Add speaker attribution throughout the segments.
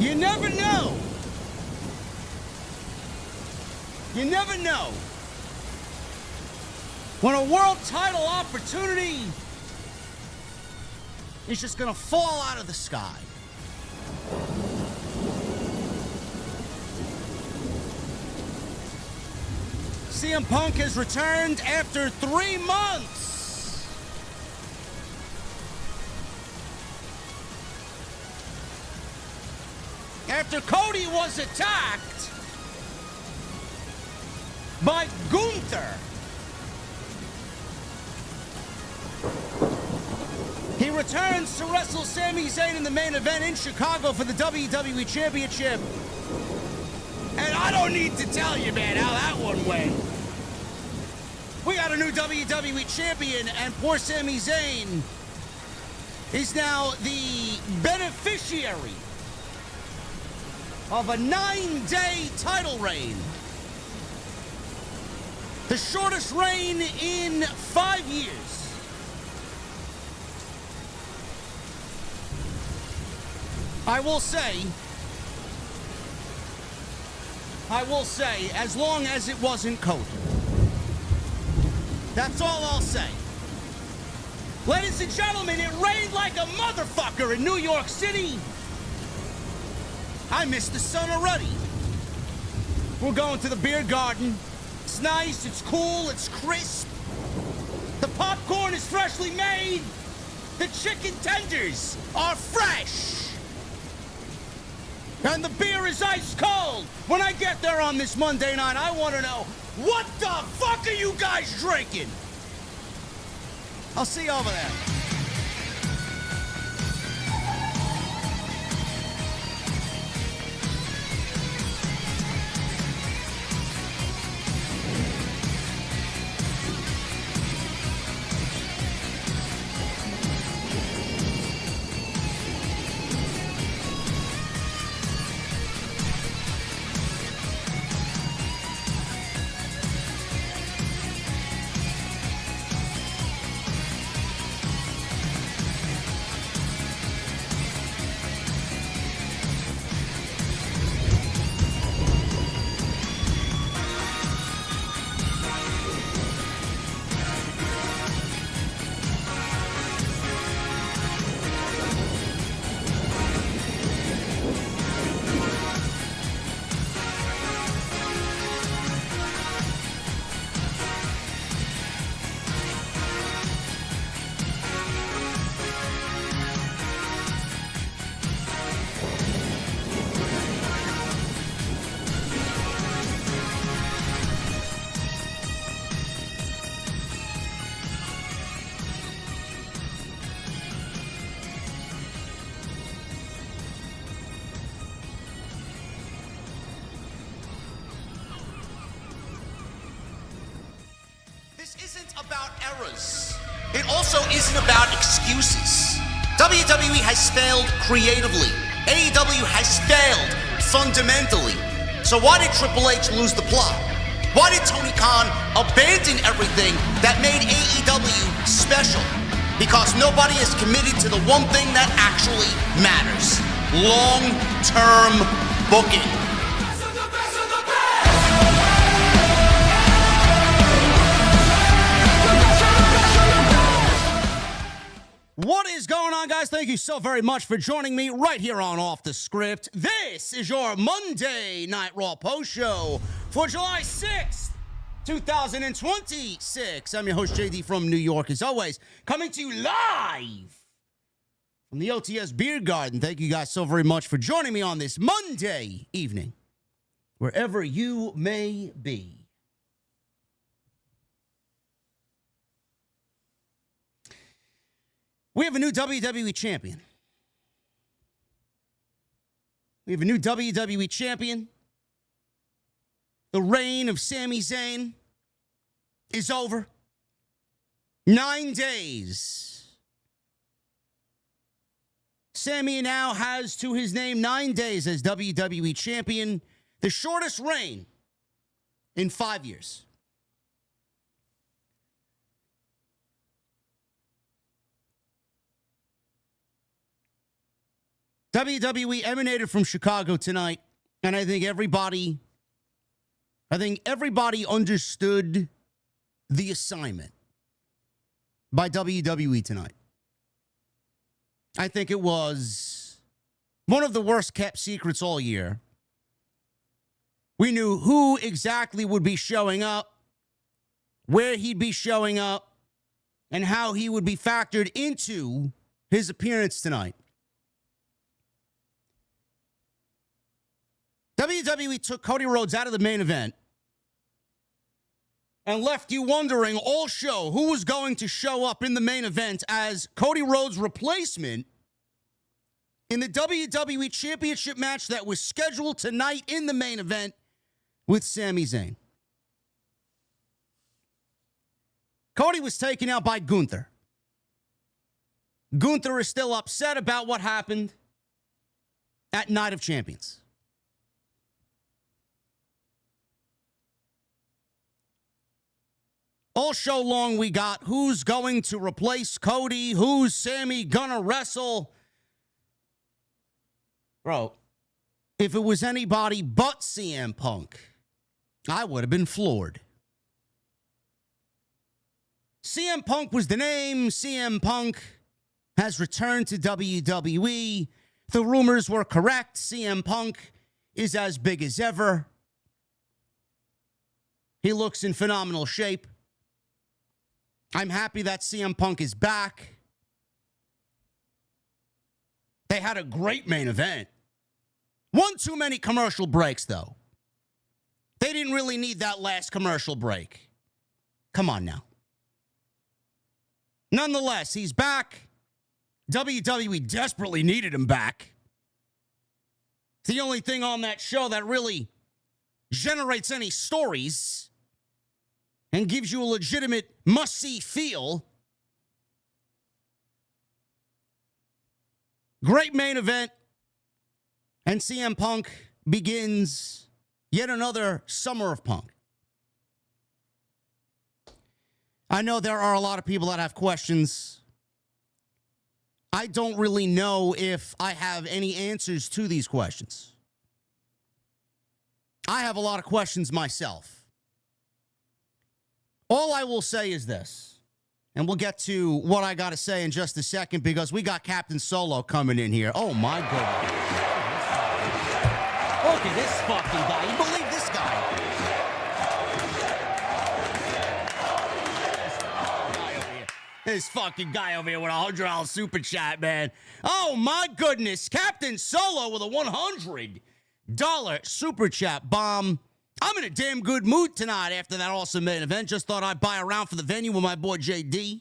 Speaker 1: You never know. You never know when a world title opportunity is just gonna fall out of the sky. CM Punk has returned after 3 months. After Cody was attacked by Gunther. He returns to wrestle Sami Zayn in the main event in Chicago for the WWE Championship. And I don't need to tell you, man, how that one went. We got a new WWE Champion, and poor Sami Zayn is now the beneficiary of a 9-day title reign. The shortest reign in 5 years. I will say, as long as it wasn't Cody. That's all I'll say. Ladies and gentlemen, it rained like a motherfucker in New York City. I miss the sun already. We're going to the beer garden. It's nice, it's cool, it's crisp. The popcorn is freshly made. The chicken tenders are fresh. And the beer is ice cold. When I get there on this Monday night, I want to know, what the fuck are you guys drinking? I'll see you over there.
Speaker 2: It also isn't about excuses. WWE has failed creatively. AEW has failed fundamentally. So why did Triple H lose the plot? Why did Tony Khan abandon everything that made AEW special? Because nobody is committed to the one thing that actually matters: long-term booking.
Speaker 1: What is going on, guys? Thank you so very much for joining me right here on Off the Script. This is your Monday Night Raw post show for July 6th, 2026. I'm your host, JD, from New York, as always, coming to you live from the OTS Beer Garden. Thank you guys so very much for joining me on this Monday evening, wherever you may be. We have a new WWE Champion. We have a new WWE Champion. The reign of Sami Zayn is over. 9 days. Sami now has to his name 9 days as WWE Champion. The shortest reign in 5 years. WWE emanated from Chicago tonight, and I think everybody understood the assignment by WWE tonight. I think it was one of the worst kept secrets all year. We knew who exactly would be showing up, where he'd be showing up, and how he would be factored into his appearance tonight. WWE took Cody Rhodes out of the main event and left you wondering all show who was going to show up in the main event as Cody Rhodes' replacement in the WWE Championship match that was scheduled tonight in the main event with Sami Zayn. Cody was taken out by Gunther. Gunther is still upset about what happened at Night of Champions. All show long we got who's going to replace Cody, who's Sami gonna wrestle. Bro, if it was anybody but CM Punk, I would have been floored. CM Punk was the name. CM Punk has returned to WWE. The rumors were correct. CM Punk is as big as ever. He looks in phenomenal shape. I'm happy that CM Punk is back. They had a great main event. One too many commercial breaks, though. They didn't really need that last commercial break. Come on now. Nonetheless, he's back. WWE desperately needed him back. It's the only thing on that show that really generates any stories and gives you a legitimate must-see feel. Great main event. And CM Punk begins yet another summer of Punk. I know there are a lot of people that have questions. I don't really know if I have any answers to these questions. I have a lot of questions myself. All I will say is this, and we'll get to what I got to say in just a second because we got Captain Solo coming in here. Oh, my goodness. Look at this fucking guy. You believe this guy? This fucking guy over here with a $100 super chat, man. Oh, my goodness. Captain Solo with a $100 super chat bomb. I'm in a damn good mood tonight after that awesome main event. Just thought I'd buy a round for the venue with my boy JD.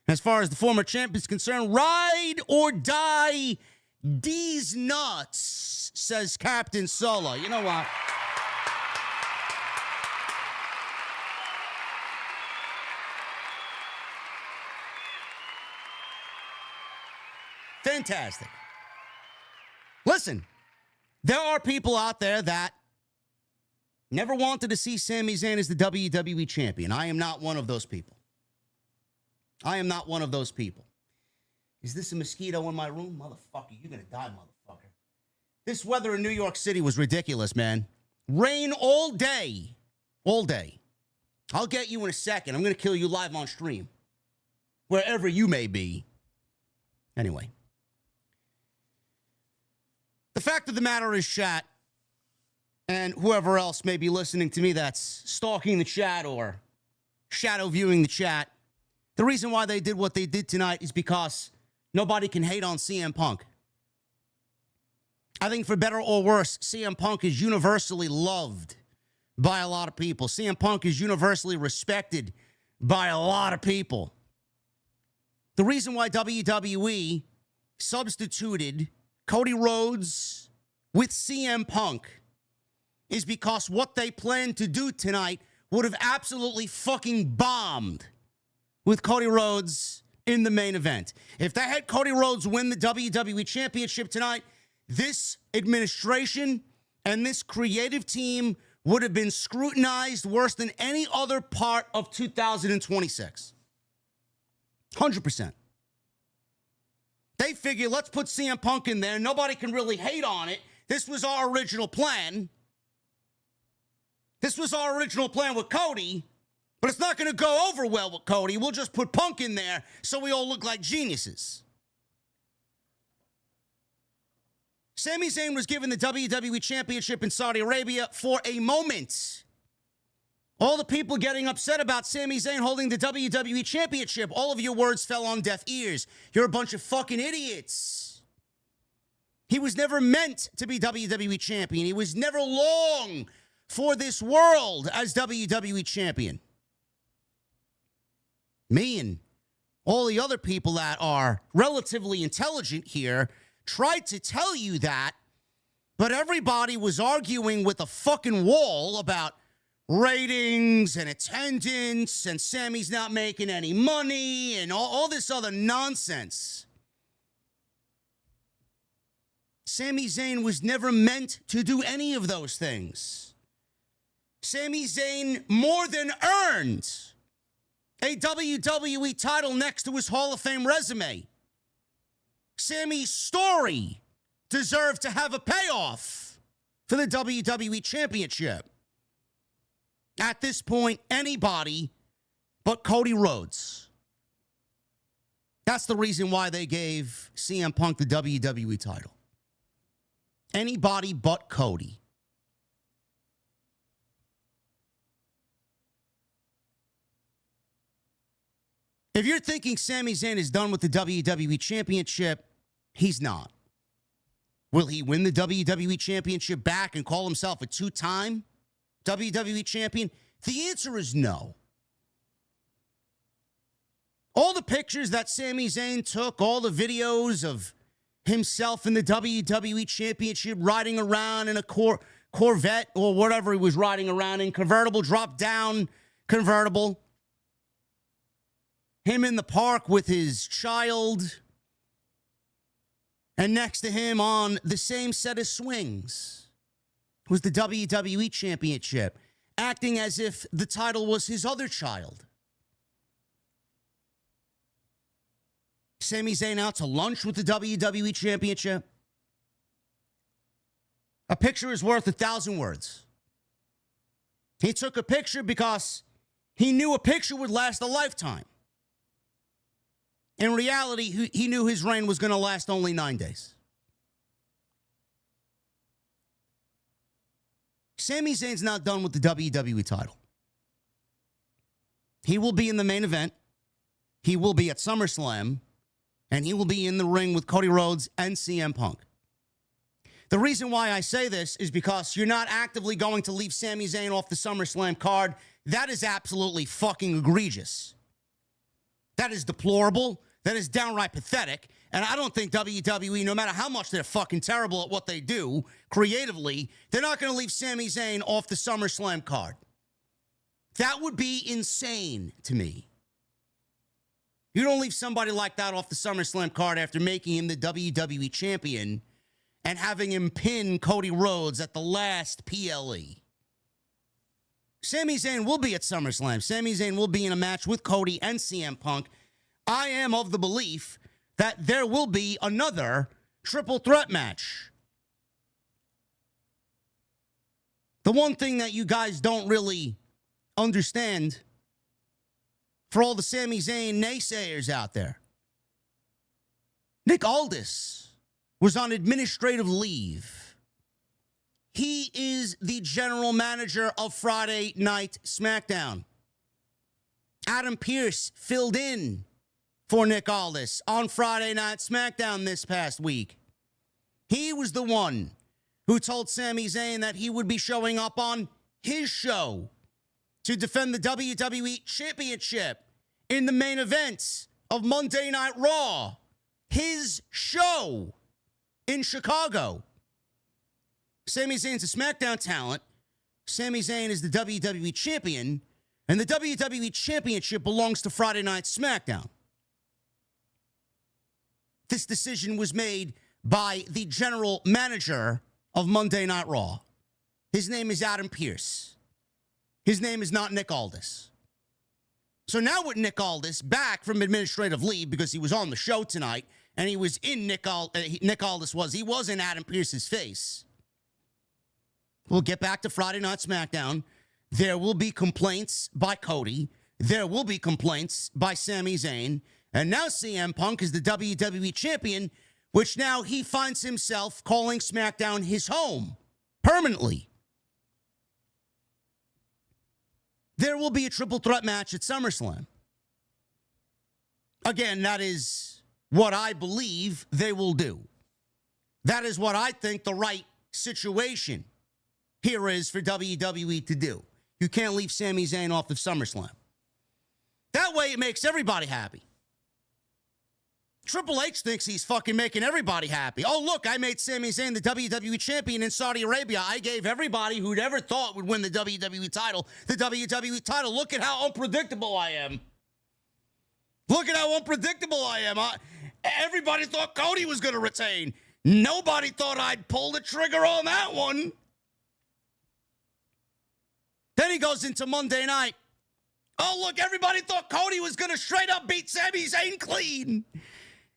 Speaker 1: As far as the former champ is concerned, ride or die, D's nuts, says Captain Solo. You know what? Fantastic. Listen, there are people out there that never wanted to see Sami Zayn as the WWE Champion. I am not one of those people. I am not one of those people. Is this a mosquito in my room? Motherfucker, you're going to die, motherfucker. This weather in New York City was ridiculous, man. Rain all day. All day. I'll get you in a second. I'm going to kill you live on stream. Wherever you may be. Anyway. The fact of the matter is, chat, and whoever else may be listening to me that's stalking the chat or shadow viewing the chat, the reason why they did what they did tonight is because nobody can hate on CM Punk. I think for better or worse, CM Punk is universally loved by a lot of people. CM Punk is universally respected by a lot of people. The reason why WWE substituted Cody Rhodes with CM Punk is because what they planned to do tonight would have absolutely fucking bombed with Cody Rhodes in the main event. If they had Cody Rhodes win the WWE Championship tonight, this administration and this creative team would have been scrutinized worse than any other part of 2026. 100%. They figured, let's put CM Punk in there. Nobody can really hate on it. This was our original plan. This was our original plan with Cody, but it's not going to go over well with Cody. We'll just put Punk in there so we all look like geniuses. Sami Zayn was given the WWE Championship in Saudi Arabia for a moment. All the people getting upset about Sami Zayn holding the WWE Championship, all of your words fell on deaf ears. You're a bunch of fucking idiots. He was never meant to be WWE Champion. He was never long for this world as WWE Champion. Me and all the other people that are relatively intelligent here tried to tell you that, but everybody was arguing with a fucking wall about ratings and attendance and Sammy's not making any money and all this other nonsense. Sami Zayn was never meant to do any of those things. Sami Zayn more than earned a WWE title next to his Hall of Fame resume. Sammy's story deserved to have a payoff for the WWE Championship. At this point, anybody but Cody Rhodes. That's the reason why they gave CM Punk the WWE title. Anybody but Cody. If you're thinking Sami Zayn is done with the WWE Championship, he's not. Will he win the WWE Championship back and call himself a two-time WWE Champion? The answer is no. All the pictures that Sami Zayn took, all the videos of himself in the WWE Championship riding around in a Corvette or whatever he was riding around in, convertible, drop-down convertible. Him in the park with his child. And next to him on the same set of swings was the WWE Championship, acting as if the title was his other child. Sami Zayn out to lunch with the WWE Championship. A picture is worth 1,000 words. He took a picture because he knew a picture would last a lifetime. In reality, he knew his reign was going to last only 9 days. Sami Zayn's not done with the WWE title. He will be in the main event. He will be at SummerSlam. And he will be in the ring with Cody Rhodes and CM Punk. The reason why I say this is because you're not actively going to leave Sami Zayn off the SummerSlam card. That is absolutely fucking egregious. That is deplorable. That is downright pathetic. And I don't think WWE, no matter how much they're fucking terrible at what they do creatively, they're not going to leave Sami Zayn off the SummerSlam card. That would be insane to me. You don't leave somebody like that off the SummerSlam card after making him the WWE Champion and having him pin Cody Rhodes at the last PLE. Sami Zayn will be at SummerSlam. Sami Zayn will be in a match with Cody and CM Punk. I am of the belief that there will be another triple threat match. The one thing that you guys don't really understand, for all the Sami Zayn naysayers out there, Nick Aldis was on administrative leave. He is the general manager of Friday Night SmackDown. Adam Pearce filled in for Nick Aldis on Friday Night SmackDown this past week. He was the one who told Sami Zayn that he would be showing up on his show to defend the WWE Championship in the main event of Monday Night Raw. His show in Chicago. Sami Zayn's a SmackDown talent. Sami Zayn is the WWE Champion. And the WWE Championship belongs to Friday Night SmackDown. This decision was made by the general manager of Monday Night Raw. His name is Adam Pearce. His name is not Nick Aldis. So now with Nick Aldis back from administrative leave because he was on the show tonight and he was in Nick Aldis was. He was in Adam Pearce's face. We'll get back to Friday Night SmackDown. There will be complaints by Cody. There will be complaints by Sami Zayn. And now CM Punk is the WWE Champion, which now he finds himself calling SmackDown his home permanently. There will be a triple threat match at SummerSlam. Again, that is what I believe they will do. That is what I think the right situation here is for WWE to do. You can't leave Sami Zayn off of SummerSlam. That way it makes everybody happy. Triple H thinks he's fucking making everybody happy. Oh, look, I made Sami Zayn the WWE Champion in Saudi Arabia. I gave everybody who'd ever thought would win the WWE title the WWE title. Look at how unpredictable I am. Look at how unpredictable I am. Everybody thought Cody was going to retain. Nobody thought I'd pull the trigger on that one. Then he goes into Monday night. Oh, look, everybody thought Cody was going to straight up beat Sami Zayn clean.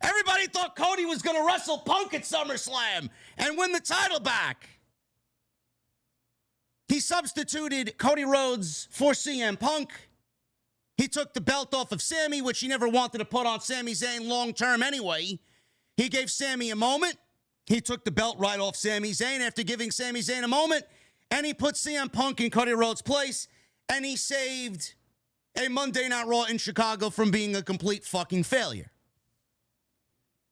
Speaker 1: Everybody thought Cody was going to wrestle Punk at SummerSlam and win the title back. He substituted Cody Rhodes for CM Punk. He took the belt off of Sami, which he never wanted to put on Sami Zayn long term anyway. He gave Sami a moment. He took the belt right off Sami Zayn after giving Sami Zayn a moment. And he put CM Punk in Cody Rhodes' place. And he saved a Monday Night Raw in Chicago from being a complete fucking failure.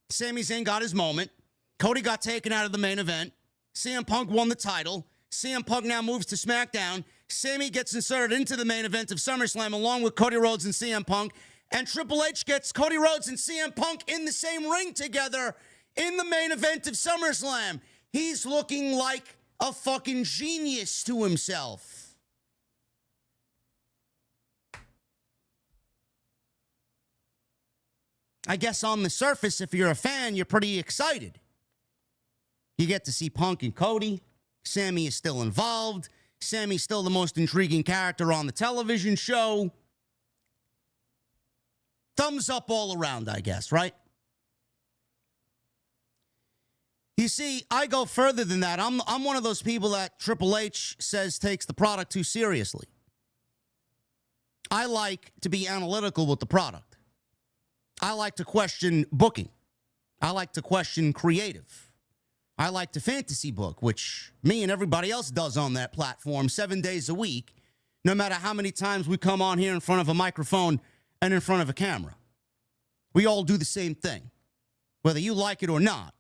Speaker 1: Sami Zayn got his moment. Cody got taken out of the main event. CM Punk won the title. CM Punk now moves to SmackDown. Sami gets inserted into the main event of SummerSlam along with Cody Rhodes and CM Punk. And Triple H gets Cody Rhodes and CM Punk in the same ring together in the main event of SummerSlam. He's looking like a fucking genius to himself. I guess on the surface, if you're a fan, you're pretty excited. You get to see Punk and Cody. Sami is still involved. Sami's still the most intriguing character on the television show. Thumbs up all around, I guess, right? You see, I go further than that. I'm one of those people that Triple H says takes the product too seriously. I like to be analytical with the product. I like to question booking. I like to question creative. I like to fantasy book, which me and everybody else does on that platform 7 days a week, no matter how many times we come on here in front of a microphone and in front of a camera. We all do the same thing, whether you like it or not.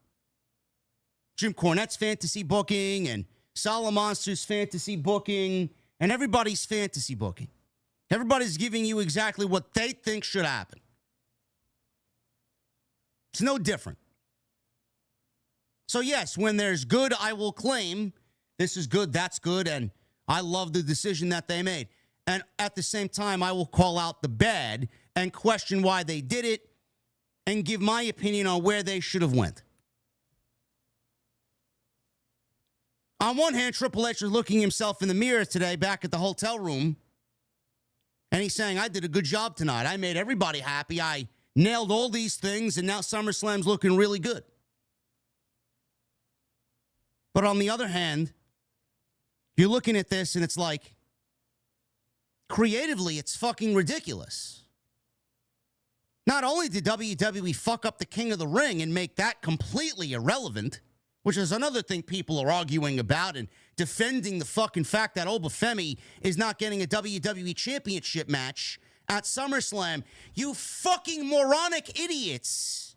Speaker 1: Jim Cornette's fantasy booking and Solomonster's fantasy booking and everybody's fantasy booking. Everybody's giving you exactly what they think should happen. It's no different. So yes, when there's good, I will claim this is good, that's good, and I love the decision that they made. And at the same time, I will call out the bad and question why they did it and give my opinion on where they should have went. On one hand, Triple H was looking himself in the mirror today back at the hotel room, and he's saying, I did a good job tonight. I made everybody happy. I nailed all these things, and now SummerSlam's looking really good. But on the other hand, you're looking at this, and it's like, creatively, it's fucking ridiculous. Not only did WWE fuck up the King of the Ring and make that completely irrelevant, which is another thing people are arguing about and defending the fucking fact that Oba Femi is not getting a WWE Championship match at SummerSlam. You fucking moronic idiots.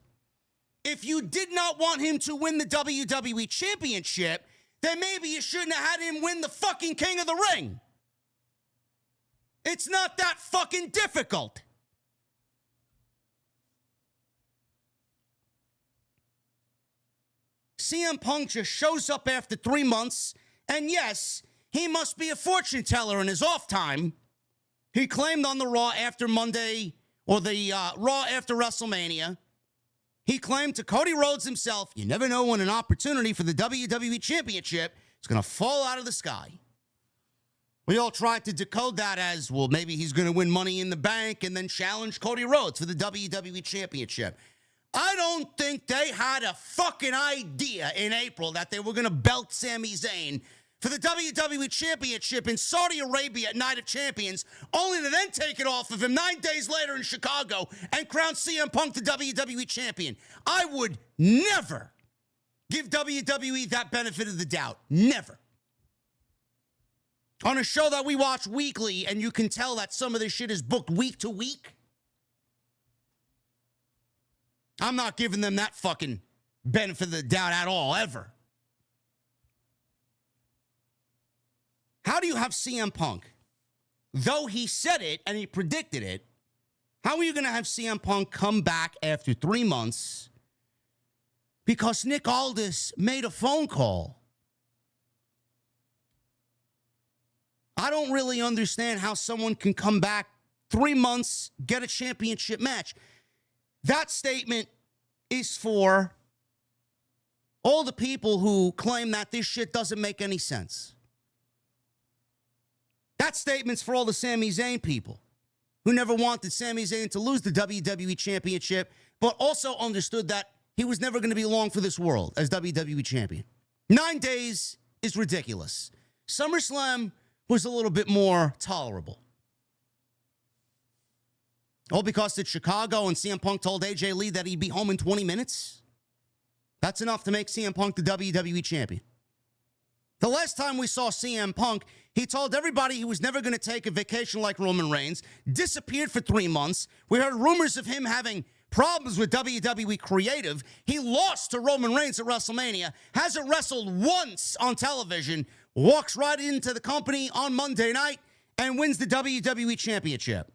Speaker 1: If you did not want him to win the WWE Championship, then maybe you shouldn't have had him win the fucking King of the Ring. It's not that fucking difficult. CM Punk just shows up after 3 months, and yes, he must be a fortune teller in his off time. He claimed on the Raw after Monday, or the Raw after WrestleMania, he claimed to Cody Rhodes himself, you never know when an opportunity for the WWE Championship is going to fall out of the sky. We all tried to decode that as, well, maybe he's going to win Money in the Bank and then challenge Cody Rhodes for the WWE Championship. I don't think they had a fucking idea in April that they were going to belt Sami Zayn for the WWE Championship in Saudi Arabia at Night of Champions, only to then take it off of him 9 days later in Chicago and crown CM Punk the WWE Champion. I would never give WWE that benefit of the doubt. Never. On a show that we watch weekly, and you can tell that some of this shit is booked week to week, I'm not giving them that fucking benefit of the doubt at all, ever. How do you have CM Punk, though he said it and he predicted it, how are you going to have CM Punk come back after 3 months because Nick Aldis made a phone call? I don't really understand how someone can come back 3 months, get a championship match. That statement is for all the people who claim that this shit doesn't make any sense. That statement's for all the Sami Zayn people who never wanted Sami Zayn to lose the WWE Championship, but also understood that he was never going to be long for this world as WWE Champion. 9 days is ridiculous. SummerSlam was a little bit more tolerable. All because it's Chicago and CM Punk told AJ Lee that he'd be home in 20 minutes? That's enough to make CM Punk the WWE Champion. The last time we saw CM Punk, he told everybody he was never going to take a vacation like Roman Reigns, disappeared for 3 months. We heard rumors of him having problems with WWE Creative. He lost to Roman Reigns at WrestleMania, hasn't wrestled once on television, walks right into the company on Monday night, and wins the WWE Championship.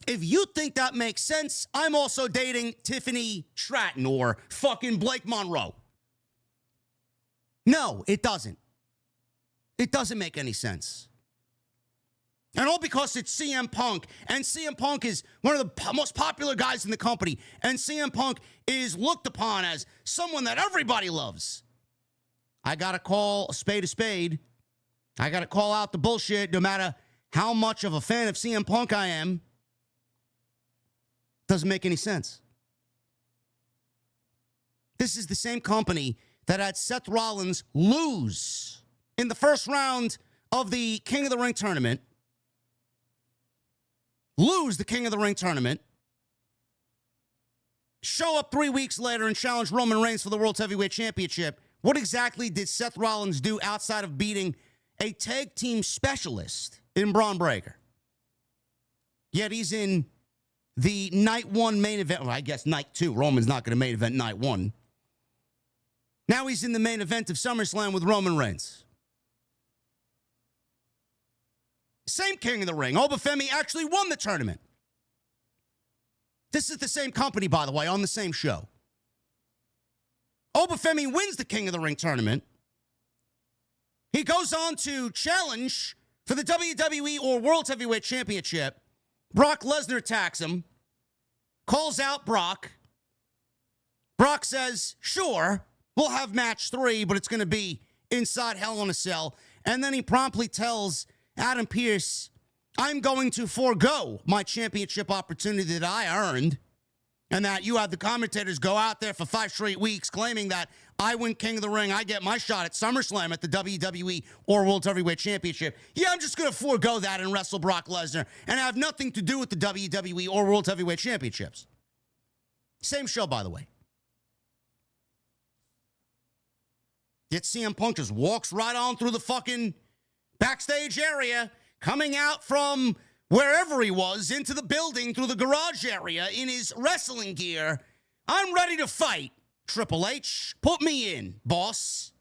Speaker 1: If you think that makes sense, I'm also dating Tiffany Stratton or fucking Blake Monroe. No, it doesn't. It doesn't make any sense. And all because it's CM Punk, and CM Punk is one of the most popular guys in the company, and CM Punk is looked upon as someone that everybody loves. I got to call a spade. I got to call out the bullshit no matter how much of a fan of CM Punk I am. Doesn't make any sense. This is the same company that had Seth Rollins lose in the first round of the King of the Ring tournament. Lose the King of the Ring tournament. Show up 3 weeks later and challenge Roman Reigns for the World Heavyweight Championship. What exactly did Seth Rollins do outside of beating a tag team specialist in Bron Breakker? Yet he's in the night one main event. Well, I guess night two. Roman's not going to main event night one. Now he's in the main event of SummerSlam with Roman Reigns. Same King of the Ring. Oba Femi actually won the tournament. This is the same company, by the way, on the same show. Oba Femi wins the King of the Ring tournament. He goes on to challenge for the WWE or World Heavyweight Championship. Brock Lesnar attacks him, calls out Brock. Brock says, sure, we'll have match 3, but it's going to be inside Hell in a Cell. And then he promptly tells Adam Pearce, I'm going to forego my championship opportunity that I earned, and that you have the commentators go out there for 5 straight weeks claiming that I win King of the Ring, I get my shot at SummerSlam at the WWE or World Heavyweight Championship. Yeah, I'm just going to forego that and wrestle Brock Lesnar and have nothing to do with the WWE or World Heavyweight Championships. Same show, by the way. Yet CM Punk just walks right on through the fucking backstage area, coming out from wherever he was into the building through the garage area in his wrestling gear. I'm ready to fight, Triple H. Put me in, boss.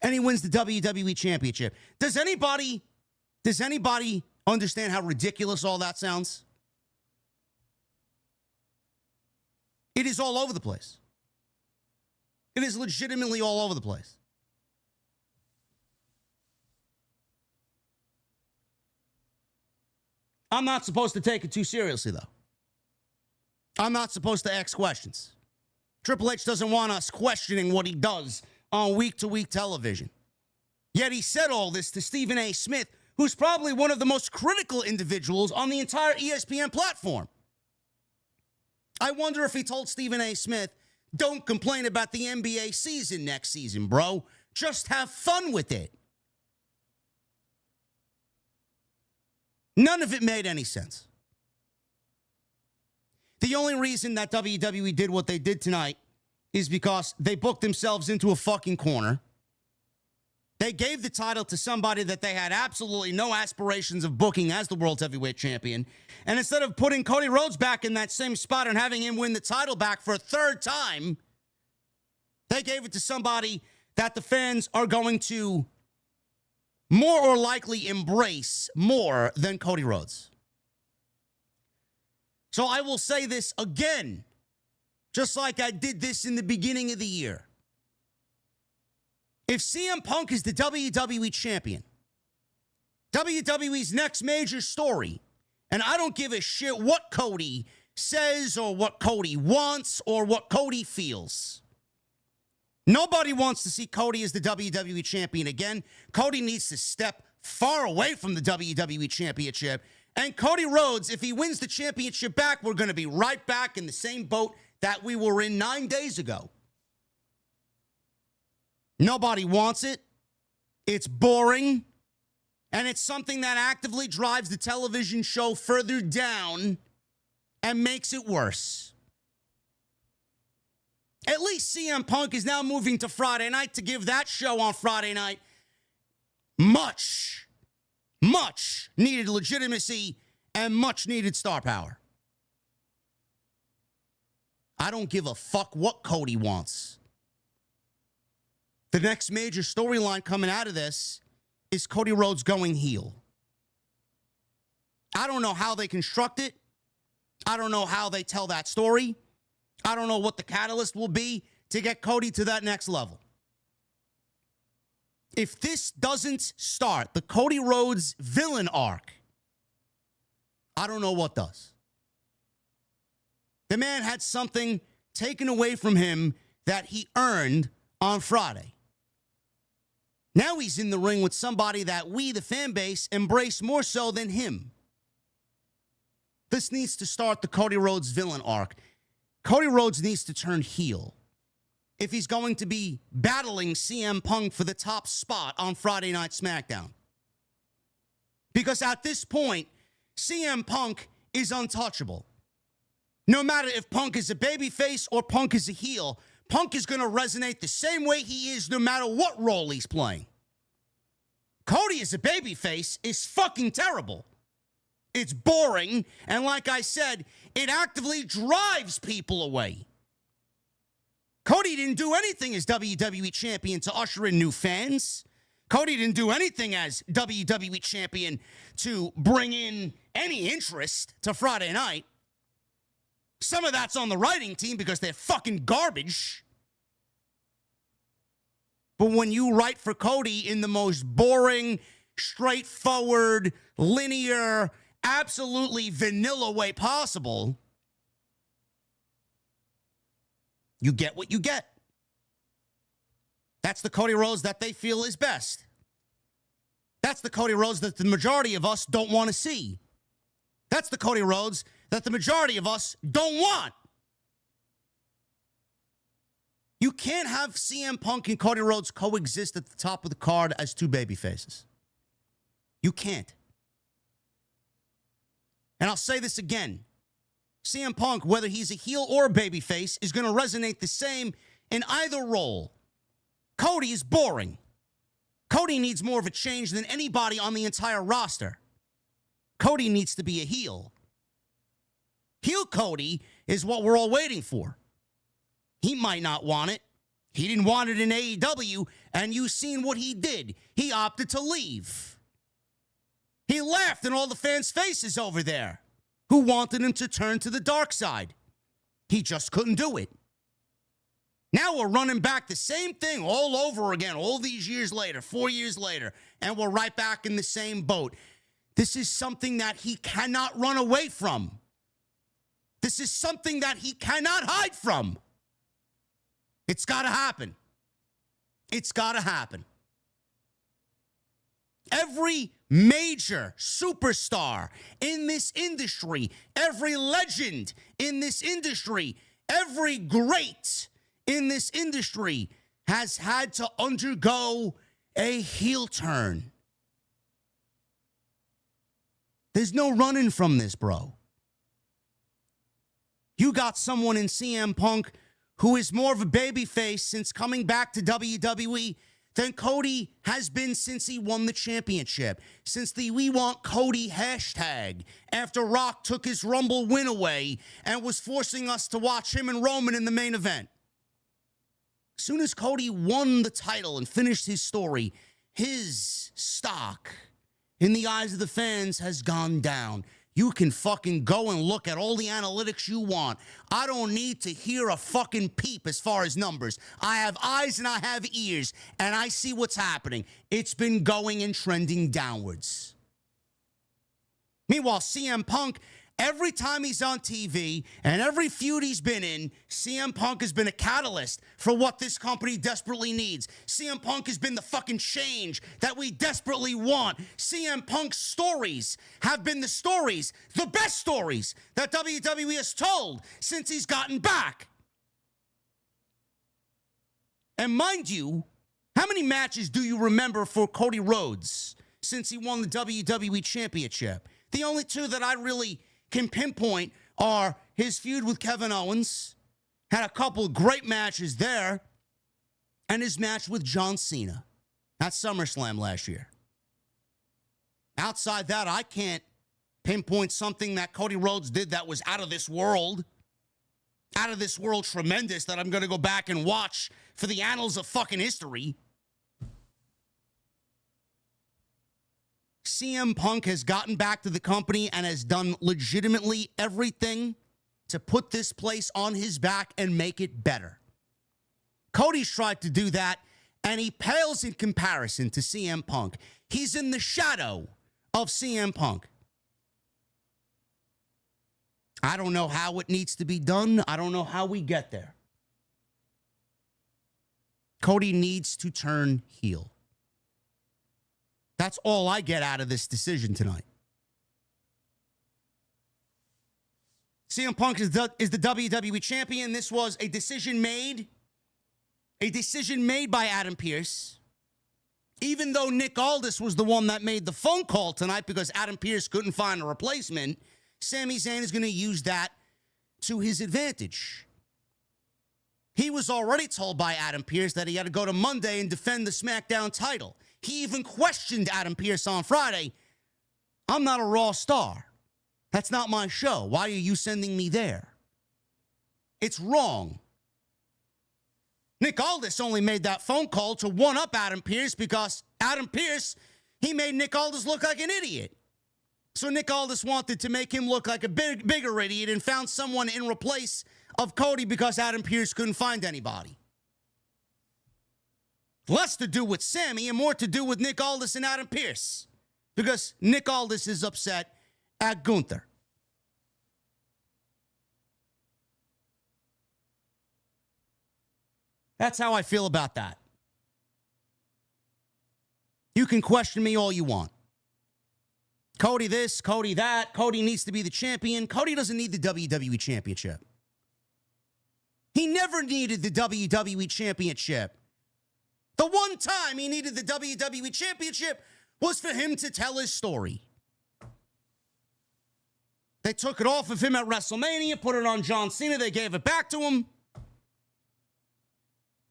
Speaker 1: And he wins the WWE Championship. Does anybody understand how ridiculous all that sounds? It is all over the place. It is legitimately all over the place. I'm not supposed to take it too seriously, though. I'm not supposed to ask questions. Triple H doesn't want us questioning what he does on week-to-week television. Yet he said all this to Stephen A. Smith, who's probably one of the most critical individuals on the entire ESPN platform. I wonder if he told Stephen A. Smith, don't complain about the NBA season next season, bro. Just have fun with it. None of it made any sense. The only reason that WWE did what they did tonight is because they booked themselves into a fucking corner. They gave the title to somebody that they had absolutely no aspirations of booking as the World Heavyweight Champion. And instead of putting Cody Rhodes back in that same spot and having him win the title back for a third time, they gave it to somebody that the fans are going to more or likely embrace more than Cody Rhodes. So I will say this again, just like I did this in the beginning of the year. If CM Punk is the WWE Champion, WWE's next major story, and I don't give a shit what Cody says or what Cody wants or what Cody feels. Nobody wants to see Cody as the WWE Champion again. Cody needs to step far away from the WWE Championship. And Cody Rhodes, if he wins the championship back, we're going to be right back in the same boat that we were in 9 days ago. Nobody wants it. It's boring. And it's something that actively drives the television show further down and makes it worse. At least CM Punk is now moving to Friday night to give that show on Friday night much needed legitimacy and much needed star power. I don't give a fuck what Cody wants. The next major storyline coming out of this is Cody Rhodes going heel. I don't know how they construct it. I don't know how they tell that story. I don't know what the catalyst will be to get Cody to that next level. If this doesn't start the Cody Rhodes villain arc, I don't know what does. The man had something taken away from him that he earned on Friday. Now he's in the ring with somebody that we, the fan base, embrace more so than him. This needs to start the Cody Rhodes villain arc. Cody Rhodes needs to turn heel if he's going to be battling CM Punk for the top spot on Friday Night SmackDown. Because at this point, CM Punk is untouchable. No matter if Punk is a babyface or Punk is a heel, Punk is going to resonate the same way he is no matter what role he's playing. Cody as a babyface is fucking terrible. It's boring, and like I said, it actively drives people away. Cody didn't do anything as WWE Champion to usher in new fans. Cody didn't do anything as WWE Champion to bring in any interest to Friday night. Some of that's on the writing team because they're fucking garbage. But when you write for Cody in the most boring, straightforward, linear, absolutely vanilla way possible, you get what you get. That's the Cody Rhodes that they feel is best. That's the Cody Rhodes that the majority of us don't want to see. That's the Cody Rhodes that the majority of us don't want. You can't have CM Punk and Cody Rhodes coexist at the top of the card as two baby faces. You can't. And I'll say this again. CM Punk, whether he's a heel or a babyface, is going to resonate the same in either role. Cody is boring. Cody needs more of a change than anybody on the entire roster. Cody needs to be a heel. Heel Cody is what we're all waiting for. He might not want it. He didn't want it in AEW, and you've seen what he did. He opted to leave. He laughed in all the fans' faces over there who wanted him to turn to the dark side. He just couldn't do it. Now we're running back the same thing all over again, all these years later, 4 years later, and we're right back in the same boat. This is something that he cannot run away from. This is something that he cannot hide from. It's got to happen. It's got to happen. Every major superstar in this industry, every legend in this industry, every great in this industry has had to undergo a heel turn. There's no running from this, bro. You got someone in CM Punk who is more of a babyface since coming back to WWE than Cody has been since he won the championship. Since the We Want Cody hashtag after Rock took his Rumble win away and was forcing us to watch him and Roman in the main event. As soon as Cody won the title and finished his story, his stock in the eyes of the fans has gone down. You can fucking go and look at all the analytics you want. I don't need to hear a fucking peep as far as numbers. I have eyes and I have ears, and I see what's happening. It's been going and trending downwards. Meanwhile, CM Punk, every time he's on TV and every feud he's been in, CM Punk has been a catalyst for what this company desperately needs. CM Punk has been the fucking change that we desperately want. CM Punk's stories have been the stories, the best stories that WWE has told since he's gotten back. And mind you, how many matches do you remember for Cody Rhodes since he won the WWE Championship? The only two that I really can pinpoint are his feud with Kevin Owens, had a couple great matches there, and his match with John Cena at SummerSlam last year. Outside that, I can't pinpoint something that Cody Rhodes did that was out of this world tremendous that I'm going to go back and watch for the annals of fucking history. CM Punk has gotten back to the company and has done legitimately everything to put this place on his back and make it better. Cody's tried to do that, and he pales in comparison to CM Punk. He's in the shadow of CM Punk. I don't know how it needs to be done. I don't know how we get there. Cody needs to turn heel. That's all I get out of this decision tonight. CM Punk is the WWE Champion. This was a decision made by Adam Pearce. Even though Nick Aldis was the one that made the phone call tonight because Adam Pearce couldn't find a replacement, Sami Zayn is going to use that to his advantage. He was already told by Adam Pearce that he had to go to Monday and defend the SmackDown title. He even questioned Adam Pearce on Friday. I'm not a Raw star. That's not my show. Why are you sending me there? It's wrong. Nick Aldis only made that phone call to one-up Adam Pearce because Adam Pearce, he made Nick Aldis look like an idiot. So Nick Aldis wanted to make him look like a bigger idiot and found someone in replace of Cody because Adam Pearce couldn't find anybody. Less to do with Sami and more to do with Nick Aldis and Adam Pearce because Nick Aldis is upset at Gunther. That's how I feel about that. You can question me all you want. Cody this, Cody that. Cody needs to be the champion. Cody doesn't need the WWE Championship. He never needed the WWE Championship. The one time he needed the WWE Championship was for him to tell his story. They took it off of him at WrestleMania, put it on John Cena, they gave it back to him.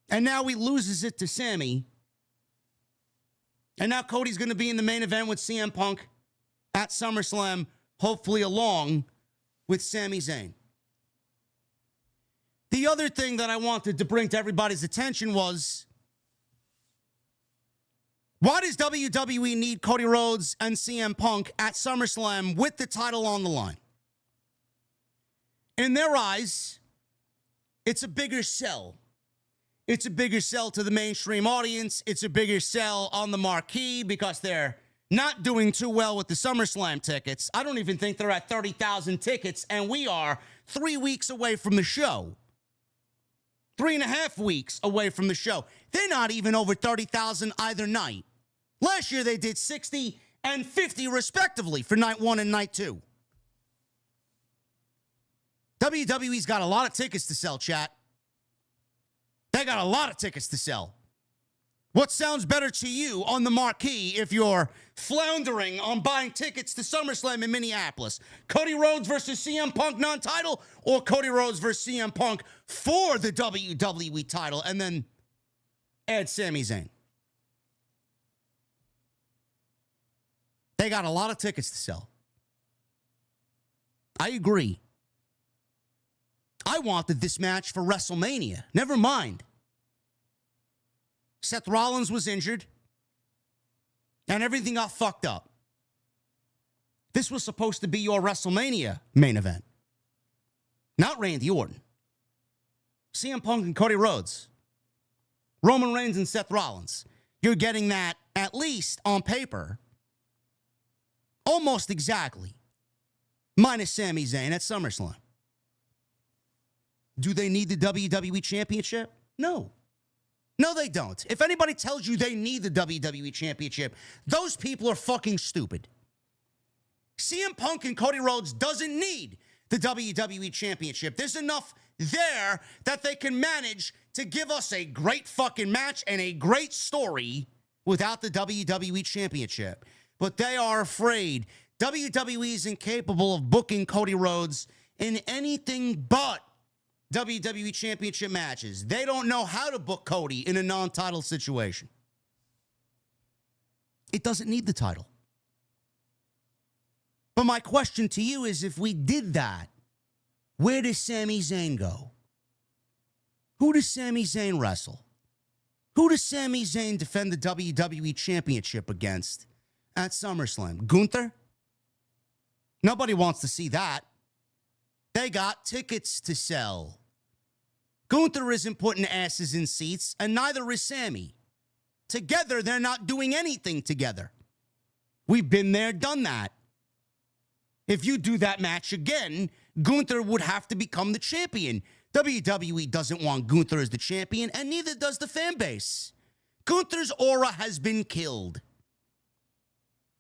Speaker 1: And now he loses it to Sami. And now Cody's going to be in the main event with CM Punk at SummerSlam, hopefully along with Sami Zayn. The other thing that I wanted to bring to everybody's attention was, why does WWE need Cody Rhodes and CM Punk at SummerSlam with the title on the line? In their eyes, it's a bigger sell. It's a bigger sell to the mainstream audience. It's a bigger sell on the marquee because they're not doing too well with the SummerSlam tickets. I don't even think they're at 30,000 tickets, and we are 3 weeks away from the show. 3.5 weeks away from the show. They're not even over 30,000 either night. Last year they did 60 and 50 respectively for night 1 and night 2. WWE's got a lot of tickets to sell, chat. They got a lot of tickets to sell. What sounds better to you on the marquee if you're floundering on buying tickets to SummerSlam in Minneapolis? Cody Rhodes versus CM Punk non-title, or Cody Rhodes versus CM Punk for the WWE title, and then add Sami Zayn? They got a lot of tickets to sell. I agree. I wanted this match for WrestleMania. Never mind. Seth Rollins was injured, and everything got fucked up. This was supposed to be your WrestleMania main event. Not Randy Orton. CM Punk and Cody Rhodes. Roman Reigns and Seth Rollins. You're getting that, at least on paper, almost exactly, minus Sami Zayn at SummerSlam. Do they need the WWE Championship? No. No, they don't. If anybody tells you they need the WWE Championship, those people are fucking stupid. CM Punk and Cody Rhodes doesn't need the WWE Championship. There's enough there that they can manage to give us a great fucking match and a great story without the WWE Championship. But they are afraid. WWE is incapable of booking Cody Rhodes in anything but WWE Championship matches. They don't know how to book Cody in a non-title situation. It doesn't need the title. But my question to you is, if we did that, where does Sami Zayn go? Who does Sami Zayn wrestle? Who does Sami Zayn defend the WWE Championship against at SummerSlam? Gunther? Nobody wants to see that. They got tickets to sell. Gunther isn't putting asses in seats, and neither is Sami. Together, they're not doing anything together. We've been there, done that. If you do that match again, Gunther would have to become the champion. WWE doesn't want Gunther as the champion, and neither does the fan base. Gunther's aura has been killed.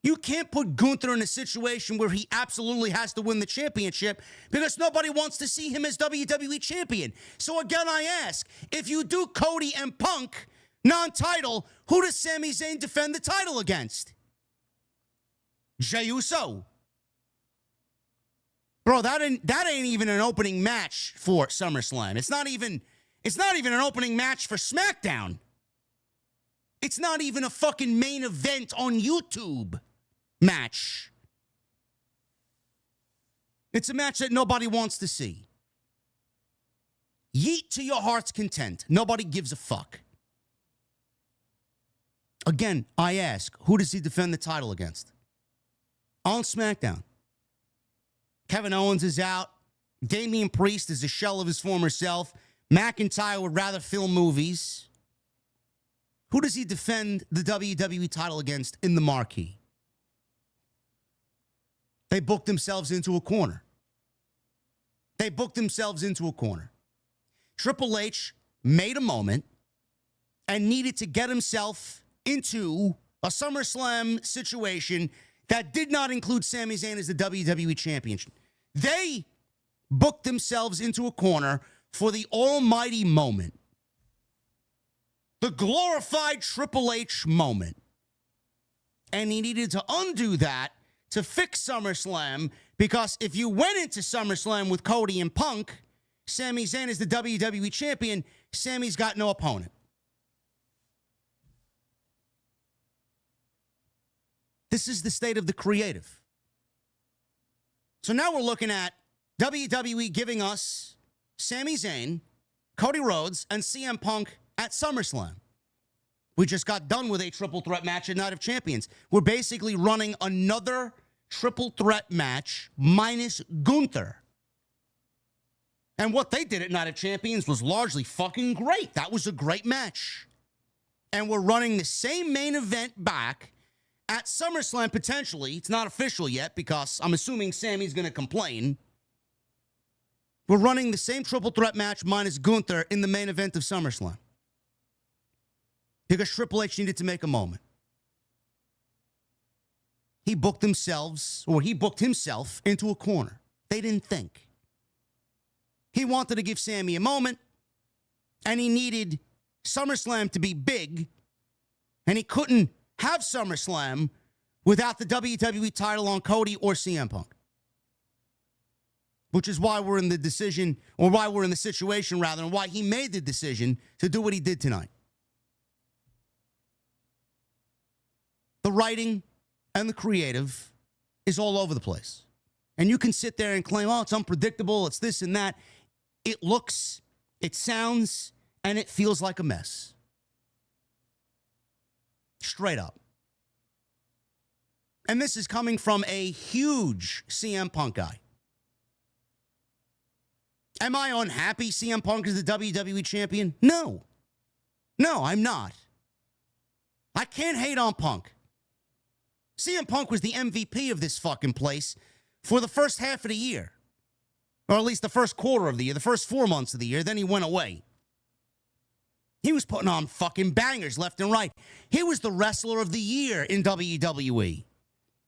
Speaker 1: You can't put Gunther in a situation where he absolutely has to win the championship because nobody wants to see him as WWE champion. So again, I ask, if you do Cody and Punk non-title, who does Sami Zayn defend the title against? Jey Uso. Bro, that ain't even an opening match for SummerSlam. It's not even an opening match for SmackDown. It's not even a fucking main event on YouTube match. It's a match that nobody wants to see. Yeet to your heart's content. Nobody gives a fuck. Again, I ask, who does he defend the title against? On SmackDown. Kevin Owens is out. Damian Priest is a shell of his former self. McIntyre would rather film movies. Who does he defend the WWE title against in the marquee? They booked themselves into a corner. Triple H made a moment and needed to get himself into a SummerSlam situation that did not include Sami Zayn as the WWE Champion. They booked themselves into a corner for the almighty moment. The glorified Triple H moment. And he needed to undo that to fix SummerSlam, because if you went into SummerSlam with Cody and Punk, Sami Zayn is the WWE Champion, Sami's got no opponent. This is the state of the creative. So now we're looking at WWE giving us Sami Zayn, Cody Rhodes, and CM Punk at SummerSlam. We just got done with a triple threat match at Night of Champions. We're basically running another triple threat match minus Gunther. And what they did at Night of Champions was largely fucking great. That was a great match. And we're running the same main event back at SummerSlam, potentially. It's not official yet because I'm assuming Sami's going to complain. We're running the same triple threat match minus Gunther in the main event of SummerSlam, because Triple H needed to make a moment. he booked himself into a corner. They didn't think. He wanted to give Sami a moment, and he needed SummerSlam to be big, and he couldn't have SummerSlam without the WWE title on Cody or CM Punk. Which is why we're in the decision, or why we're in the situation, rather, and why he made the decision to do what he did tonight. The writing and the creative is all over the place. And you can sit there and claim, oh, it's unpredictable, it's this and that. It looks, it sounds, and it feels like a mess. Straight up. And this is coming from a huge CM Punk guy. Am I unhappy CM Punk is the WWE Champion? No. No, I'm not. I can't hate on Punk. CM Punk was the MVP of this fucking place for the first half of the year. Or at least the first quarter of the year, the first 4 months of the year. Then he went away. He was putting on fucking bangers left and right. He was the wrestler of the year in WWE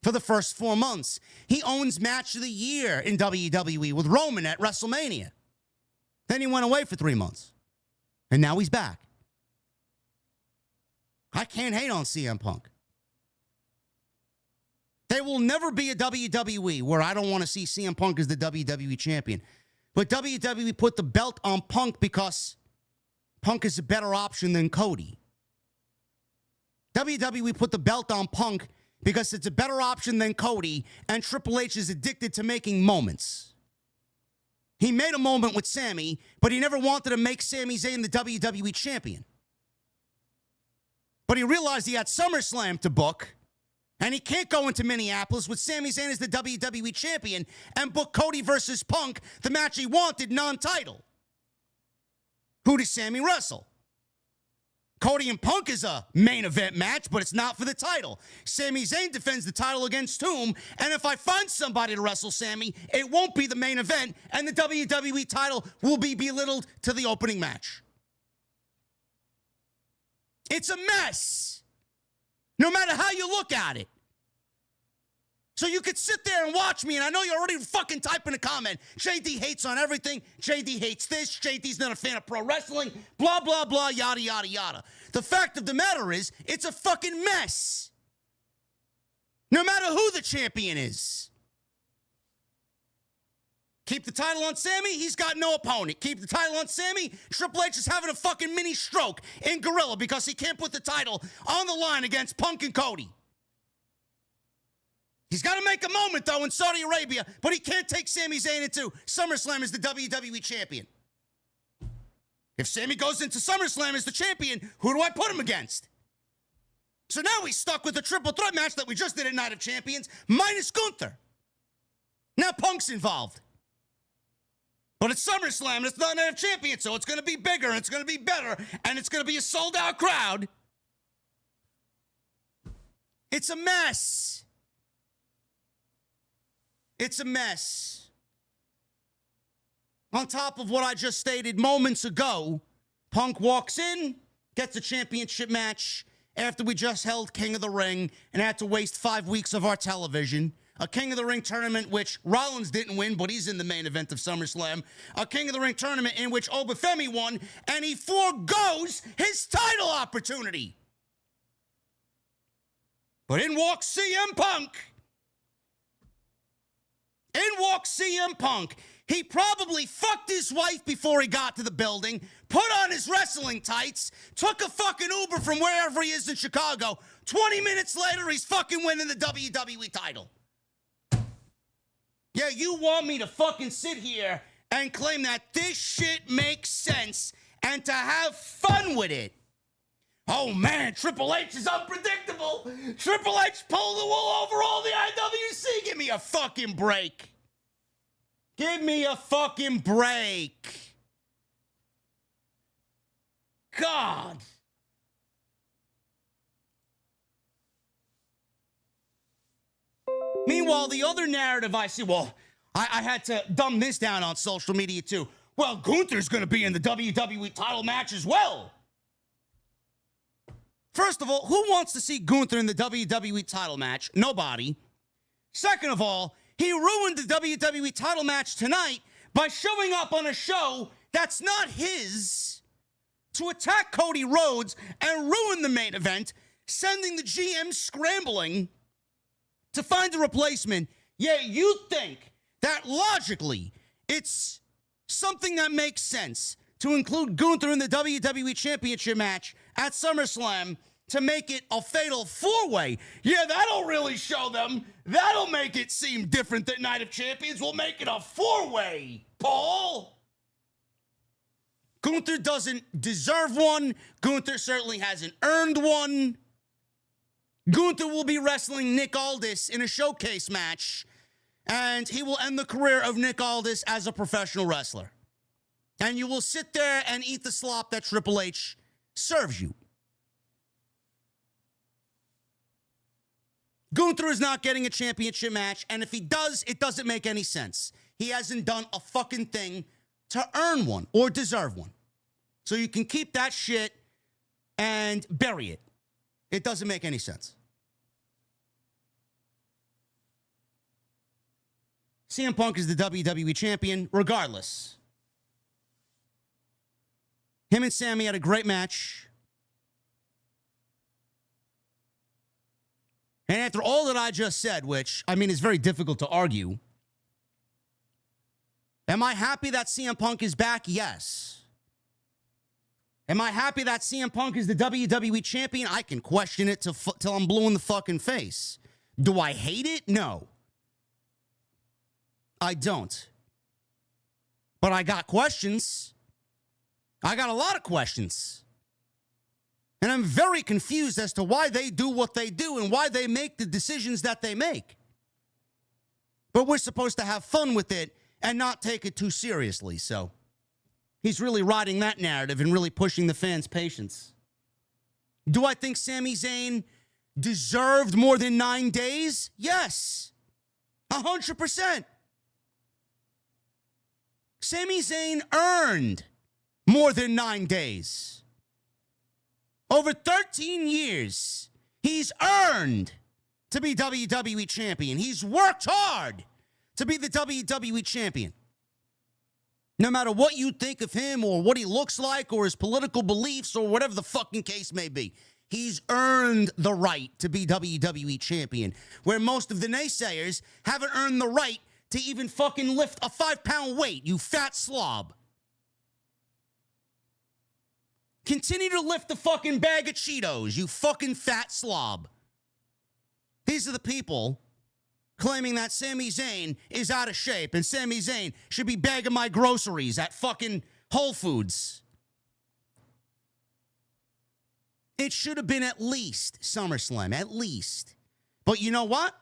Speaker 1: for the first 4 months. He owns match of the year in WWE with Roman at WrestleMania. Then he went away for 3 months. And now he's back. I can't hate on CM Punk. There will never be a WWE where I don't want to see CM Punk as the WWE Champion. But WWE put the belt on Punk because Punk is a better option than Cody. WWE put the belt on Punk because it's a better option than Cody, and Triple H is addicted to making moments. He made a moment with Sami, but he never wanted to make Sami Zayn the WWE Champion. But he realized he had SummerSlam to book, and he can't go into Minneapolis with Sami Zayn as the WWE Champion and book Cody versus Punk, the match he wanted, non-title. Who does Sami wrestle? Cody and Punk is a main event match, but it's not for the title. Sami Zayn defends the title against whom, and if I find somebody to wrestle Sami, it won't be the main event, and the WWE title will be belittled to the opening match. It's a mess, no matter how you look at it. So you could sit there and watch me, and I know you're already fucking typing a comment. JD hates on everything. JD hates this. JD's not a fan of pro wrestling. Blah, blah, blah, yada, yada, yada. The fact of the matter is, it's a fucking mess. No matter who the champion is. Keep the title on Sami, he's got no opponent. Keep the title on Sami, Triple H is having a fucking mini stroke in Gorilla because he can't put the title on the line against Punk and Cody. He's got to make a moment, though, in Saudi Arabia, but he can't take Sami Zayn into SummerSlam as the WWE Champion. If Sami goes into SummerSlam as the champion, who do I put him against? So now he's stuck with a triple threat match that we just did at Night of Champions, minus Gunther. Now Punk's involved. But it's SummerSlam, and it's not Night of Champions, so it's going to be bigger, and it's going to be better, and it's going to be a sold-out crowd. It's a mess. It's a mess. On top of what I just stated moments ago, Punk walks in, gets a championship match after we just held King of the Ring and had to waste 5 weeks of our television. A King of the Ring tournament which Rollins didn't win, but he's in the main event of SummerSlam. A King of the Ring tournament in which Oba Femi won, and he forgoes his title opportunity. But in walks CM Punk. In walks CM Punk. He probably fucked his wife before he got to the building, put on his wrestling tights, took a fucking Uber from wherever he is in Chicago. 20 minutes later, he's fucking winning the WWE title. Yeah, you want me to fucking sit here and claim that this shit makes sense and to have fun with it. Oh, man, Triple H is unpredictable. Triple H pulled the wool over all the IWC. Give me a fucking break. Give me a fucking break. God. Meanwhile, the other narrative I see, I had to dumb this down on social media too. Well, Gunther's going to be in the WWE title match as well. First of all, who wants to see Gunther in the WWE title match? Nobody. Second of all, he ruined the WWE title match tonight by showing up on a show that's not his to attack Cody Rhodes and ruin the main event, sending the GM scrambling to find a replacement. Yet you think that logically it's something that makes sense to include Gunther in the WWE Championship match at SummerSlam to make it a fatal four-way. Yeah, that'll really show them. That'll make it seem different that Night of Champions will make it a four-way, Paul. Gunther doesn't deserve one. Gunther certainly hasn't earned one. Gunther will be wrestling Nick Aldis in a showcase match, and he will end the career of Nick Aldis as a professional wrestler. And you will sit there and eat the slop that Triple H serves you. Gunther is not getting a championship match, and if he does, it doesn't make any sense. He hasn't done a fucking thing to earn one or deserve one. So you can keep that shit and bury it. It doesn't make any sense. CM Punk is the WWE Champion, regardless. Him and Sami had a great match. And after all that I just said, which, I mean, is very difficult to argue, am I happy that CM Punk is back? Yes. Am I happy that CM Punk is the WWE Champion? I can question it till I'm blue in the fucking face. Do I hate it? No. I don't. But I got questions. I got a lot of questions. And I'm very confused as to why they do what they do and why they make the decisions that they make. But we're supposed to have fun with it and not take it too seriously. So he's really riding that narrative and really pushing the fans' patience. Do I think Sami Zayn deserved more than 9 days? Yes. 100%. Sami Zayn earned more than 9 days. Over 13 years, he's earned to be WWE Champion. He's worked hard to be the WWE Champion. No matter what you think of him or what he looks like or his political beliefs or whatever the fucking case may be, he's earned the right to be WWE Champion, where most of the naysayers haven't earned the right to even fucking lift a 5-pound weight, you fat slob. Continue to lift the fucking bag of Cheetos, you fucking fat slob. These are the people claiming that Sami Zayn is out of shape and Sami Zayn should be bagging my groceries at fucking Whole Foods. It should have been at least SummerSlam, at least. But you know what?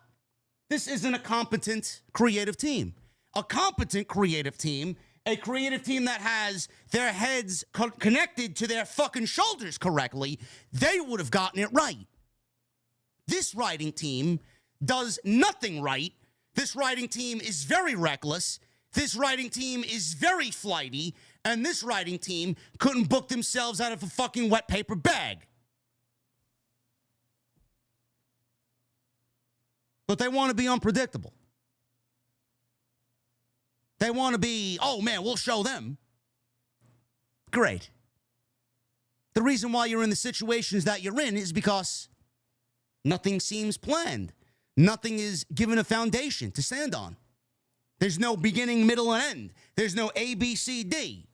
Speaker 1: This isn't a competent creative team. A competent creative team, a creative team that has their heads connected to their fucking shoulders correctly, they would have gotten it right. This writing team does nothing right. This writing team is very reckless. This writing team is very flighty. And this writing team couldn't book themselves out of a fucking wet paper bag. But they want to be unpredictable. They want to be, oh man, we'll show them. Great. The reason why you're in the situations that you're in is because nothing seems planned. Nothing is given a foundation to stand on. There's no beginning, middle, and end. There's no A, B, C, D.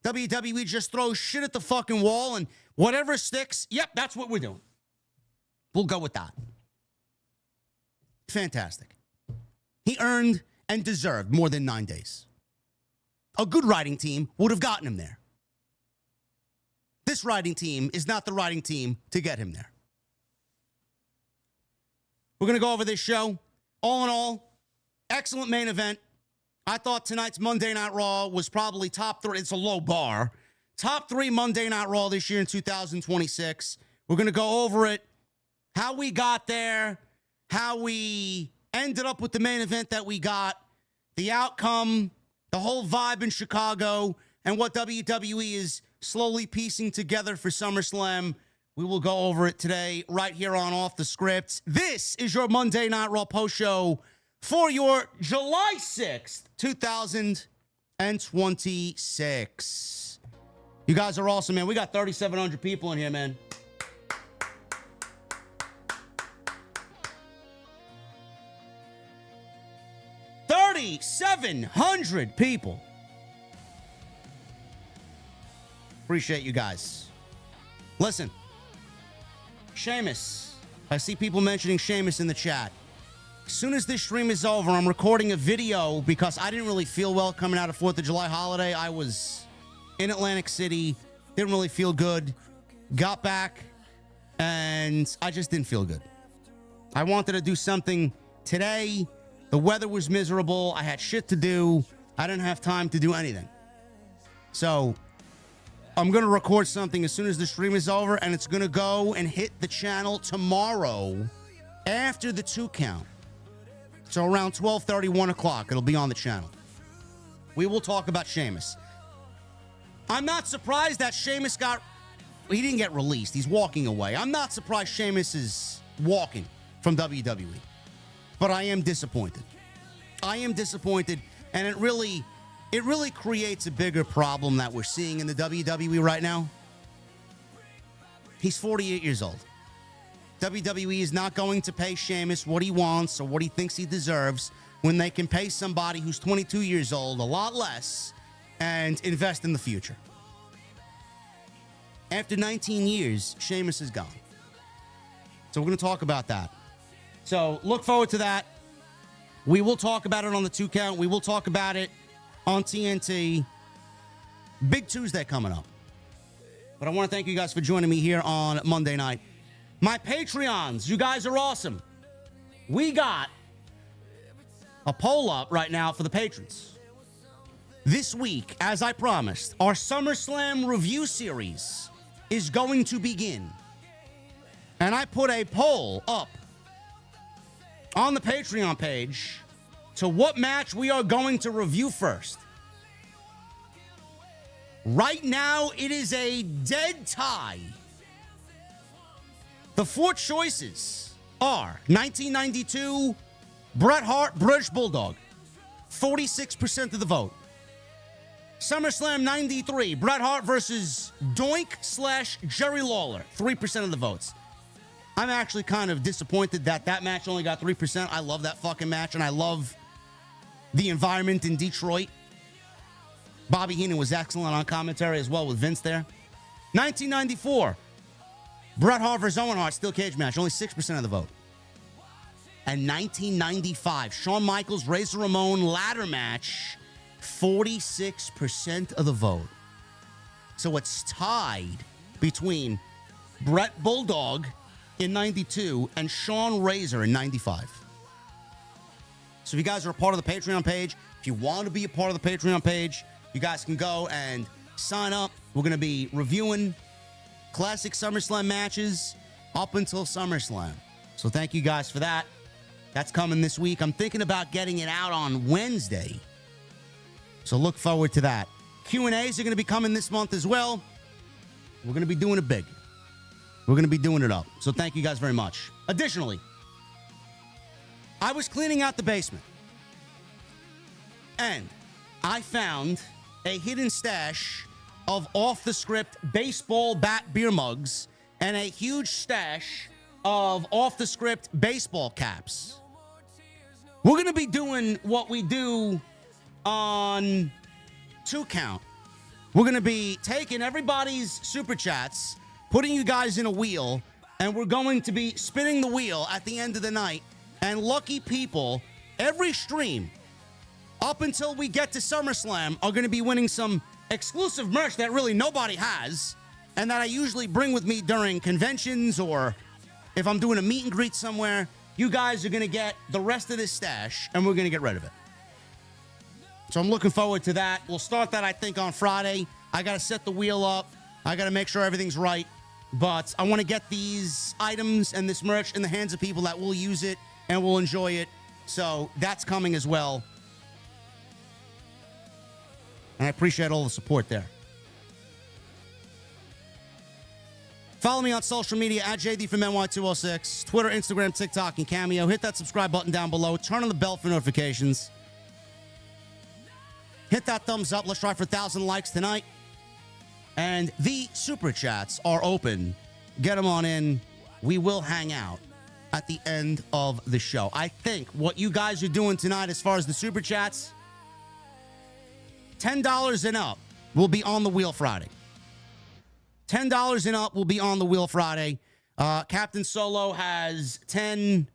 Speaker 1: WWE just throws shit at the fucking wall and whatever sticks, yep, that's what we're doing. We'll go with that. Fantastic. He earned and deserved more than 9 days. A good writing team would have gotten him there. This writing team is not the writing team to get him there. We're going to go over this show. All in all, excellent main event. I thought tonight's Monday Night Raw was probably top 3. It's a low bar. Top 3 Monday Night Raw this year in 2026. We're going to go over it, how we got there, how we ended up with the main event that we got, the outcome, the whole vibe in Chicago, and what WWE is slowly piecing together for SummerSlam We will go over it today right here on Off the Script. This is your Monday Night Raw post show for your July 6th, 2026. You guys are awesome, man. We got 3,700 people in here, man. $3,700 people. Appreciate you guys. Listen, Sheamus. I see people mentioning Sheamus in the chat. As soon as this stream is over, I'm recording a video because I didn't really feel well coming out of 4th of July holiday. I was in Atlantic City, didn't really feel good, got back, and I just didn't feel good. I wanted to do something today. The weather was miserable. I had shit to do. I didn't have time to do anything. So I'm going to record something as soon as the stream is over, and it's going to go and hit the channel tomorrow after the 2 count. So around 12:30, 1 o'clock, it'll be on the channel. We will talk about Sheamus. I'm not surprised that Sheamus he didn't get released. He's walking away. I'm not surprised Sheamus is walking from WWE. But I am disappointed. I am disappointed, and it really creates a bigger problem that we're seeing in the WWE right now. He's 48 years old. WWE is not going to pay Sheamus what he wants or what he thinks he deserves when they can pay somebody who's 22 years old a lot less and invest in the future. After 19 years, Sheamus is gone. So we're going to talk about that. So look forward to that. We will talk about it on the 2 count. We will talk about it on TNT. Big Tuesday coming up. But I want to thank you guys for joining me here on Monday night. My Patreons, you guys are awesome. We got a poll up right now for the patrons. This week, as I promised, our SummerSlam review series is going to begin. And I put a poll up on the Patreon page to what match we are going to review first. Right now, it is a dead tie. The 4 choices are 1992, Bret Hart, British Bulldog, 46% of the vote. SummerSlam 93, Bret Hart versus Doink/Jerry Lawler, 3% of the votes. I'm actually kind of disappointed that match only got 3%. I love that fucking match, and I love the environment in Detroit. Bobby Heenan was excellent on commentary as well with Vince there. 1994, Bret Hart versus Owen Hart, steel cage match, only 6% of the vote. And 1995, Shawn Michaels, Razor Ramon ladder match, 46% of the vote. So it's tied between Bret Bulldog in 92 and Shawn Razor in 95. So if you guys are a part of the Patreon page, if you want to be a part of the Patreon page, you guys can go and sign up. We're going to be reviewing classic SummerSlam matches up until SummerSlam. So thank you guys for that. That's coming this week. I'm thinking about getting it out on Wednesday. So look forward to that. Q&As are going to be coming this month as well. We're going to be doing it big. We're going to be doing it up. So thank you guys very much. Additionally, I was cleaning out the basement, and I found a hidden stash of off-the-script baseball bat beer mugs and a huge stash of off-the-script baseball caps. We're going to be doing what we do on 2 count. We're going to be taking everybody's super chats, putting you guys in a wheel, and we're going to be spinning the wheel at the end of the night. And lucky people, every stream, up until we get to SummerSlam, are going to be winning some exclusive merch that really nobody has, and that I usually bring with me during conventions or if I'm doing a meet and greet somewhere. You guys are going to get the rest of this stash, and we're going to get rid of it. So I'm looking forward to that. We'll start that, I think, on Friday. I got to set the wheel up. I got to make sure everything's right. But I want to get these items and this merch in the hands of people that will use it and will enjoy it. So that's coming as well. And I appreciate all the support there. Follow me on social media at JD from NY206, Twitter, Instagram, TikTok, and Cameo. Hit that subscribe button down below. Turn on the bell for notifications. Hit that thumbs up. Let's try for 1,000 likes tonight. And the Super Chats are open. Get them on in. We will hang out at the end of the show. I think what you guys are doing tonight as far as the Super Chats, $10 and up will be on the wheel Friday. $10 and up will be on the wheel Friday. Captain Solo has 10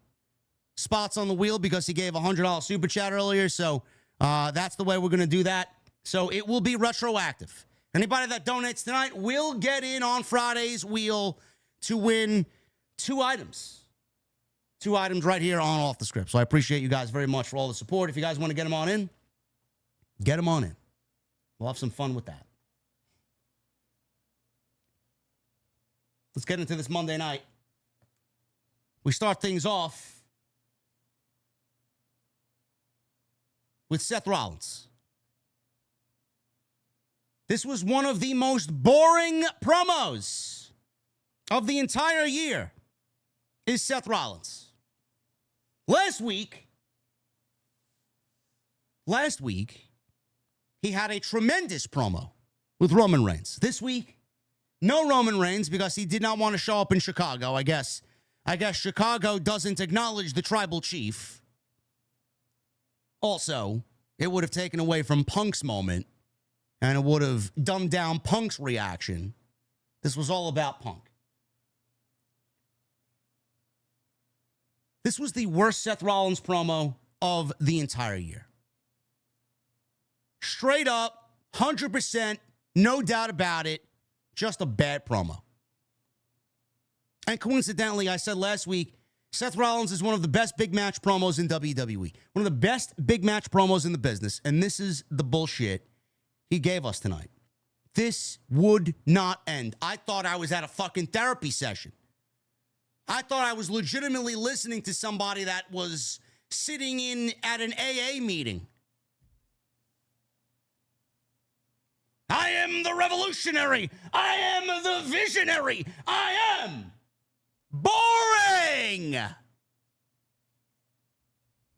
Speaker 1: spots on the wheel because he gave a $100 Super Chat earlier. So that's the way we're going to do that. So it will be retroactive. Anybody that donates tonight will get in on Friday's wheel to win 2 items. 2 items right here on Off the Script. So I appreciate you guys very much for all the support. If you guys want to get them on in, get them on in. We'll have some fun with that. Let's get into this Monday night. We start things off with Seth Rollins. This was one of the most boring promos of the entire year, is Seth Rollins. Last week, he had a tremendous promo with Roman Reigns. This week, no Roman Reigns because he did not want to show up in Chicago. I guess Chicago doesn't acknowledge the tribal chief. Also, it would have taken away from Punk's moment, and it would have dumbed down Punk's reaction. This was all about Punk. This was the worst Seth Rollins promo of the entire year. Straight up, 100%, no doubt about it, just a bad promo. And coincidentally, I said last week, Seth Rollins is one of the best big match promos in WWE. One of the best big match promos in the business. And this is the bullshit he gave us tonight. This would not end. I thought I was at a fucking therapy session. I thought I was legitimately listening to somebody that was sitting in at an AA meeting. I am the revolutionary. I am the visionary. I am boring.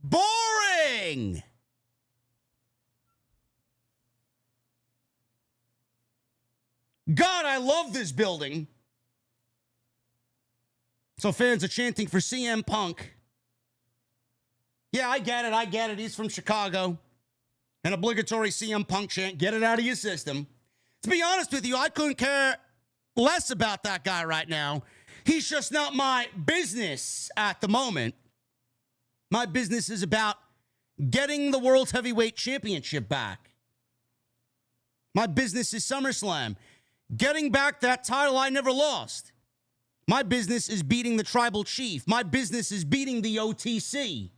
Speaker 1: Boring. God, I love this building. So fans are chanting for CM Punk. Yeah, I get it. He's from Chicago. An obligatory CM Punk chant. Get it out of your system. To be honest with you, I couldn't care less about that guy right now. He's just not my business at the moment. My business is about getting the World Heavyweight Championship back. My business is SummerSlam. Getting back that title I never lost. My business is beating the tribal chief. My business is beating the OTC.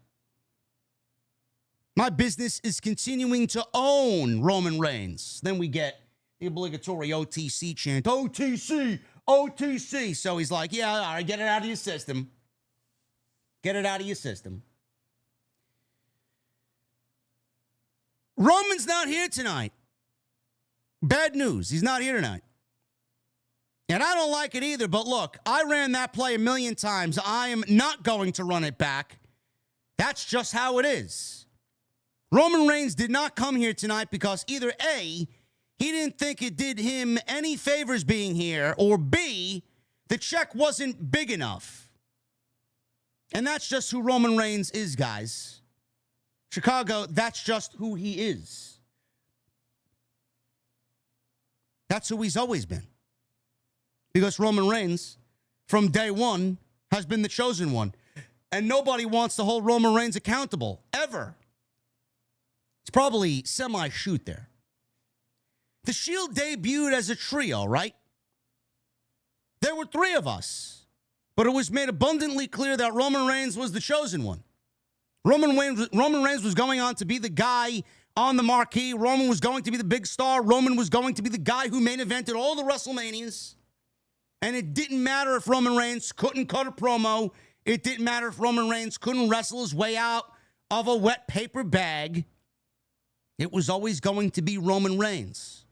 Speaker 1: My business is continuing to own Roman Reigns. Then we get the obligatory OTC chant. OTC, OTC. So he's like, yeah, all right, get it out of your system. Get it out of your system. Roman's not here tonight. Bad news. He's not here tonight. And I don't like it either, but look, I ran that play 1,000,000 times. I am not going to run it back. That's just how it is. Roman Reigns did not come here tonight because either A, he didn't think it did him any favors being here, or B, the check wasn't big enough. And that's just who Roman Reigns is, guys. Chicago, that's just who he is. That's who he's always been. Because Roman Reigns, from day one, has been the chosen one. And nobody wants to hold Roman Reigns accountable, ever. It's probably semi-shoot there. The Shield debuted as a trio, right? There were 3 of us. But it was made abundantly clear that Roman Reigns was the chosen one. Roman Reigns was going on to be the guy on the marquee. Roman was going to be the big star. Roman was going to be the guy who main evented all the WrestleManias. And it didn't matter if Roman Reigns couldn't cut a promo. It didn't matter if Roman Reigns couldn't wrestle his way out of a wet paper bag. It was always going to be Roman Reigns.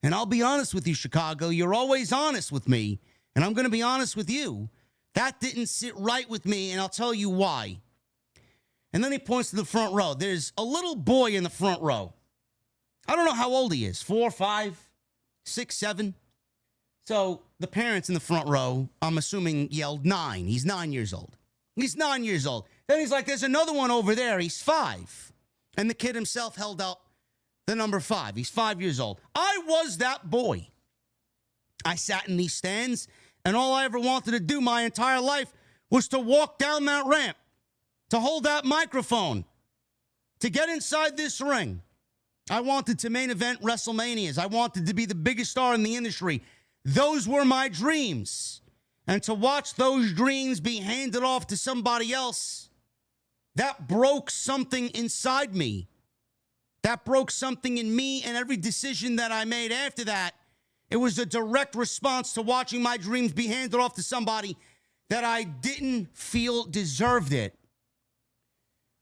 Speaker 1: And I'll be honest with you, Chicago. You're always honest with me. And I'm going to be honest with you, that didn't sit right with me, and I'll tell you why. And then he points to the front row. There's a little boy in the front row. I don't know how old he is, 4, 5, 6, 7. So the parents in the front row, I'm assuming, yelled 9. He's 9 years old. He's 9 years old. Then he's like, there's another one over there. He's 5. And the kid himself held out the number 5. He's 5 years old. I was that boy. I sat in these stands, and all I ever wanted to do my entire life was to walk down that ramp, to hold that microphone, to get inside this ring. I wanted to main event WrestleManias. I wanted to be the biggest star in the industry. Those were my dreams. And to watch those dreams be handed off to somebody else, that broke something inside me. That broke something in me, and every decision that I made after that, it was a direct response to watching my dreams be handed off to somebody that I didn't feel deserved it.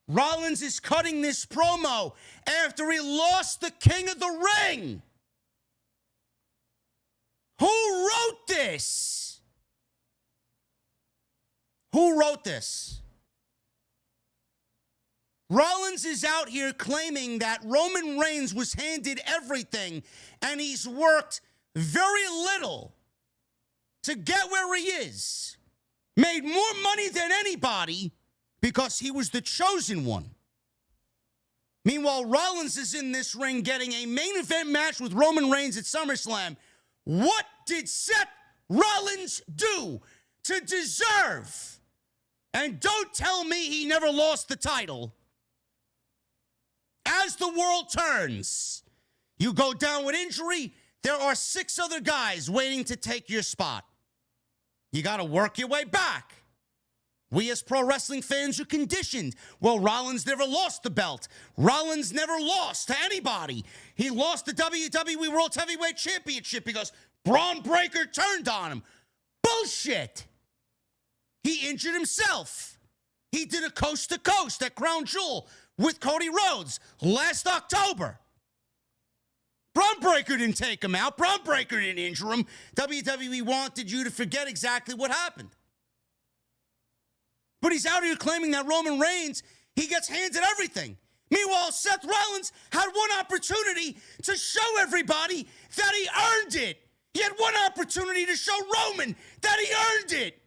Speaker 1: Rollins is cutting this promo after he lost the King of the Ring. Who wrote this? Who wrote this? Rollins is out here claiming that Roman Reigns was handed everything and he's worked very little to get where he is. Made more money than anybody because he was the chosen one. Meanwhile, Rollins is in this ring getting a main event match with Roman Reigns at SummerSlam. What did Seth Rollins do to deserve? And don't tell me he never lost the title. As the world turns, you go down with injury, there are 6 other guys waiting to take your spot. You got to work your way back. We as pro wrestling fans are conditioned. Well, Rollins never lost the belt. Rollins never lost to anybody. He lost the WWE World Heavyweight Championship because Braun Breaker turned on him. Bullshit. He injured himself. He did a coast-to-coast at Crown Jewel with Cody Rhodes last October. Braun Breaker didn't take him out. Braun Breaker didn't injure him. WWE wanted you to forget exactly what happened. But he's out here claiming that Roman Reigns, he gets handed everything. Meanwhile, Seth Rollins had one opportunity to show everybody that he earned it. He had one opportunity to show Roman that he earned it.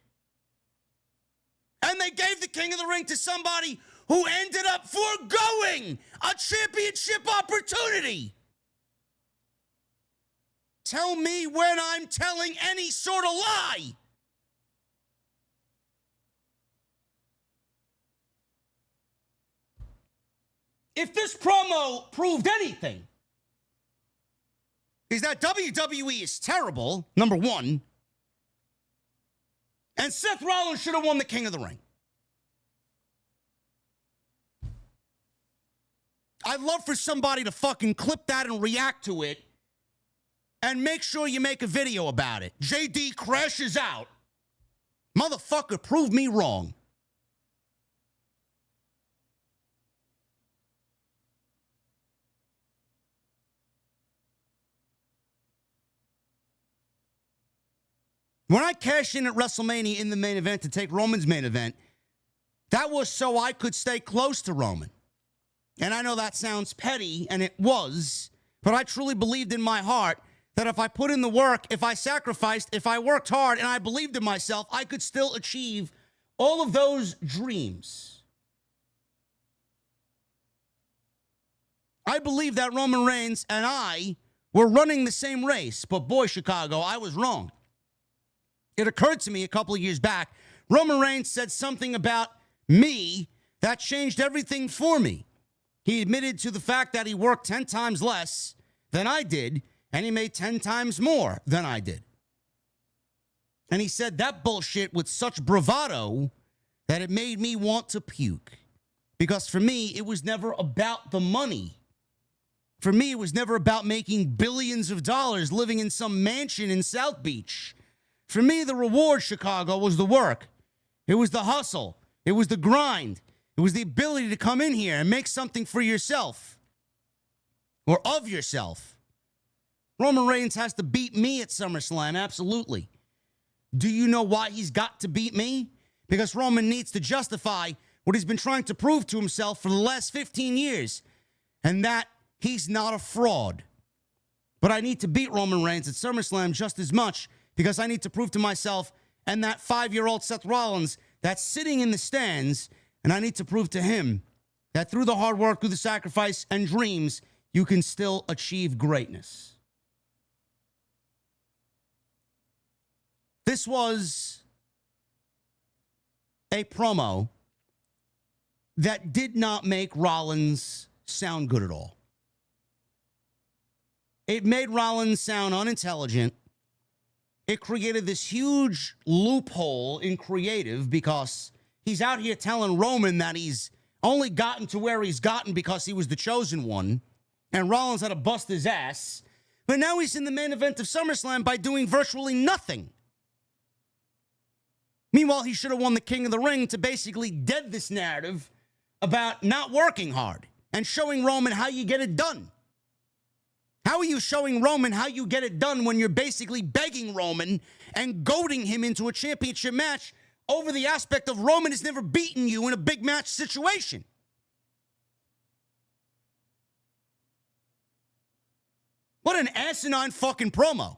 Speaker 1: And they gave the King of the Ring to somebody who ended up foregoing a championship opportunity. Tell me when I'm telling any sort of lie. If this promo proved anything, is that WWE is terrible, number one, and Seth Rollins should have won the King of the Ring. I'd love for somebody to fucking clip that and react to it and make sure you make a video about it. JD crashes out. Motherfucker, prove me wrong. When I cashed in at WrestleMania in the main event to take Roman's main event, that was so I could stay close to Roman. And I know that sounds petty, and it was, but I truly believed in my heart that if I put in the work, if I sacrificed, if I worked hard, and I believed in myself, I could still achieve all of those dreams. I believe that Roman Reigns and I were running the same race, but boy, Chicago, I was wrong. It occurred to me a couple of years back, Roman Reigns said something about me that changed everything for me. He admitted to the fact that he worked 10 times less than I did, and he made 10 times more than I did. And he said that bullshit with such bravado that it made me want to puke. Because for me, it was never about the money. For me, it was never about making billions of dollars living in some mansion in South Beach. For me, the reward, Chicago, was the work. It was the hustle. It was the grind. It was the ability to come in here and make something for yourself or of yourself. Roman Reigns has to beat me at SummerSlam, absolutely. Do you know why he's got to beat me? Because Roman needs to justify what he's been trying to prove to himself for the last 15 years, and that he's not a fraud. But I need to beat Roman Reigns at SummerSlam just as much because I need to prove to myself and that 5-year-old Seth Rollins that's sitting in the stands, and I need to prove to him that through the hard work, through the sacrifice and dreams, you can still achieve greatness. This was a promo that did not make Rollins sound good at all. It made Rollins sound unintelligent. It created this huge loophole in creative because he's out here telling Roman that he's only gotten to where he's gotten because he was the chosen one, and Rollins had to bust his ass. But now he's in the main event of SummerSlam by doing virtually nothing. Meanwhile, he should have won the King of the Ring to basically dead this narrative about not working hard and showing Roman how you get it done. How are you showing Roman how you get it done when you're basically begging Roman and goading him into a championship match over the aspect of Roman has never beaten you in a big match situation? What an asinine fucking promo.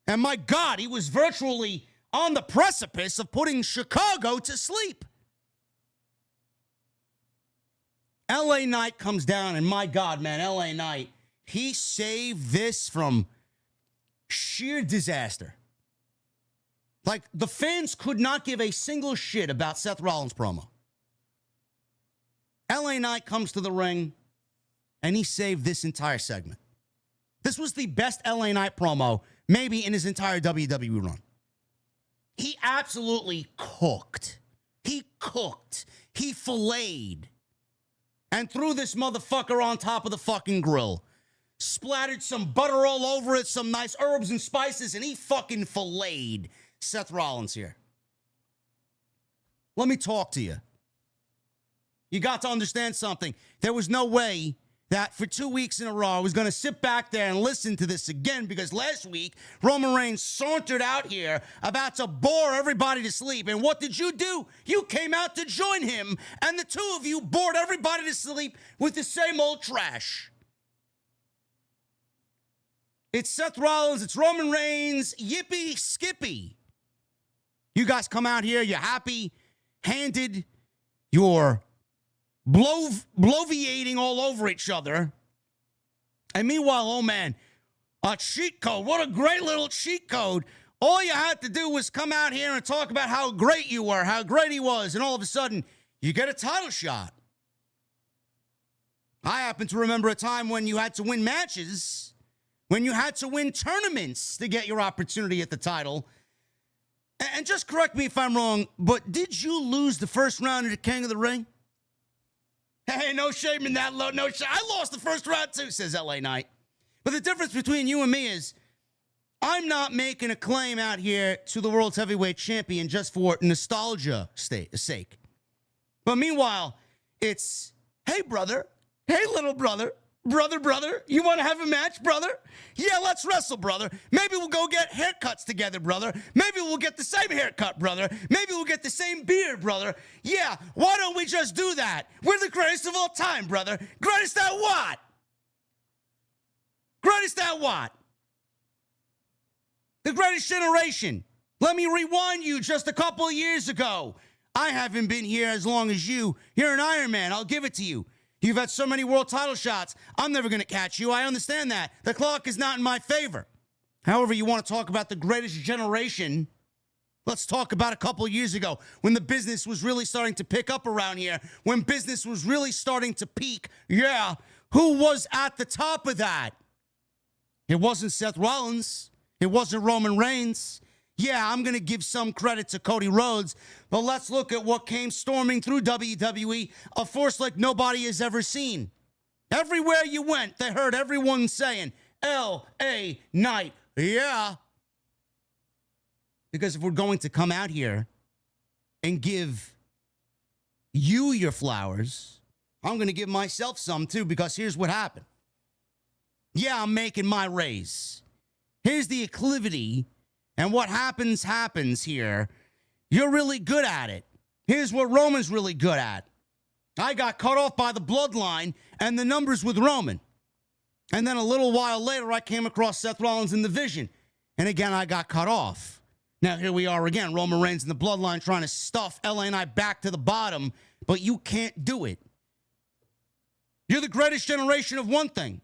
Speaker 1: And my God, he was virtually on the precipice of putting Chicago to sleep. LA Knight comes down, and my God, man, LA Knight, he saved this from sheer disaster. Like, the fans could not give a single shit about Seth Rollins' promo. LA Knight comes to the ring, and he saved this entire segment. This was the best LA Knight promo, maybe in his entire WWE run. He absolutely cooked. He cooked. He filleted. And threw this motherfucker on top of the fucking grill. Splattered some butter all over it, some nice herbs and spices, and he fucking filleted Seth Rollins here. Let me talk to you. You got to understand something. There was no way that for 2 weeks in a row I was going to sit back there and listen to this again, because last week Roman Reigns sauntered out here about to bore everybody to sleep. And what did you do? You came out to join him, and the two of you bored everybody to sleep with the same old trash. It's Seth Rollins, it's Roman Reigns, yippee skippy. You guys come out here, you're happy-handed, you're bloviating all over each other. And meanwhile, oh man, a cheat code. What a great little cheat code. All you had to do was come out here and talk about how great you were, how great he was, and all of a sudden, you get a title shot. I happen to remember a time when you had to win matches, when you had to win tournaments to get your opportunity at the title. And just correct me if I'm wrong, but did you lose the first round of the King of the Ring? Hey, no shame in that. No shame. I lost the first round too, says LA Knight. But the difference between you and me is I'm not making a claim out here to the World Heavyweight Champion just for nostalgia sake. But meanwhile, it's, hey, brother. Hey, little brother. Brother, you want to have a match, brother? Yeah, let's wrestle, brother. Maybe we'll go get haircuts together, brother. Maybe we'll get the same haircut, brother. Maybe we'll get the same beard, brother. Yeah, why don't we just do that? We're the greatest of all time, brother. Greatest at what? Greatest at what? The greatest generation. Let me rewind you just a couple of years ago. I haven't been here as long as you. You're an Iron Man. I'll give it to you. You've had so many world title shots. I'm never going to catch you. I understand that. The clock is not in my favor. However, you want to talk about the greatest generation, let's talk about a couple years ago when the business was really starting to pick up around here, when business was really starting to peak. Yeah, who was at the top of that? It wasn't Seth Rollins. It wasn't Roman Reigns. Yeah, I'm going to give some credit to Cody Rhodes, but let's look at what came storming through WWE, a force like nobody has ever seen. Everywhere you went, they heard everyone saying, L.A. Knight, yeah. Because if we're going to come out here and give you your flowers, I'm going to give myself some too, because here's what happened. Yeah, I'm making my raise. Here's the acclivity And what happens here. You're really good at it. Here's what Roman's really good at. I got cut off by the Bloodline and the numbers with Roman. And then a little while later, I came across Seth Rollins in the Vision. And again, I got cut off. Now, here we are again, Roman Reigns and the Bloodline trying to stuff LA Knight back to the bottom, but you can't do it. You're the greatest generation of one thing,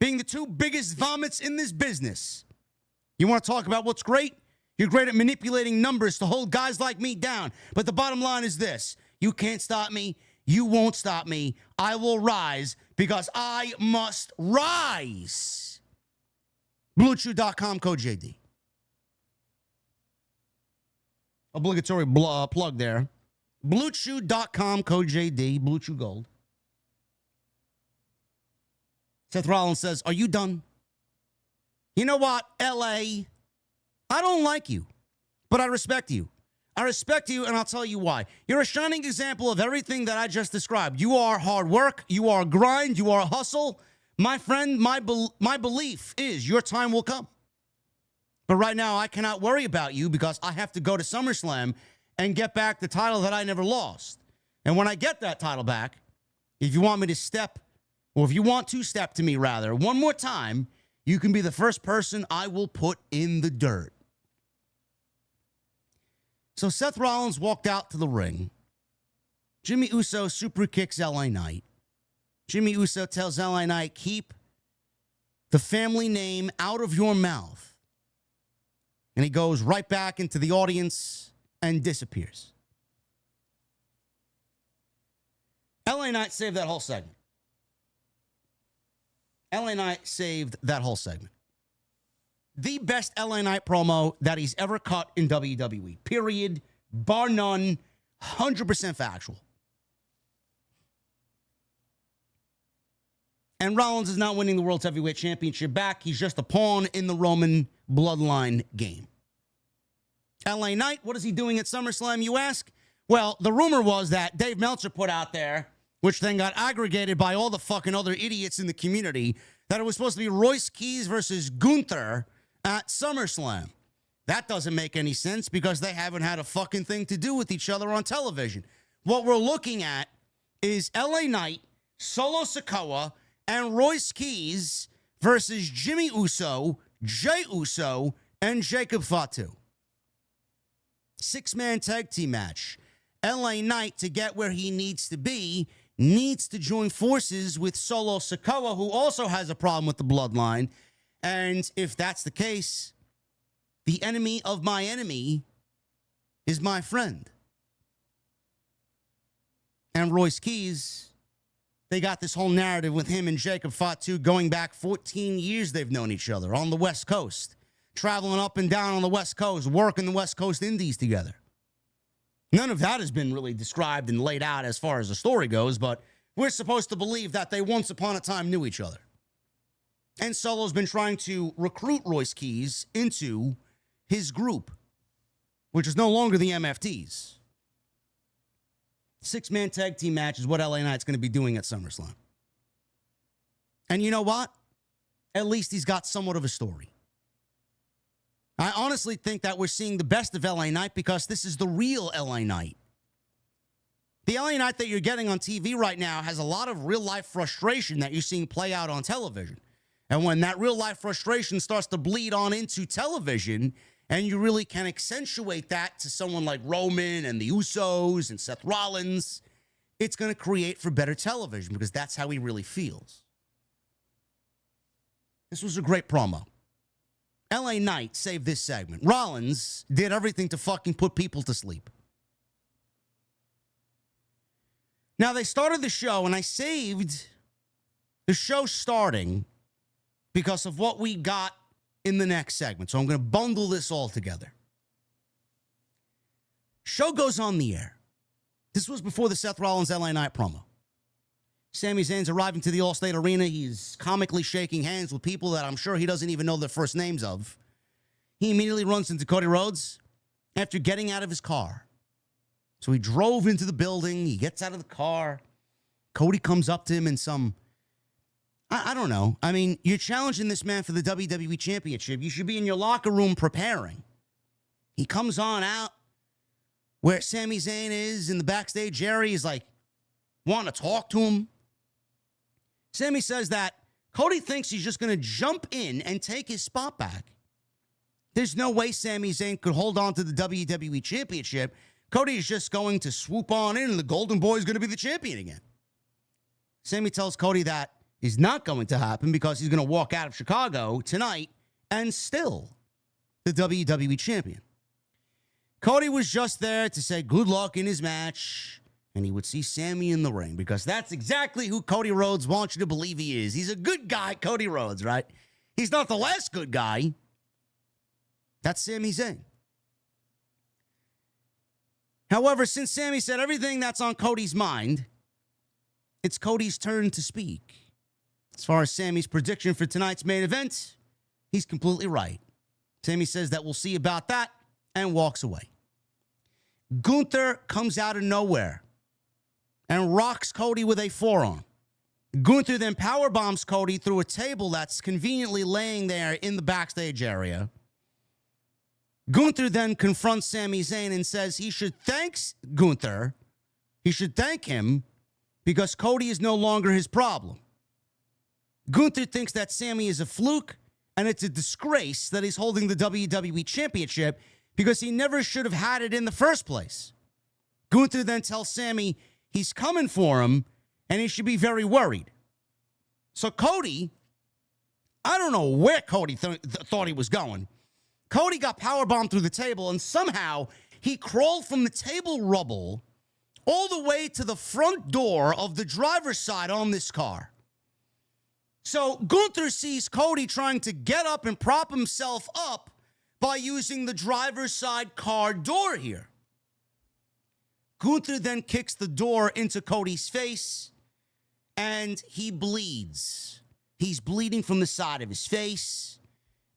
Speaker 1: being the two biggest vomits in this business. You want to talk about what's great? You're great at manipulating numbers to hold guys like me down. But the bottom line is this. You can't stop me. You won't stop me. I will rise because I must rise. BlueChew.com, code JD. Obligatory plug there. BlueChew.com, code JD. Blue Chew Gold. Seth Rollins says, are you done? You know what, LA? I don't like you, but I respect you. I respect you, and I'll tell you why. You're a shining example of everything that I just described. You are hard work. You are grind. You are hustle. My friend, my belief is your time will come. But right now, I cannot worry about you because I have to go to SummerSlam and get back the title that I never lost. And when I get that title back, if you want me to step, or if you want to step to me, rather, one more time, you can be the first person I will put in the dirt. So Seth Rollins walked out to the ring. Jimmy Uso super kicks LA Knight. Jimmy Uso tells LA Knight, keep the family name out of your mouth. And he goes right back into the audience and disappears. LA Knight saved that whole segment. LA Knight saved that whole segment. The best LA Knight promo that he's ever cut in WWE. Period. Bar none. 100% factual. And Rollins is not winning the World Heavyweight Championship back. He's just a pawn in the Roman bloodline game. LA Knight, what is he doing at SummerSlam, you ask? Well, the rumor was that Dave Meltzer put out there, which then got aggregated by all the fucking other idiots in the community, that it was supposed to be Royce Keys versus Gunther at SummerSlam. That doesn't make any sense because they haven't had a fucking thing to do with each other on television. What we're looking at is LA Knight, Solo Sikoa, and Royce Keys versus Jimmy Uso, Jey Uso, and Jacob Fatu. 6-man tag team match. LA Knight, to get where he needs to be, needs to join forces with Solo Sikoa, who also has a problem with the bloodline. And if that's the case, the enemy of my enemy is my friend. And Royce Keys, they got this whole narrative with him and Jacob Fatu going back 14 years they've known each other on the West Coast, traveling up and down on the West Coast, working the West Coast Indies together. None of that has been really described and laid out as far as the story goes, but we're supposed to believe that they once upon a time knew each other. And Solo's been trying to recruit Royce Keys into his group, which is no longer the MFTs. 6-man tag team match is what LA Knight's going to be doing at SummerSlam. And you know what? At least he's got somewhat of a story. I honestly think that we're seeing the best of LA Knight because this is the real LA Knight. The LA Knight that you're getting on TV right now has a lot of real-life frustration that you're seeing play out on television. And when that real-life frustration starts to bleed on into television, and you really can accentuate that to someone like Roman and the Usos and Seth Rollins, it's going to create for better television because that's how he really feels. This was a great promo. LA Knight saved this segment. Rollins did everything to fucking put people to sleep. Now, they started the show, and I saved the show starting because of what we got in the next segment. So I'm going to bundle this all together. Show goes on the air. This was before the Seth Rollins LA Knight promo. Sami Zayn's arriving to the Allstate Arena. He's comically shaking hands with people that I'm sure he doesn't even know their first names of. He immediately runs into Cody Rhodes after getting out of his car. So he drove into the building. He gets out of the car. Cody comes up to him in some, I don't know. I mean, you're challenging this man for the WWE Championship. You should be in your locker room preparing. He comes on out where Sami Zayn is in the backstage area. He's like, want to talk to him. Sami says that Cody thinks he's just going to jump in and take his spot back. There's no way Sami Zayn could hold on to the WWE Championship. Cody is just going to swoop on in and the Golden Boy is going to be the champion again. Sami tells Cody that is not going to happen because he's going to walk out of Chicago tonight and still the WWE Champion. Cody was just there to say good luck in his match, and he would see Sami in the ring because that's exactly who Cody Rhodes wants you to believe he is. He's a good guy, Cody Rhodes, right? He's not the last good guy. That's Sami Zayn. However, since Sami said everything that's on Cody's mind, it's Cody's turn to speak. As far as Sami's prediction for tonight's main event, he's completely right. Sami says that we'll see about that and walks away. Gunther comes out of nowhere and rocks Cody with a forearm. Gunther then powerbombs Cody through a table that's conveniently laying there in the backstage area. Gunther then confronts Sami Zayn and says he should thank Gunther. He should thank him because Cody is no longer his problem. Gunther thinks that Sami is a fluke and it's a disgrace that he's holding the WWE Championship because he never should have had it in the first place. Gunther then tells Sami he's coming for him and he should be very worried. So Cody, I don't know where Cody thought he was going. Cody got powerbombed through the table and somehow he crawled from the table rubble all the way to the front door of the driver's side on this car. So Gunther sees Cody trying to get up and prop himself up by using the driver's side car door here. Gunther then kicks the door into Cody's face, and he bleeds. He's bleeding from the side of his face,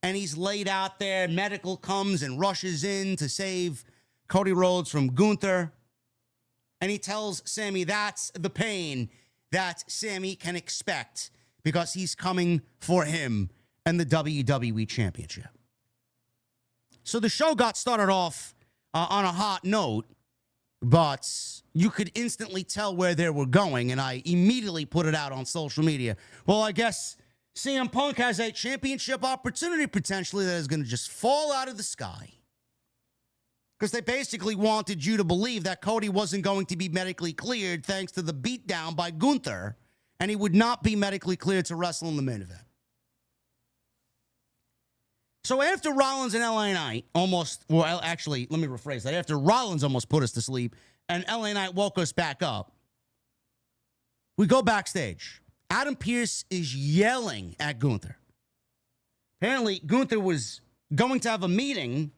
Speaker 1: and he's laid out there. Medical comes and rushes in to save Cody Rhodes from Gunther, and he tells Sami that's the pain that Sami can expect because he's coming for him and the WWE Championship. So the show got started off on a hot note, but you could instantly tell where they were going, and I immediately put it out on social media. Well, I guess CM Punk has a championship opportunity potentially that is going to just fall out of the sky. Because they basically wanted you to believe that Cody wasn't going to be medically cleared thanks to the beatdown by Gunther, and he would not be medically cleared to wrestle in the main event. So after Rollins and LA Knight actually, let me rephrase that. After Rollins almost put us to sleep and LA Knight woke us back up, we go backstage. Adam Pearce is yelling at Gunther. Apparently, Gunther was going to have a meeting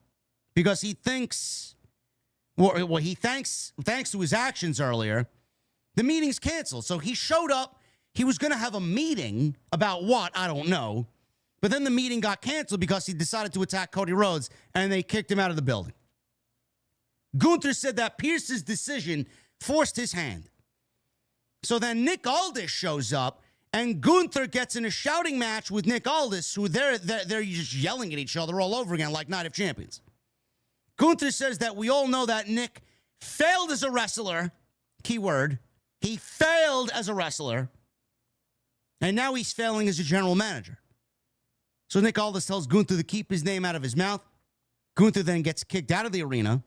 Speaker 1: because he thinks, thanks to his actions earlier, the meeting's canceled. So he showed up. He was going to have a meeting about what? I don't know. But then the meeting got canceled because he decided to attack Cody Rhodes, and they kicked him out of the building. Gunther said that Pearce's decision forced his hand. So then Nick Aldis shows up, and Gunther gets in a shouting match with Nick Aldis, who they're just yelling at each other all over again like Night of Champions. Gunther says that we all know that Nick failed as a wrestler. Keyword. He failed as a wrestler, and now he's failing as a general manager. So Nick Aldis tells Gunther to keep his name out of his mouth. Gunther then gets kicked out of the arena.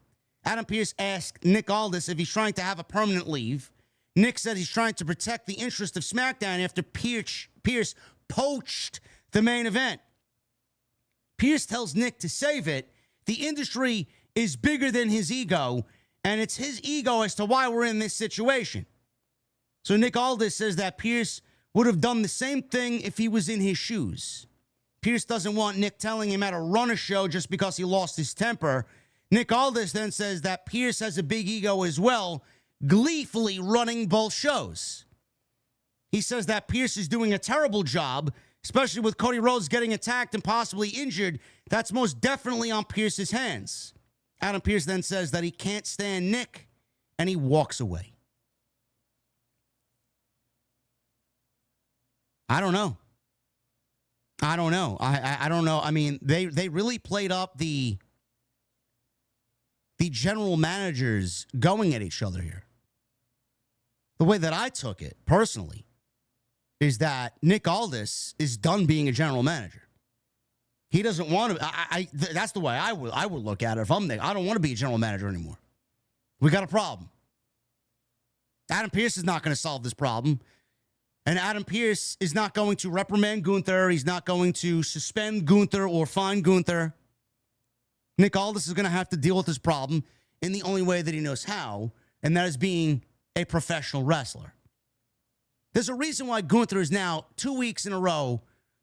Speaker 1: Adam Pearce asked Nick Aldis if he's trying to have a permanent leave. Nick said he's trying to protect the interest of SmackDown after Pearce poached the main event. Pearce tells Nick to save it. The industry is bigger than his ego, and it's his ego as to why we're in this situation. So Nick Aldis says that Pearce would have done the same thing if he was in his shoes. Pearce doesn't want Nick telling him how to run a show just because he lost his temper. Nick Aldis then says that Pearce has a big ego as well, gleefully running both shows. He says that Pearce is doing a terrible job, especially with Cody Rhodes getting attacked and possibly injured. That's most definitely on Pearce's hands. Adam Pearce then says that he can't stand Nick, and he walks away. I don't know. I don't know. I don't know. I mean, they really played up the the general managers going at each other here. The way that I took it, personally, is that Nick Aldis is done being a general manager. He doesn't want to. That's the way I would look at it if I'm Nick. I don't want to be a general manager anymore. We got a problem. Adam Pearce is not going to solve this problem. And Adam Pearce is not going to reprimand Gunther. He's not going to suspend Gunther or fine Gunther. Nick Aldis is going to have to deal with this problem in the only way that he knows how, and that is being a professional wrestler. There's a reason why Gunther is now 2 weeks in a row,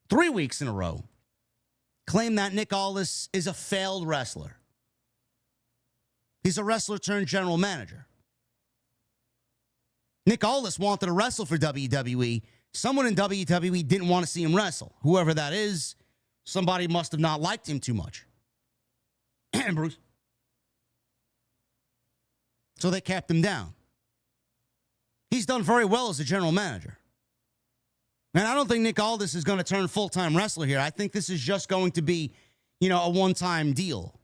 Speaker 1: 3 weeks in a row, claimed that Nick Aldis is a failed wrestler. He's a wrestler turned general manager. Nick Aldis wanted to wrestle for WWE. Someone in WWE didn't want to see him wrestle. Whoever that is, somebody must have not liked him too much. Bruce. So they kept him down. He's done very well as a general manager. And I don't think Nick Aldis is going to turn full-time wrestler here. I think this is just going to be, a one-time deal.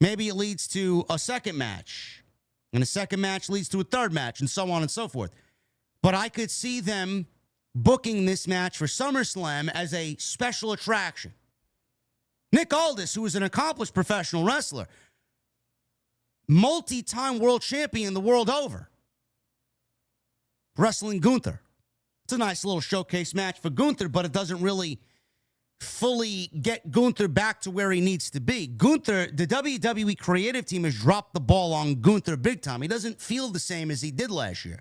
Speaker 1: Maybe it leads to a second match. And a second match leads to a third match, and so on and so forth. But I could see them booking this match for SummerSlam as a special attraction. Nick Aldis, who is an accomplished professional wrestler, multi-time world champion the world over, wrestling Gunther. It's a nice little showcase match for Gunther, but it doesn't really fully get Gunther back to where he needs to be. Gunther, the WWE creative team has dropped the ball on Gunther big time. He doesn't feel the same as he did last year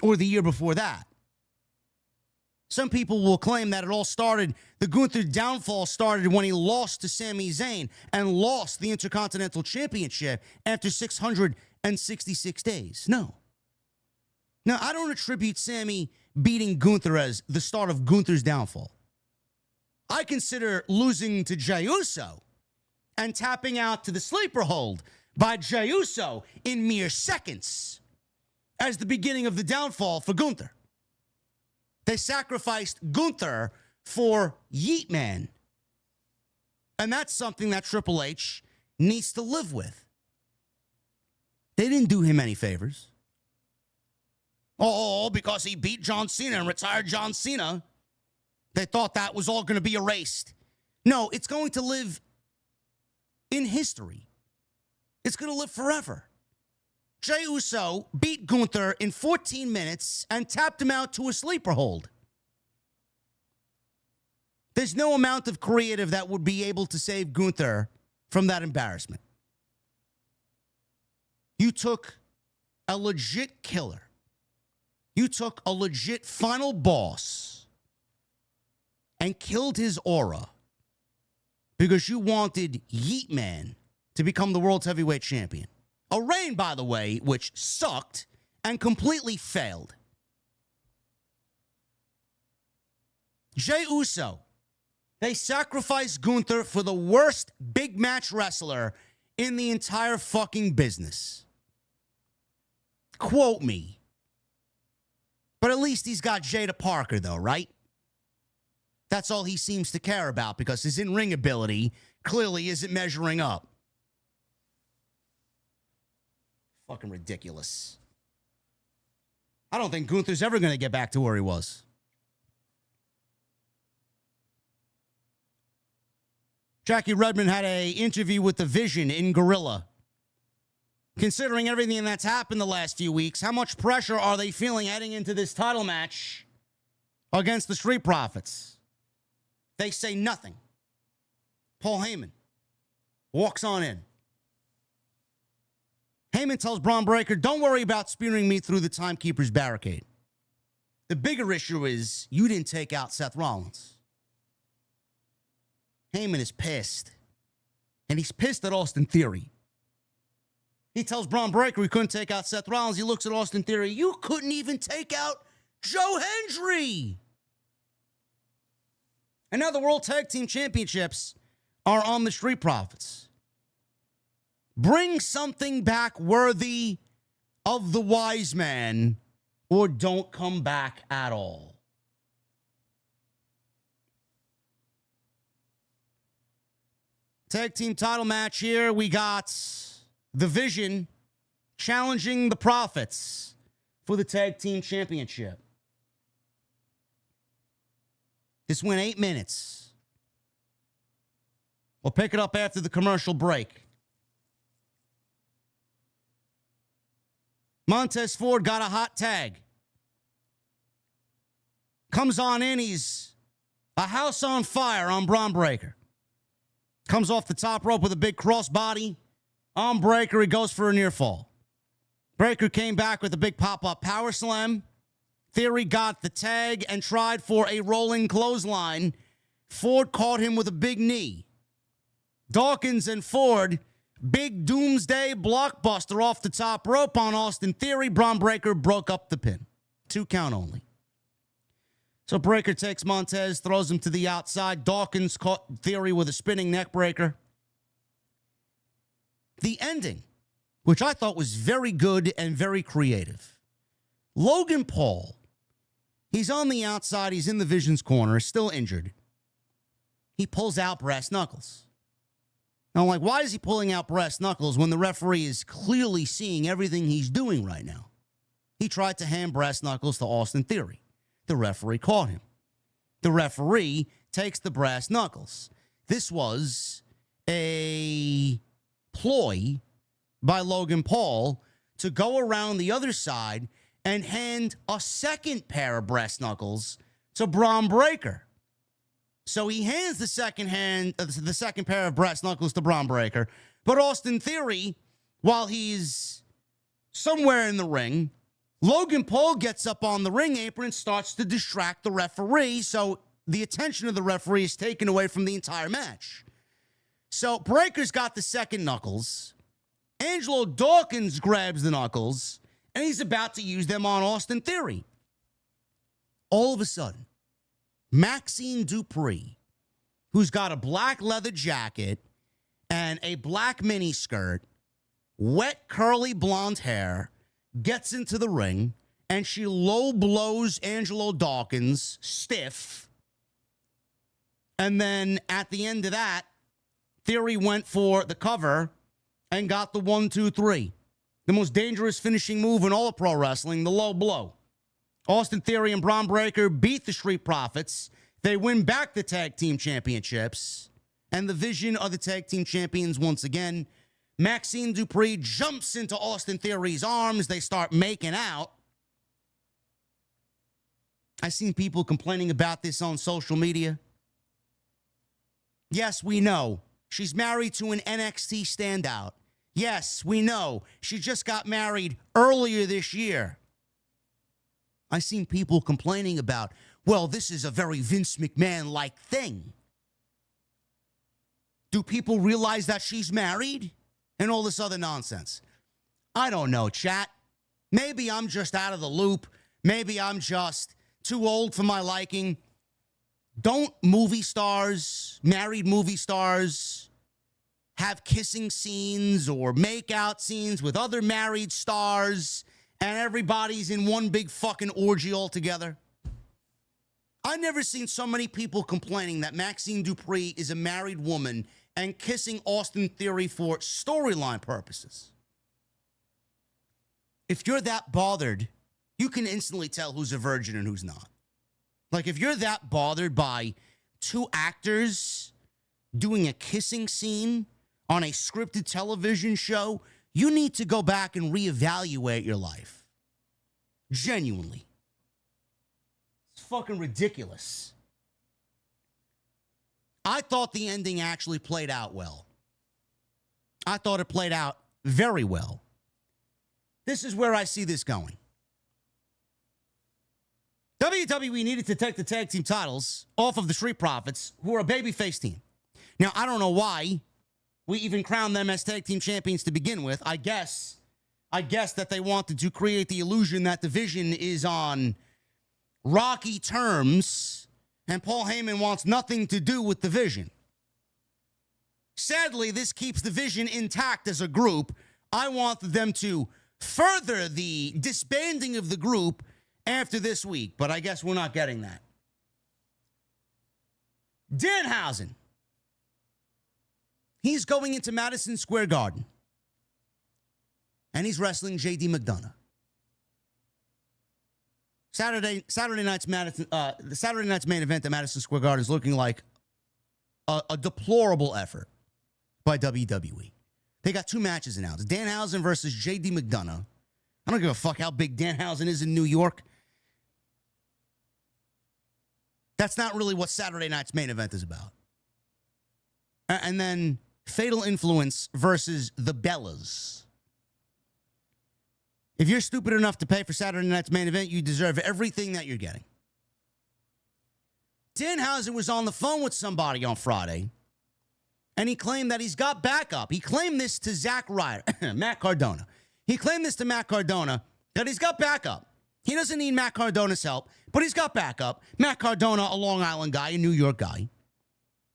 Speaker 1: or the year before that. Some people will claim that it all started, the Gunther downfall started when he lost to Sami Zayn and lost the Intercontinental Championship after 666 days. No. Now, I don't attribute Sami beating Gunther as the start of Gunther's downfall. I consider losing to Jey Uso and tapping out to the sleeper hold by Jey Uso in mere seconds as the beginning of the downfall for Gunther. They sacrificed Gunther for Yeet Man. And that's something that Triple H needs to live with. They didn't do him any favors. Oh, because he beat John Cena and retired John Cena, they thought that was all going to be erased. No, it's going to live in history. It's going to live forever. Jey Uso beat Gunther in 14 minutes and tapped him out to a sleeper hold. There's no amount of creative that would be able to save Gunther from that embarrassment. You took a legit killer. You took a legit final boss and killed his aura because you wanted Yeet Man to become the World Heavyweight Champion. A reign, by the way, which sucked and completely failed. Jey Uso, they sacrificed Gunther for the worst big match wrestler in the entire fucking business. Quote me. But at least he's got Jada Parker, though, right? That's all he seems to care about because his in-ring ability clearly isn't measuring up. Fucking ridiculous. I don't think Gunther's ever going to get back to where he was. Jackie Redmond had an interview with The Vision in Gorilla. Considering everything that's happened the last few weeks, how much pressure are they feeling heading into this title match against the Street Profits? They say nothing. Paul Heyman walks on in. Heyman tells Bron Breakker, don't worry about spearing me through the timekeeper's barricade. The bigger issue is you didn't take out Seth Rollins. Heyman is pissed. And he's pissed at Austin Theory. He tells Bron Breakker he couldn't take out Seth Rollins. He looks at Austin Theory. You couldn't even take out Joe Hendry. And now the World Tag Team Championships are on the Street Profits. Bring something back worthy of the wise man or don't come back at all. Tag team title match here. We got the Vision challenging the Profits for the Tag Team Championship. This went 8 minutes. We'll pick it up after the commercial break. Montez Ford got a hot tag. Comes on in, he's a house on fire on Bron Breakker. Comes off the top rope with a big crossbody. On Breakker, he goes for a near fall. Breakker came back with a big pop-up power slam. Theory got the tag and tried for a rolling clothesline. Ford caught him with a big knee. Dawkins and Ford, big doomsday blockbuster off the top rope on Austin Theory. Bron Breakker broke up the pin. 2 count only. So Breakker takes Montez, throws him to the outside. Dawkins caught Theory with a spinning neck breaker. The ending, which I thought was very good and very creative. Logan Paul, he's on the outside. He's in the Vision's corner, still injured. He pulls out brass knuckles. Now, I'm like, why is he pulling out brass knuckles when the referee is clearly seeing everything he's doing right now? He tried to hand brass knuckles to Austin Theory. The referee caught him. The referee takes the brass knuckles. This was a ploy by Logan Paul to go around the other side and hand a second pair of brass knuckles to Bron Breakker. So he hands the second pair of brass knuckles to Bron Breakker, but Austin Theory, while he's somewhere in the ring, Logan Paul gets up on the ring apron, starts to distract the referee, so the attention of the referee is taken away from the entire match. So Breakker's got the second knuckles. Angelo Dawkins grabs the knuckles, and he's about to use them on Austin Theory. All of a sudden, Maxine Dupri, who's got a black leather jacket and a black miniskirt, wet curly blonde hair, gets into the ring, and she low blows Angelo Dawkins stiff. And then at the end of that, Theory went for the cover and got the 1, 2, 3. The most dangerous finishing move in all of pro wrestling, the low blow. Austin Theory and Bron Breakker beat the Street Profits. They win back the Tag Team Championships. And the Vision are the Tag Team Champions once again. Maxine Dupri jumps into Austin Theory's arms. They start making out. I've seen people complaining about this on social media. Yes, we know. She's married to an NXT standout. Yes, we know. She just got married earlier this year. I've seen people complaining about, well, this is a very Vince McMahon-like thing. Do people realize that she's married? And all this other nonsense. I don't know, chat. Maybe I'm just out of the loop. Maybe I'm just too old for my liking. Don't movie stars, married movie stars, have kissing scenes or make out scenes with other married stars and everybody's in one big fucking orgy altogether? I've never seen so many people complaining that Maxine Dupri is a married woman and kissing Austin Theory for storyline purposes. If you're that bothered, you can instantly tell who's a virgin and who's not. Like, if you're that bothered by 2 actors doing a kissing scene on a scripted television show, you need to go back and reevaluate your life. Genuinely. It's fucking ridiculous. I thought the ending actually played out well. I thought it played out very well. This is where I see this going. WWE needed to take the tag team titles off of the Street Profits, who are a babyface team. Now, I don't know why we even crowned them as tag team champions to begin with. I guess that they wanted to create the illusion that the Vision is on rocky terms and Paul Heyman wants nothing to do with the Vision. Sadly, this keeps the Vision intact as a group. I want them to further the disbanding of the group after this week, but I guess we're not getting that. Danhausen He's going into Madison Square Garden. And he's wrestling J.D. McDonagh. Saturday night's main event at Madison Square Garden is looking like a deplorable effort by WWE. They got 2 matches announced. Danhausen versus J.D. McDonagh. I don't give a fuck how big Danhausen is in New York. That's not really what Saturday night's main event is about. And then Fatal Influence versus the Bellas. If you're stupid enough to pay for Saturday night's main event, you deserve everything that you're getting. Danhausen was on the phone with somebody on Friday, and he claimed that he's got backup. He claimed this to Zack Ryder, Matt Cardona. He claimed this to Matt Cardona, that he's got backup. He doesn't need Matt Cardona's help, but he's got backup. Matt Cardona, a Long Island guy, a New York guy.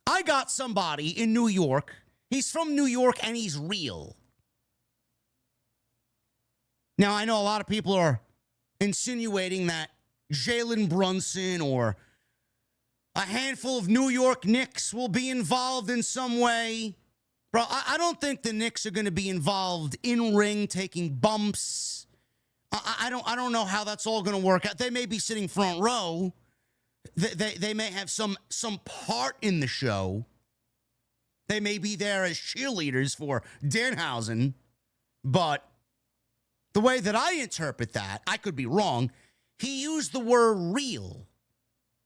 Speaker 1: I got somebody in New York. He's from New York, and he's real. Now, I know a lot of people are insinuating that Jalen Brunson or a handful of New York Knicks will be involved in some way. Bro, I don't think the Knicks are going to be involved in ring, taking bumps. I don't know how that's all going to work out. They may be sitting front row. They may have some part in the show. They may be there as cheerleaders for Danhausen, but the way that I interpret that, I could be wrong, he used the word real.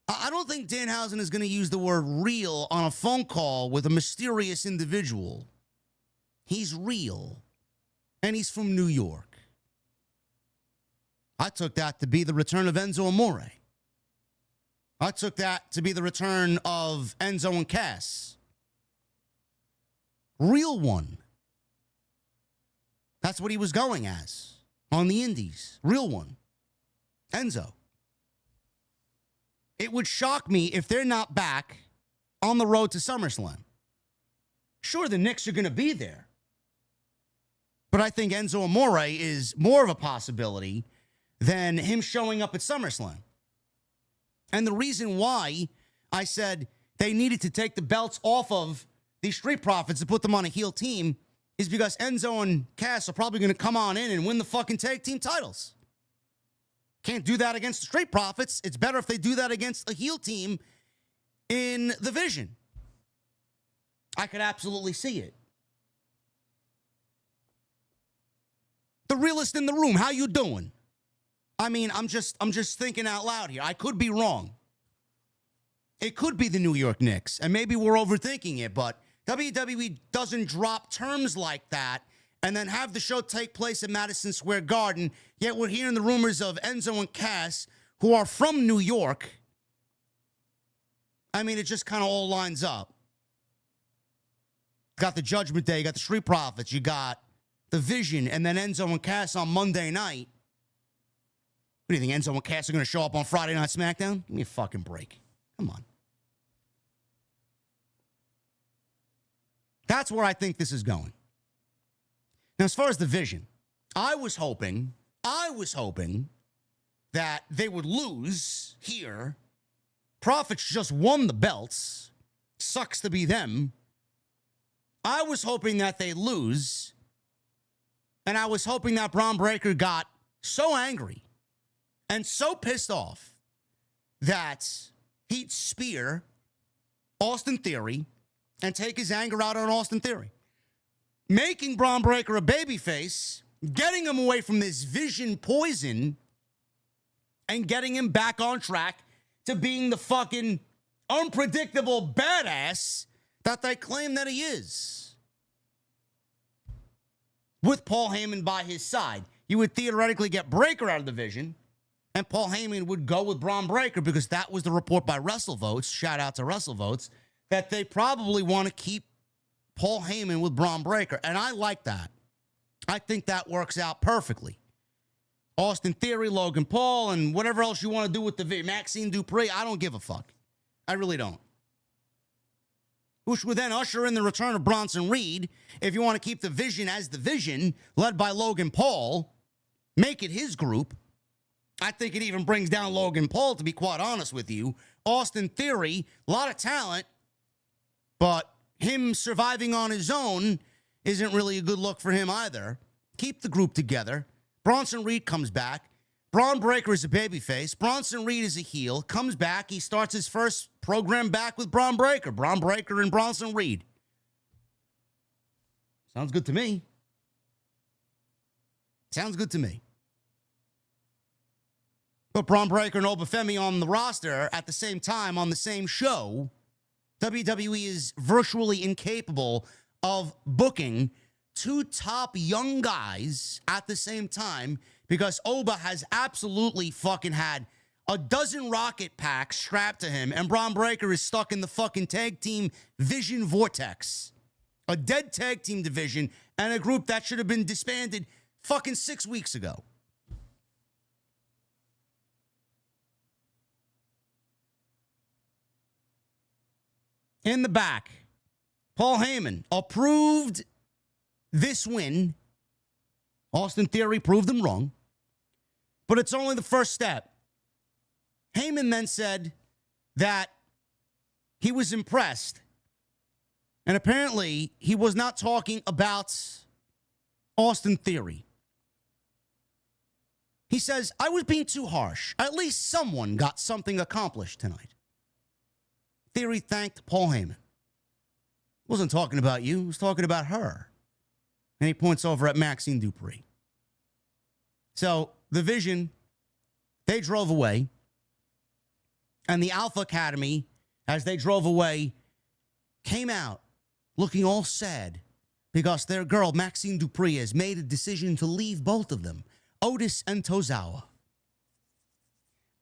Speaker 1: I don't think Danhausen is going to use the word real on a phone call with a mysterious individual. He's real, and he's from New York. I took that to be the return of Enzo Amore. I took that to be the return of Enzo and Cass. Real one. That's what he was going as on the indies. Real one. Enzo. It would shock me if they're not back on the road to SummerSlam. Sure, the Knicks are going to be there. But I think Enzo Amore is more of a possibility than him showing up at SummerSlam. And the reason why I said they needed to take the belts off of these Street Profits and put them on a heel team is because Enzo and Cass are probably going to come on in and win the fucking tag team titles. Can't do that against the Street Profits. It's better if they do that against a heel team in the Vision. I could absolutely see it. The realist in the room, how you doing? I mean, I'm just thinking out loud here. I could be wrong. It could be the New York Knicks, and maybe we're overthinking it, but WWE doesn't drop terms like that and then have the show take place at Madison Square Garden, yet we're hearing the rumors of Enzo and Cass, who are from New York. I mean, it just kind of all lines up. Got the Judgment Day, you got the Street Profits, you got the Vision, and then Enzo and Cass on Monday night. What do you think, Enzo and Cass are going to show up on Friday Night SmackDown? Give me a fucking break. Come on. That's where I think this is going. Now, as far as the Vision, I was hoping that they would lose here. Profits just won the belts. Sucks to be them. I was hoping that they lose. And I was hoping that Bron Breakker got so angry and so pissed off that he'd spear Austin Theory and take his anger out on Austin Theory. Making Bron Breakker a babyface, getting him away from this Vision poison, and getting him back on track to being the fucking unpredictable badass that they claim that he is. With Paul Heyman by his side, you would theoretically get Breakker out of the Vision, and Paul Heyman would go with Bron Breakker because that was the report by WrestleVotes, shout out to WrestleVotes, that they probably want to keep Paul Heyman with Bron Breakker, and I like that. I think that works out perfectly. Austin Theory, Logan Paul, and whatever else you want to do with the Maxine Dupri, I don't give a fuck. I really don't. Which would then usher in the return of Bronson Reed. If you want to keep the Vision as the Vision, led by Logan Paul, make it his group. I think it even brings down Logan Paul, to be quite honest with you. Austin Theory, a lot of talent, but him surviving on his own isn't really a good look for him either. Keep the group together. Bronson Reed comes back. Braun Breaker is a babyface. Bronson Reed is a heel. Comes back. He starts his first program back with Braun Breaker. Braun Breaker and Bronson Reed. Sounds good to me. Sounds good to me. But Braun Breaker and Oba Femi on the roster at the same time on the same show, WWE is virtually incapable of booking two top young guys at the same time because Oba has absolutely fucking had a dozen rocket packs strapped to him and Braun Breaker is stuck in the fucking tag team Vision Vortex. A dead tag team division and a group that should have been disbanded fucking 6 weeks ago. In the back, Paul Heyman approved this win. Austin Theory proved him wrong. But it's only the first step. Heyman then said that he was impressed. And apparently, he was not talking about Austin Theory. He says, I was being too harsh. At least someone got something accomplished tonight. Theory thanked Paul Heyman. Wasn't talking about you. He was talking about her. And he points over at Maxine Dupri. So the Vision, they drove away. And the Alpha Academy, as they drove away, came out looking all sad because their girl, Maxine Dupri, has made a decision to leave both of them, Otis and Tozawa.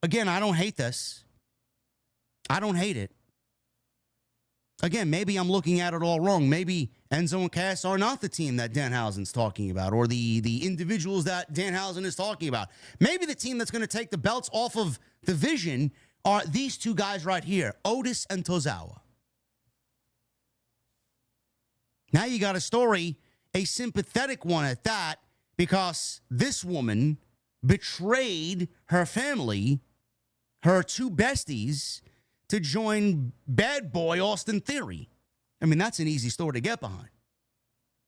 Speaker 1: Again, I don't hate this. I don't hate it. Again, maybe I'm looking at it all wrong. Maybe Enzo and Cass are not the team that Danhausen's talking about or the individuals that Danhausen is talking about. Maybe the team that's going to take the belts off of the Vision are these two guys right here, Otis and Tozawa. Now you got a story, a sympathetic one at that, because this woman betrayed her family, her two besties, to join bad boy Austin Theory. I mean, that's an easy story to get behind.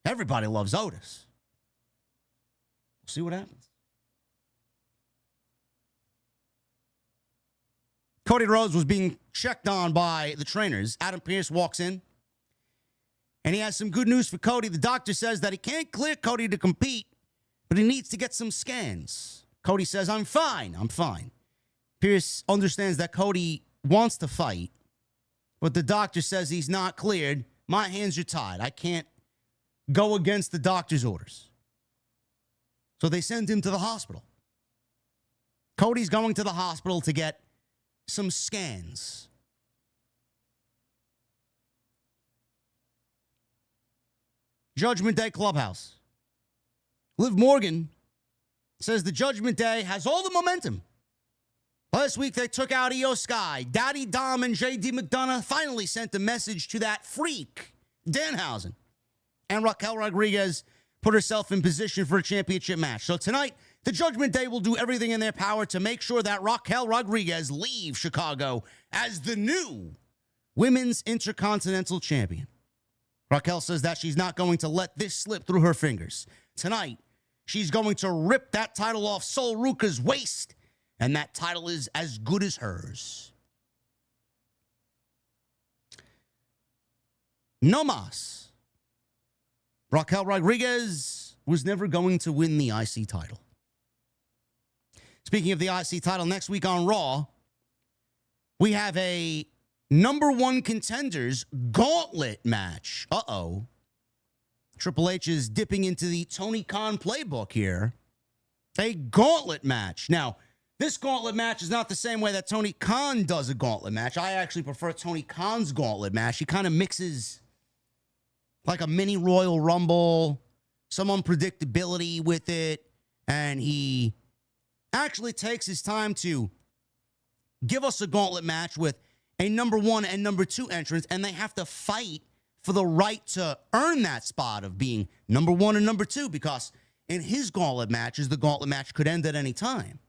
Speaker 1: Everybody loves Otis. We'll see what happens. Cody Rhodes was being checked on by the trainers. Adam Pearce walks in, and he has some good news for Cody. The doctor says that he can't clear Cody to compete, but he needs to get some scans. Cody says, I'm fine. Pearce understands that Cody wants to fight, but the doctor says he's not cleared. My hands are tied. I can't go against the doctor's orders. So they send him to the hospital. Cody's going to the hospital to get some scans. Judgment Day Clubhouse. Liv Morgan says the Judgment Day has all the momentum. Last week, they took out Io Sky. Daddy Dom and J.D. McDonagh finally sent a message to that freak, Danhausen. And Raquel Rodriguez put herself in position for a championship match. So tonight, the Judgment Day will do everything in their power to make sure that Raquel Rodriguez leaves Chicago as the new Women's Intercontinental Champion. Raquel says that she's not going to let this slip through her fingers. Tonight, she's going to rip that title off Sol Ruca's waist, and that title is as good as hers. No mas. Raquel Rodriguez was never going to win the IC title. Speaking of the IC title, next week on Raw, we have a number one contenders gauntlet match. Uh-oh. Triple H is dipping into the Tony Khan playbook here. A gauntlet match. Now, this gauntlet match is not the same way that Tony Khan does a gauntlet match. I actually prefer Tony Khan's gauntlet match. He kind of mixes like a mini Royal Rumble, some unpredictability with it, and he actually takes his time to give us a gauntlet match with a number one and number two entrants, and they have to fight for the right to earn that spot of being number one and number two, because in his gauntlet matches, the gauntlet match could end at any time.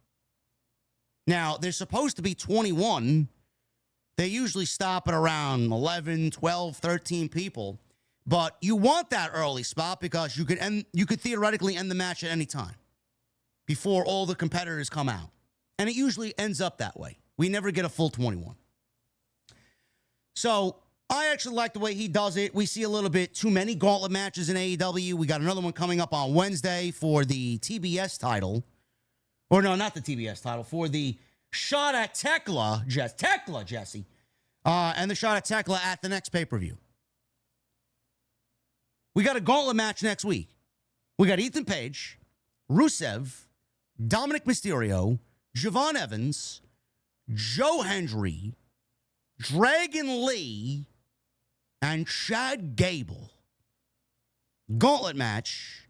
Speaker 1: Now, there's supposed to be 21 They usually stop at around 11, 12, 13 people. But you want that early spot because you could theoretically end the match at any time before all the competitors come out. And it usually ends up that way. We never get a full 21. So I actually like the way he does it. We see a little bit too many gauntlet matches in AEW. We got another one coming up on Wednesday for the TBS title. Or no, not the TBS title. For the shot at Tekla, Jesse. And the shot at Tekla at the next pay-per-view. We got a gauntlet match next week. We got Ethan Page, Rusev, Dominic Mysterio, Javon Evans, Joe Hendry, Dragon Lee, and Chad Gable. Gauntlet match,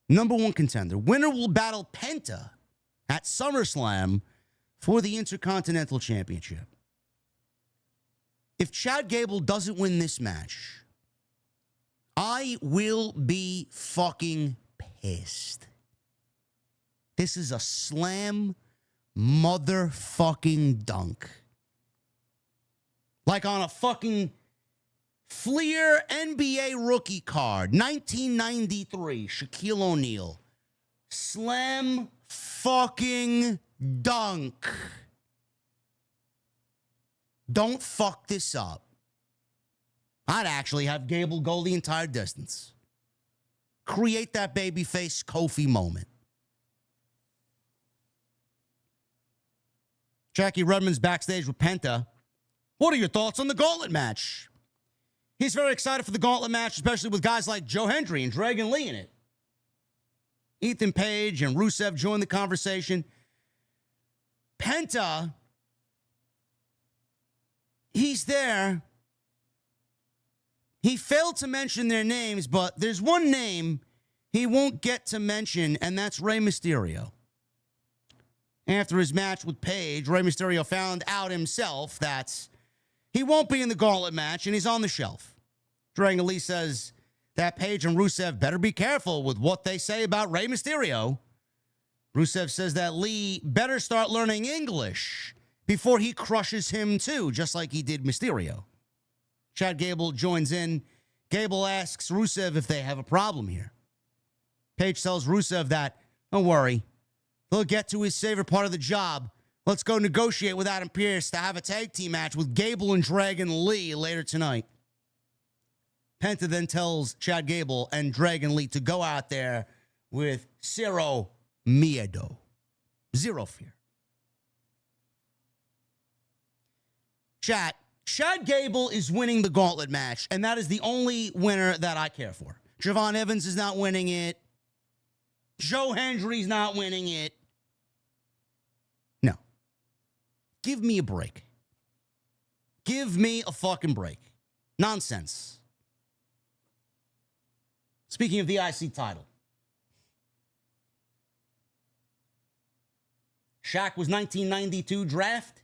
Speaker 1: number one contender. Winner will battle Penta at SummerSlam for the Intercontinental Championship. If Chad Gable doesn't win this match, I will be fucking pissed. This is a slam motherfucking dunk. Like on a fucking Fleer NBA rookie card, 1993, Shaquille O'Neal. Slam fucking dunk. Don't fuck this up. I'd actually have Gable go the entire distance. Create that babyface Kofi moment. Jackie Redmond's backstage with Penta. What are your thoughts on the gauntlet match? He's very excited for the gauntlet match, especially with guys like Joe Hendry and Dragon Lee in it. Ethan Page and Rusev join the conversation. Penta, he's there. He failed to mention their names, but there's one name he won't get to mention, and that's Rey Mysterio. After his match with Page, Rey Mysterio found out himself that he won't be in the gauntlet match, and he's on the shelf. Dragon Lee says that Page and Rusev better be careful with what they say about Rey Mysterio. Rusev says that Lee better start learning English before he crushes him too, just like he did Mysterio. Chad Gable joins in. Gable asks Rusev if they have a problem here. Page tells Rusev that, don't worry, he'll get to his favorite part of the job. Let's go negotiate with Adam Pearce to have a tag team match with Gable and Dragon Lee later tonight. Penta then tells Chad Gable and Dragon Lee to go out there with Cero Miedo. Zero fear. Chad Gable is winning the gauntlet match, and that is the only winner that I care for. Javon Evans is not winning it. Joe Hendry's not winning it. No. Give me a break. Give me a fucking break. Nonsense. Speaking of the IC title. Shaq was 1992 draft.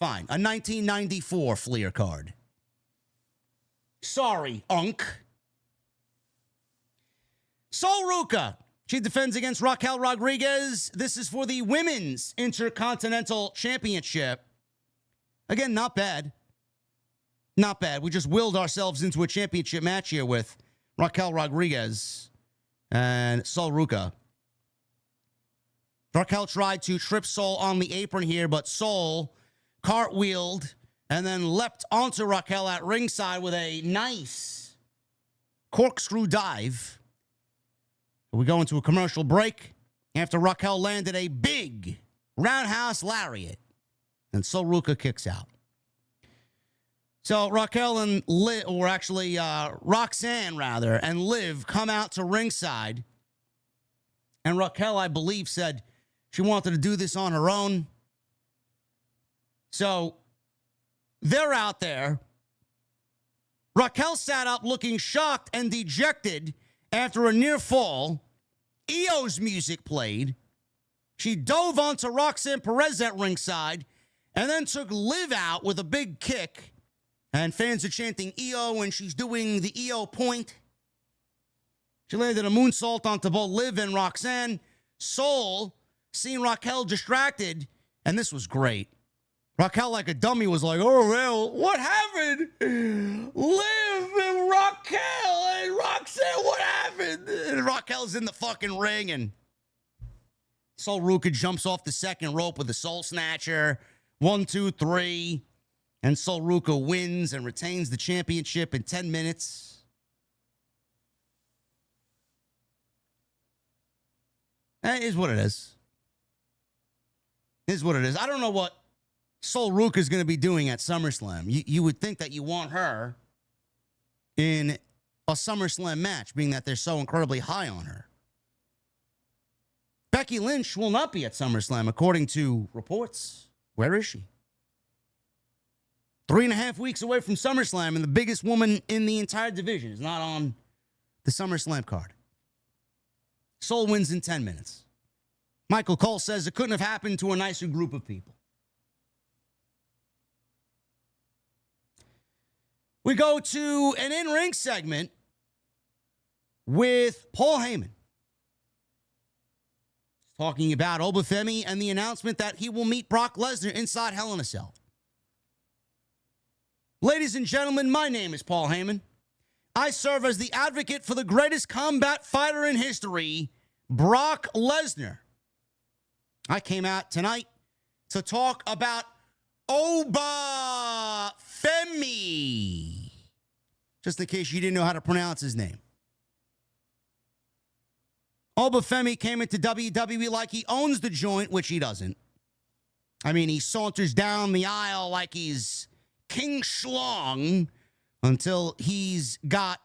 Speaker 1: Fine. A 1994 Fleer card. Sorry, Unk. Sol Ruca. She defends against Raquel Rodriguez. This is for the Women's Intercontinental Championship. Again, not bad. Not bad. We just willed ourselves into a championship match here with Raquel Rodriguez and Sol Ruca. Raquel tried to trip Sol on the apron here, but Sol cartwheeled and then leapt onto Raquel at ringside with a nice corkscrew dive. We go into a commercial break after Raquel landed a big roundhouse lariat, and Sol Ruca kicks out. So Raquel and Liv, or actually Roxanne rather, and Liv come out to ringside, and Raquel, I believe, said she wanted to do this on her own. So they're out there. Raquel sat up looking shocked and dejected after a near fall. EO's music played. She dove onto Roxanne Perez at ringside and then took Liv out with a big kick. And fans are chanting EO when she's doing the EO point. She landed a moonsault onto both Liv and Roxanne. Sol, seeing Raquel distracted, and this was great. Raquel, like a dummy, was like, oh, well, what happened? Liv and Raquel and Roxanne, what happened? And Raquel's in the fucking ring, and Sol Ruca jumps off the second rope with a soul snatcher. 1, 2, 3. And Sol Ruca wins and retains the championship in 10 minutes. That is what it is. It is what it is. I don't know what Sol Ruca is going to be doing at SummerSlam. You would think that you want her in a SummerSlam match, being that they're so incredibly high on her. Becky Lynch will not be at SummerSlam, according to reports. Where is she? 3.5 weeks away from SummerSlam, and the biggest woman in the entire division is not on the SummerSlam card. Sol wins in 10 minutes. Michael Cole says it couldn't have happened to a nicer group of people. We go to an in-ring segment with Paul Heyman, talking about Oba Femi and the announcement that he will meet Brock Lesnar inside Hell in a Cell. Ladies and gentlemen, my name is Paul Heyman. I serve as the advocate for the greatest combat fighter in history, Brock Lesnar. I came out tonight to talk about Oba Femi, just in case you didn't know how to pronounce his name. Oba Femi came into WWE like he owns the joint, which he doesn't. I mean, he saunters down the aisle like he's King Schlong until he got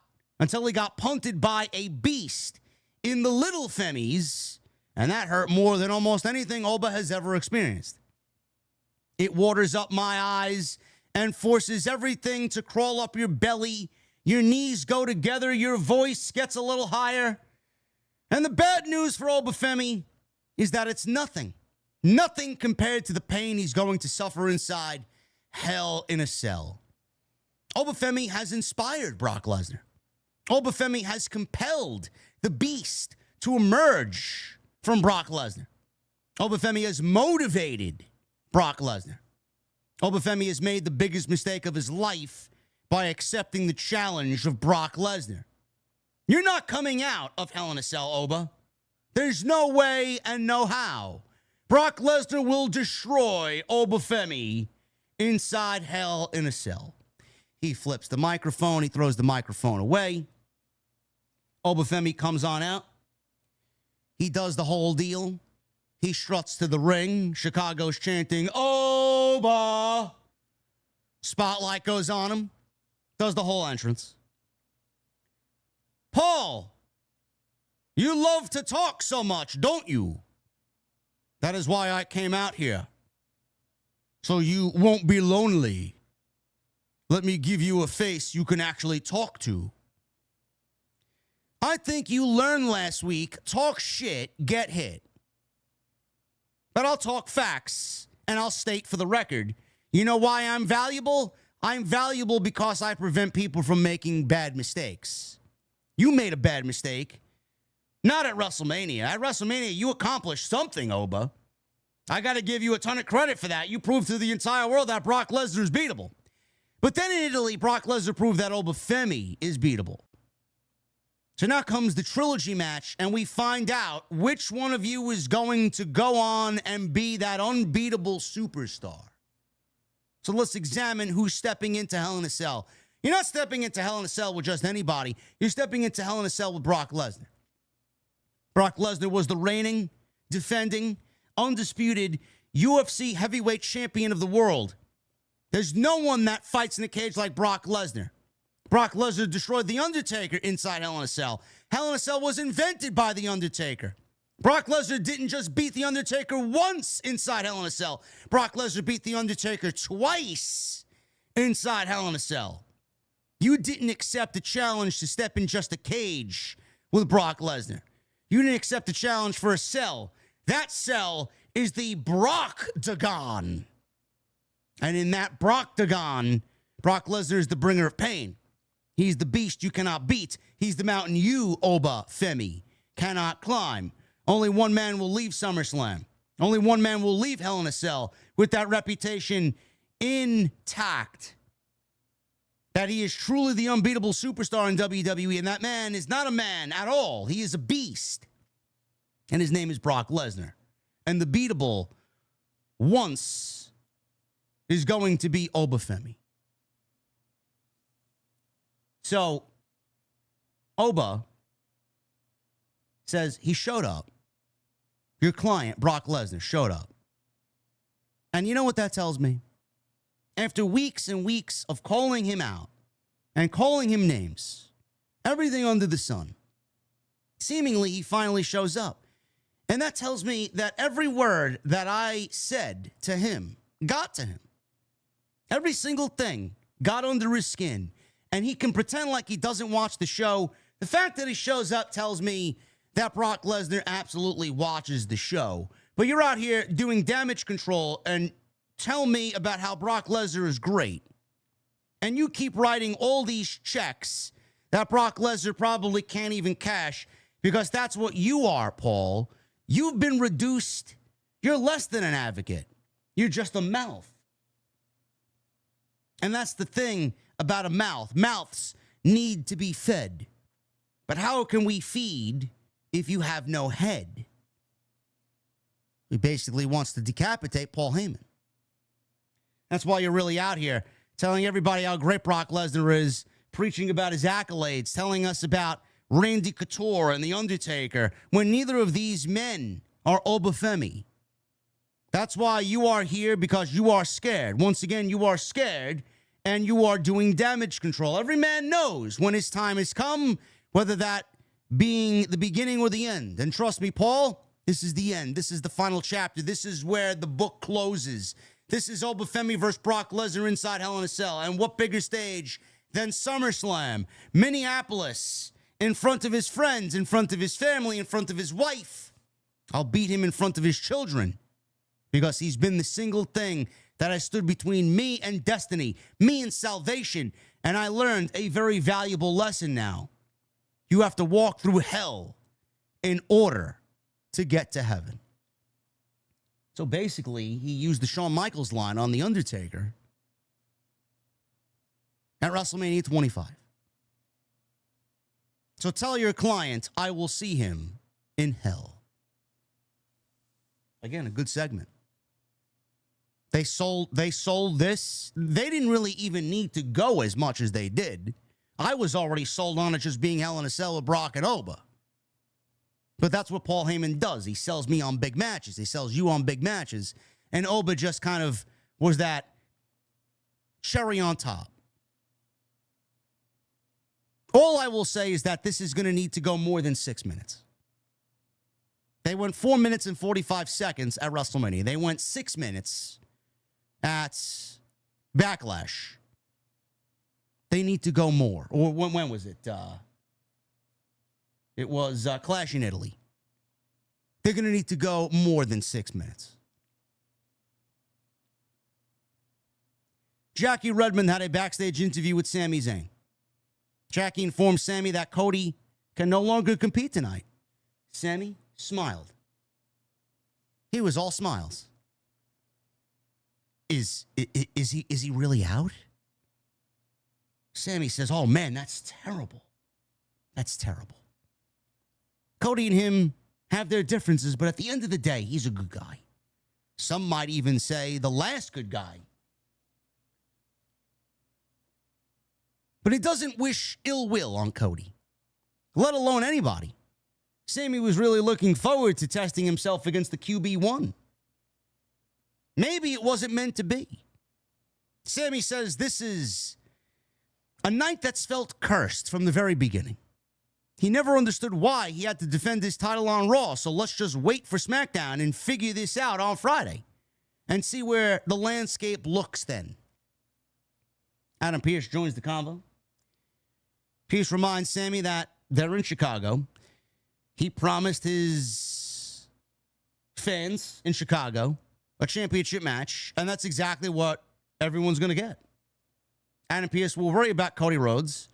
Speaker 1: punted by a beast in the Little Femis, and that hurt more than almost anything Oba has ever experienced. It waters up my eyes and forces everything to crawl up your belly. Your knees go together. Your voice gets a little higher. And the bad news for Oba Femi is that it's nothing. Nothing compared to the pain he's going to suffer inside Hell in a Cell. Oba Femi has inspired Brock Lesnar. Oba Femi has compelled the beast to emerge from Brock Lesnar. Oba Femi has motivated Brock Lesnar. Oba Femi has made the biggest mistake of his life by accepting the challenge of Brock Lesnar. You're not coming out of Hell in a Cell, Oba. There's no way and no how. Brock Lesnar will destroy Oba Femi inside Hell in a Cell. He flips the microphone. He throws the microphone away. Oba Femi comes on out. He does the whole deal. He struts to the ring. Chicago's chanting, Oba. Spotlight goes on him. Does the whole entrance. Paul, you love to talk so much, don't you? That is why I came out here. So you won't be lonely. Let me give you a face you can actually talk to. I think you learned last week, talk shit, get hit. But I'll talk facts, and I'll state for the record, you know why I'm valuable? I'm valuable because I prevent people from making bad mistakes. You made a bad mistake. Not at WrestleMania. At WrestleMania, you accomplished something, Oba. I got to give you a ton of credit for that. You proved to the entire world that Brock Lesnar is beatable. But then in Italy, Brock Lesnar proved that Oba Femi is beatable. So now comes the trilogy match, and we find out which one of you is going to go on and be that unbeatable superstar. So let's examine who's stepping into Hell in a Cell. You're not stepping into Hell in a Cell with just anybody. You're stepping into Hell in a Cell with Brock Lesnar. Brock Lesnar was the reigning, defending, undisputed UFC heavyweight champion of the world. There's no one that fights in a cage like Brock Lesnar. Brock Lesnar destroyed The Undertaker inside Hell in a Cell. Hell in a Cell was invented by The Undertaker. Brock Lesnar didn't just beat The Undertaker once inside Hell in a Cell. Brock Lesnar beat The Undertaker twice inside Hell in a Cell. You didn't accept the challenge to step in just a cage with Brock Lesnar. You didn't accept the challenge for a cell. That cell is the Brocktagon. And in that Brocktagon, Brock Lesnar is the bringer of pain. He's the beast you cannot beat. He's the mountain you, Oba Femi, cannot climb. Only one man will leave SummerSlam. Only one man will leave Hell in a Cell with that reputation intact. That he is truly the unbeatable superstar in WWE, and that man is not a man at all. He is a beast. And his name is Brock Lesnar. And the beatable once is going to be Oba Femi. So, Oba says he showed up. Your client, Brock Lesnar, showed up. And you know what that tells me? After weeks and weeks of calling him out and calling him names, everything under the sun, seemingly he finally shows up. And that tells me that every word that I said to him got to him. Every single thing got under his skin. And he can pretend like he doesn't watch the show. The fact that he shows up tells me that Brock Lesnar absolutely watches the show. But you're out here doing damage control and tell me about how Brock Lesnar is great. And you keep writing all these checks that Brock Lesnar probably can't even cash because that's what you are, Paul. You've been reduced. You're less than an advocate. You're just a mouth. And that's the thing about a mouth. Mouths need to be fed. But how can we feed if you have no head? He basically wants to decapitate Paul Heyman. That's why you're really out here telling everybody how great Brock Lesnar is, preaching about his accolades, telling us about Randy Couture and The Undertaker, when neither of these men are Oba Femi. That's why you are here, because you are scared. Once again, you are scared, and you are doing damage control. Every man knows when his time has come, whether that being the beginning or the end. And trust me, Paul, this is the end. This is the final chapter. This is where the book closes. This is Oba Femi versus Brock Lesnar inside Hell in a Cell. And what bigger stage than SummerSlam? Minneapolis, in front of his friends, in front of his family, in front of his wife. I'll beat him in front of his children because he's been the single thing that has stood between me and destiny, me and salvation. And I learned a very valuable lesson now. You have to walk through hell in order to get to heaven. So basically, he used the Shawn Michaels line on The Undertaker at WrestleMania 25. So tell your client, I will see him in hell. Again, a good segment. They sold this. They didn't really even need to go as much as they did. I was already sold on it just being Hell in a Cell with Brock and Oba. But that's what Paul Heyman does. He sells me on big matches. He sells you on big matches. And Oba just kind of was that cherry on top. All I will say is that this is going to need to go more than 6 minutes. They went 4 minutes and 45 seconds at WrestleMania. They went 6 minutes at Backlash. They need to go more. Or when was it? It was Clash in Italy. They're going to need to go more than 6 minutes. Jackie Redmond had a backstage interview with Sami Zayn. Jackie informed Sami that Cody can no longer compete tonight. Sami smiled. He was all smiles. Is he really out? Sami says, oh man, that's terrible. That's terrible. Cody and him have their differences, but at the end of the day, he's a good guy. Some might even say the last good guy. But he doesn't wish ill will on Cody, let alone anybody. Sami was really looking forward to testing himself against the QB1. Maybe it wasn't meant to be. Sami says this is a night that's felt cursed from the very beginning. He never understood why he had to defend his title on Raw, so let's just wait for SmackDown and figure this out on Friday and see where the landscape looks then. Adam Pearce joins the convo. Pearce reminds Sami that they're in Chicago. He promised his fans in Chicago a championship match, and that's exactly what everyone's going to get. Adam Pearce will worry about Cody Rhodes.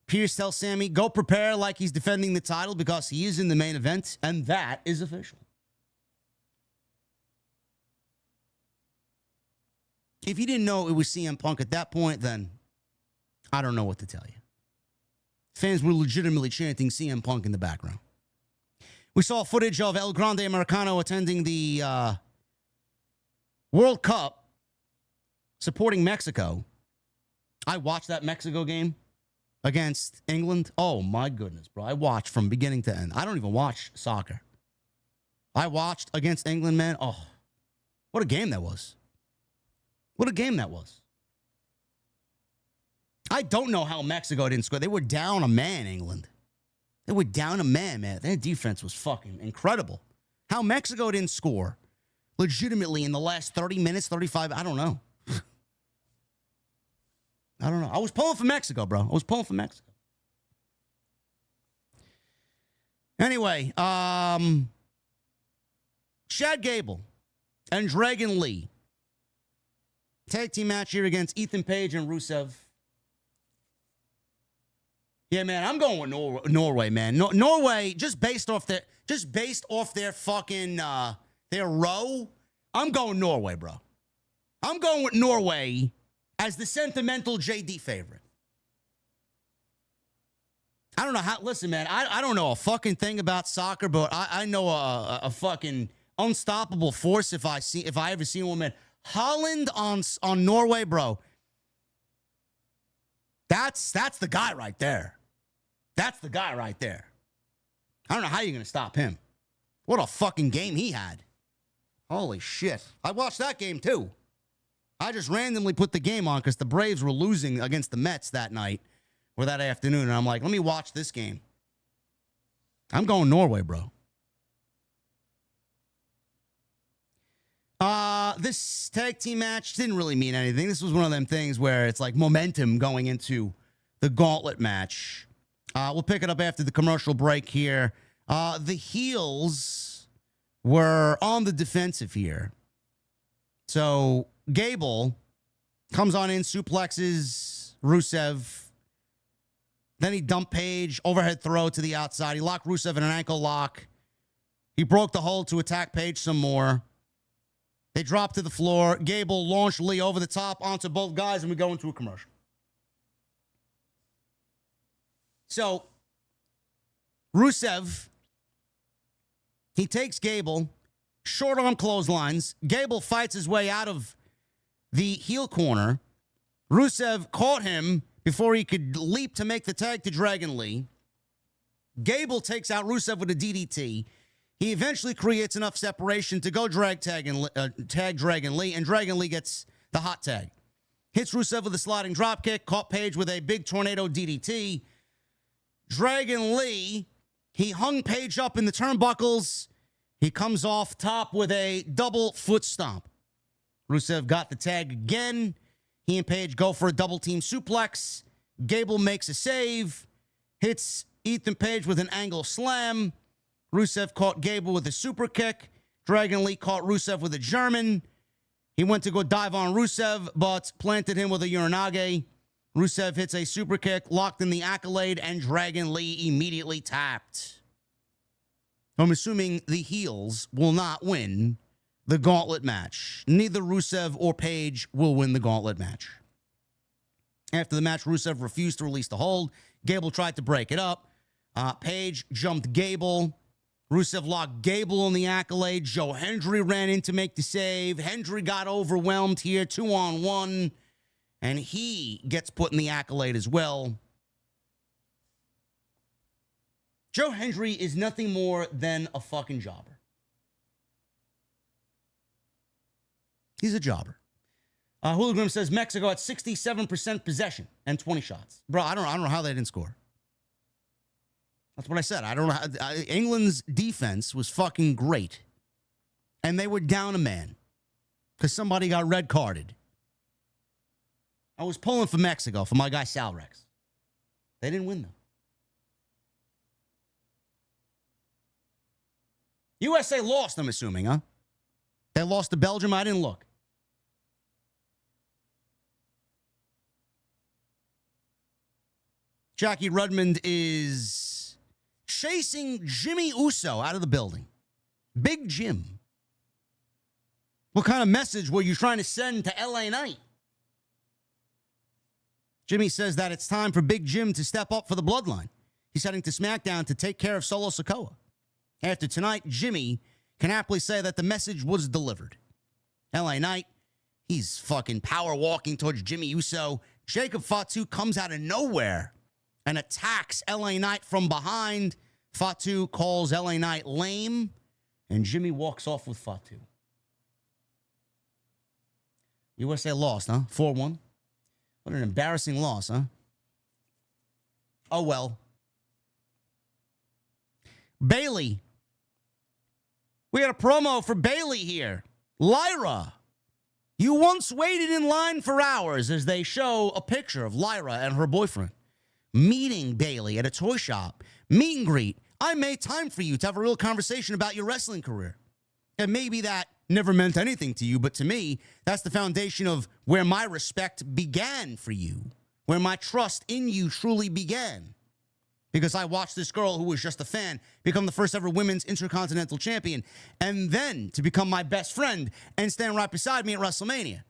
Speaker 1: Pearce tells Sami, go prepare like he's defending the title because he is in the main event, and that is official. If you didn't know it was CM Punk at that point, then I don't know what to tell you. Fans were legitimately chanting CM Punk in the background. We saw footage of El Grande Americano attending the World Cup, supporting Mexico. I watched that Mexico game against England. Oh, my goodness, bro. I watched from beginning to end. I don't even watch soccer. I watched against England, man. Oh, what a game that was. What a game that was. I don't know how Mexico didn't score. They were down a man, England. They were down a man, man. Their defense was fucking incredible. How Mexico didn't score legitimately in the last 30 minutes, 35, I don't know. I don't know. I was pulling for Mexico, bro. I was pulling for Mexico. Anyway, Chad Gable and Dragon Lee. Tag team match here against Ethan Page and Rusev. Yeah, man, I'm going with Norway, man. Norway, just based off their fucking their row, I'm going Norway, bro. I'm going with Norway as the sentimental JD favorite. I don't know how. Listen, man, I don't know a fucking thing about soccer, but I know a fucking unstoppable force if I ever see one, man. Holland on Norway, bro. That's the guy right there. That's the guy right there. I don't know how you're going to stop him. What a fucking game he had. Holy shit. I watched that game too. I just randomly put the game on because the Braves were losing against the Mets that night or that afternoon. And I'm like, let me watch this game. I'm going Norway, bro. This tag team match didn't really mean anything. This was one of them things where it's like momentum going into the gauntlet match. We'll pick it up after the commercial break here. The heels were on the defensive here. So Gable comes on in, suplexes Rusev. Then he dumped Page, overhead throw to the outside. He locked Rusev in an ankle lock. He broke the hold to attack Page some more. They dropped to the floor. Gable launched Lee over the top onto both guys, and we go into a commercial. So, Rusev, he takes Gable, short arm clotheslines. Gable fights his way out of the heel corner. Rusev caught him before he could leap to make the tag to Dragon Lee. Gable takes out Rusev with a DDT. He eventually creates enough separation to go tag Dragon Lee, and Dragon Lee gets the hot tag. Hits Rusev with a sliding dropkick, caught Page with a big tornado DDT. Dragon Lee, he hung Page up in the turnbuckles. He comes off top with a double foot stomp. Rusev got the tag again. He and Page go for a double team suplex. Gable makes a save, hits Ethan Page with an angle slam. Rusev caught Gable with a super kick. Dragon Lee caught Rusev with a German. He went to go dive on Rusev, but planted him with a Uranage. Rusev hits a super kick, locked in the accolade, and Dragon Lee immediately tapped. I'm assuming the heels will not win the gauntlet match. Neither Rusev or Page will win the gauntlet match. After the match, Rusev refused to release the hold. Gable tried to break it up. Page jumped Gable. Rusev locked Gable on the accolade. Joe Hendry ran in to make the save. Hendry got overwhelmed here, 2-on-1. And he gets put in the accolade as well. Joe Hendry is nothing more than a fucking jobber. He's a jobber. Hooligan says Mexico at 67% possession and 20 shots. Bro, I don't know how they didn't score. That's what I said. I don't know how. England's defense was fucking great. And they were down a man because somebody got red carded. I was pulling for Mexico for my guy Sal Rex. They didn't win, though. USA lost, I'm assuming, huh? They lost to Belgium? I didn't look. Jackie Rudmond is chasing Jimmy Uso out of the building. Big Jim. What kind of message were you trying to send to LA Knight? Jimmy says that it's time for Big Jim to step up for the Bloodline. He's heading to SmackDown to take care of Solo Sikoa. After tonight, Jimmy can happily say that the message was delivered. LA Knight, he's fucking power walking towards Jimmy Uso. Jacob Fatu comes out of nowhere and attacks LA Knight from behind. Fatu calls LA Knight lame, and Jimmy walks off with Fatu. USA lost, huh? 4-1. What an embarrassing loss, huh? Oh, well. Bayley. We got a promo for Bayley here. Lyra. You once waited in line for hours as they show a picture of Lyra and her boyfriend meeting Bayley at a toy shop. Meet and greet. I made time for you to have a real conversation about your wrestling career. And maybe that never meant anything to you, but to me, that's the foundation of where my respect began for you, where my trust in you truly began. Because I watched this girl who was just a fan become the first ever women's Intercontinental Champion, and then to become my best friend and stand right beside me at WrestleMania.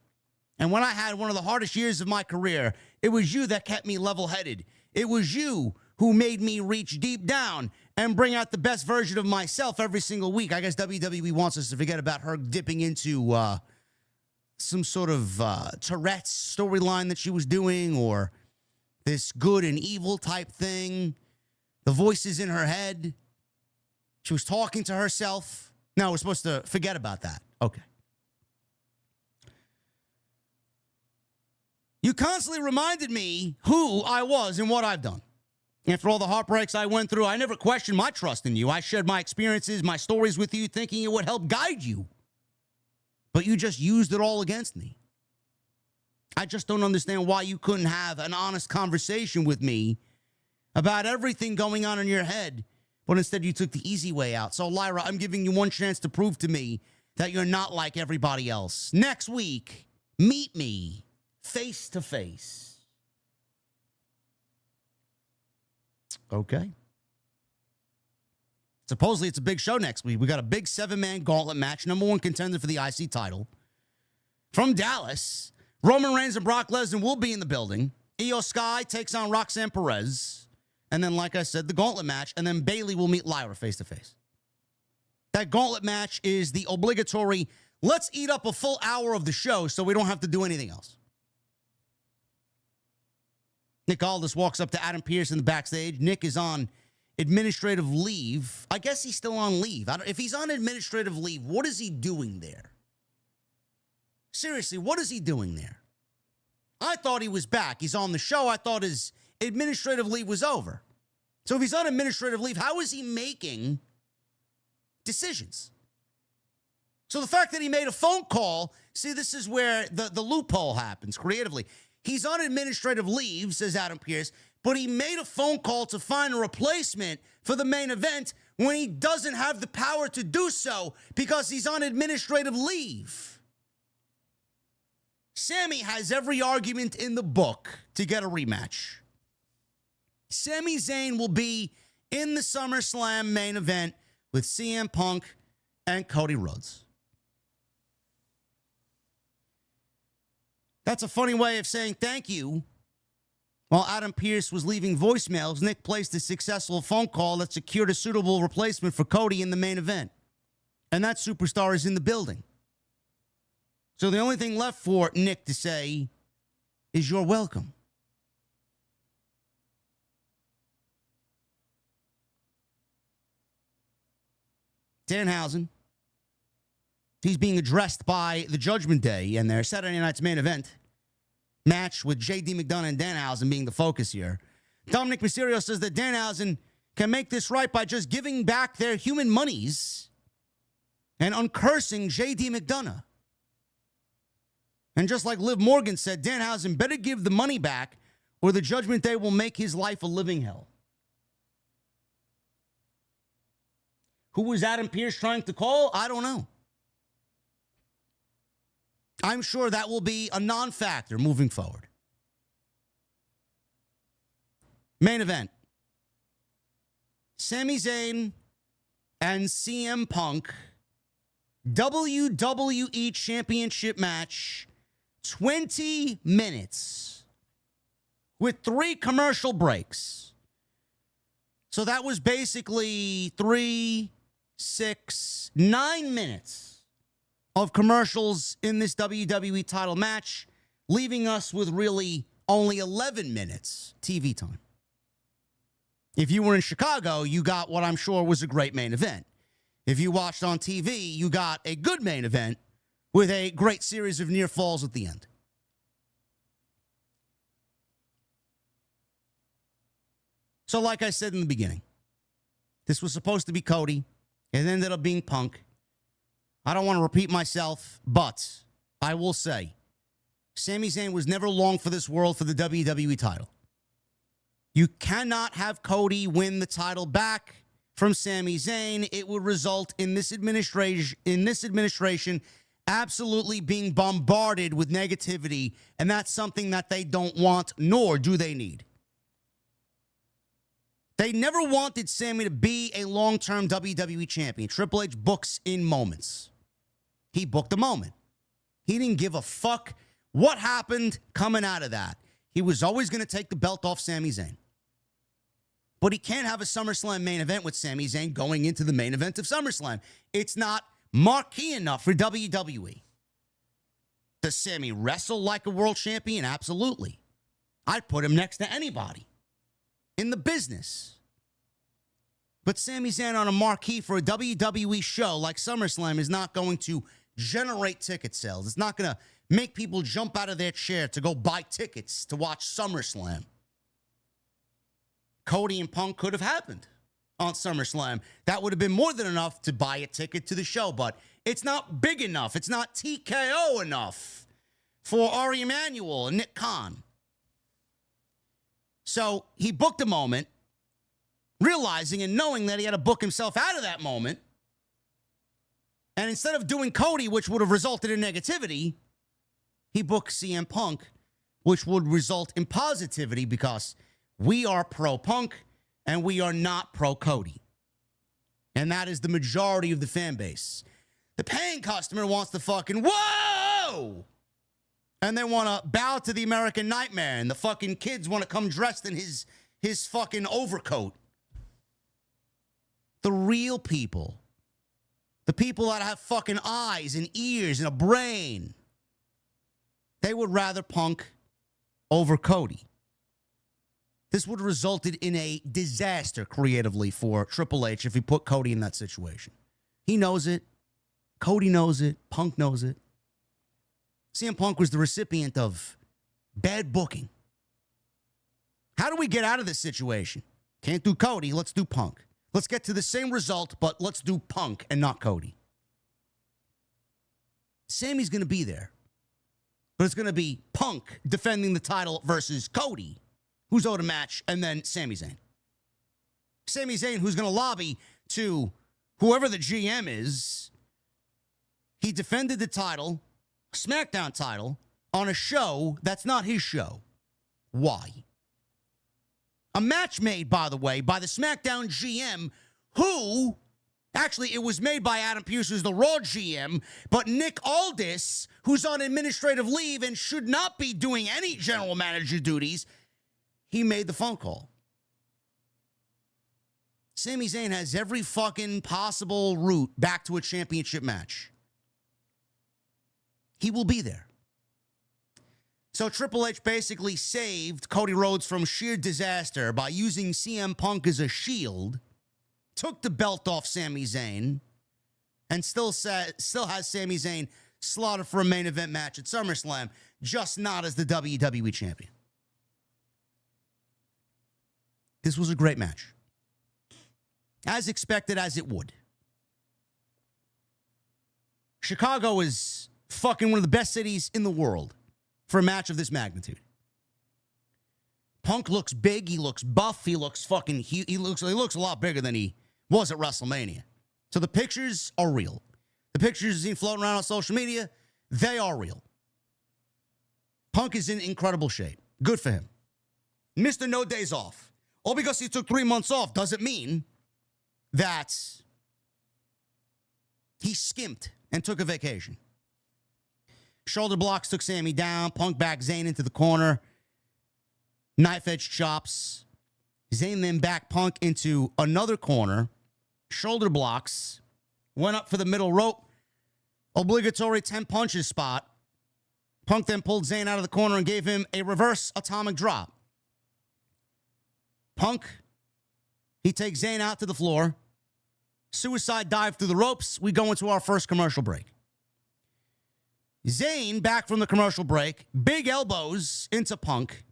Speaker 1: And when I had one of the hardest years of my career, it was you that kept me level-headed. It was you who made me reach deep down and bring out the best version of myself every single week. I guess WWE wants us to forget about her dipping into some sort of Tourette's storyline that she was doing, or this good and evil type thing. The voices in her head. She was talking to herself. No, we're supposed to forget about that. Okay. You constantly reminded me who I was and what I've done. After all the heartbreaks I went through, I never questioned my trust in you. I shared my experiences, my stories with you, thinking it would help guide you. But you just used it all against me. I just don't understand why you couldn't have an honest conversation with me about everything going on in your head, but instead you took the easy way out. So, Lyra, I'm giving you one chance to prove to me that you're not like everybody else. Next week, meet me face to face. Okay. Supposedly it's a big show next week. We got a big 7-man gauntlet match, number one contender for the IC title. From Dallas, Roman Reigns and Brock Lesnar will be in the building. Io Sky takes on Roxanne Perez. And then, like I said, the gauntlet match. And then Bayley will meet Lyra face-to-face. That gauntlet match is the obligatory, let's eat up a full hour of the show so we don't have to do anything else. Nick Aldis walks up to Adam Pearce in the backstage. Nick is on administrative leave. I guess he's still on leave. If he's on administrative leave, what is he doing there? Seriously, what is he doing there? I thought he was back. He's on the show. I thought his administrative leave was over. So if he's on administrative leave, how is he making decisions? So the fact that he made a phone call, see, this is where the loophole happens creatively. He's on administrative leave, says Adam Pearce, but he made a phone call to find a replacement for the main event when he doesn't have the power to do so because he's on administrative leave. Sami has every argument in the book to get a rematch. Sami Zayn will be in the SummerSlam main event with CM Punk and Cody Rhodes. That's a funny way of saying thank you. While Adam Pearce was leaving voicemails, Nick placed a successful phone call that secured a suitable replacement for Cody in the main event. And that superstar is in the building. So the only thing left for Nick to say is you're welcome. Danhausen. He's being addressed by the Judgment Day and their Saturday night's main event match with JD McDonagh and Danhausen being the focus here. Dominic Mysterio says that Danhausen can make this right by just giving back their human monies and uncursing JD McDonagh. And just like Liv Morgan said, Danhausen better give the money back or the Judgment Day will make his life a living hell. Who was Adam Pearce trying to call? I don't know. I'm sure that will be a non-factor moving forward. Main event. Sami Zayn and CM Punk WWE Championship match, 20 minutes with 3 commercial breaks. So that was basically 3, 6, 9 minutes of commercials in this WWE title match, leaving us with really only 11 minutes TV time. If you were in Chicago, you got what I'm sure was a great main event. If you watched on TV, you got a good main event with a great series of near falls at the end. So like I said in the beginning, this was supposed to be Cody. It ended up being Punk. I don't want to repeat myself, but I will say, Sami Zayn was never long for this world for the WWE title. You cannot have Cody win the title back from Sami Zayn. It would result in this administration absolutely being bombarded with negativity, and that's something that they don't want, nor do they need. They never wanted Sami to be a long-term WWE champion. Triple H books in moments. He booked a moment. He didn't give a fuck what happened coming out of that. He was always going to take the belt off Sami Zayn. But he can't have a SummerSlam main event with Sami Zayn going into the main event of SummerSlam. It's not marquee enough for WWE. Does Sami wrestle like a world champion? Absolutely. I'd put him next to anybody in the business. But Sami Zayn on a marquee for a WWE show like SummerSlam is not going to generate ticket sales. It's not going to make people jump out of their chair to go buy tickets to watch SummerSlam. Cody and Punk could have happened on SummerSlam. That would have been more than enough to buy a ticket to the show, but it's not big enough. It's not TKO enough for Ari Emanuel and Nick Khan. So he booked a moment, realizing and knowing that he had to book himself out of that moment. And instead of doing Cody, which would have resulted in negativity, he booked CM Punk, which would result in positivity because we are pro-Punk, and we are not pro-Cody. And that is the majority of the fan base. The paying customer wants to fucking, whoa! And they want to bow to the American Nightmare, and the fucking kids want to come dressed in his fucking overcoat. The real people, the people that have fucking eyes and ears and a brain, they would rather Punk over Cody. This would have resulted in a disaster creatively for Triple H if he put Cody in that situation. He knows it. Cody knows it. Punk knows it. CM Punk was the recipient of bad booking. How do we get out of this situation? Can't do Cody. Let's do Punk. Let's get to the same result, but let's do Punk and not Cody. Sami's going to be there. But it's going to be Punk defending the title versus Cody, who's owed a match, and then Sami Zayn. Sami Zayn, who's going to lobby to whoever the GM is. He defended the title, SmackDown title, on a show that's not his show. Why? A match made, by the way, by the SmackDown GM, who, actually, it was made by Adam Pearce, who's the Raw GM, but Nick Aldis, who's on administrative leave and should not be doing any general manager duties, he made the phone call. Sami Zayn has every fucking possible route back to a championship match. He will be there. So Triple H basically saved Cody Rhodes from sheer disaster by using CM Punk as a shield, took the belt off Sami Zayn, and still has Sami Zayn slotted for a main event match at SummerSlam, just not as the WWE Champion. This was a great match. As expected as it would. Chicago is fucking one of the best cities in the world for a match of this magnitude. Punk looks big, he looks buff, he looks fucking he looks a lot bigger than he was at WrestleMania. So the pictures are real. The pictures you've seen floating around on social media, they are real. Punk is in incredible shape. Good for him. Mr. No Days Off. All because he took 3 months off doesn't mean that he skimped and took a vacation. Shoulder blocks took Sami down. Punk backed Zayn into the corner. Knife edge chops. Zayn then backed Punk into another corner. Shoulder blocks. Went up for the middle rope. Obligatory 10 punches spot. Punk then pulled Zayn out of the corner and gave him a reverse atomic drop. Punk, he takes Zayn out to the floor. Suicide dive through the ropes. We go into our first commercial break. Zayn, back from the commercial break, big elbows into Punk.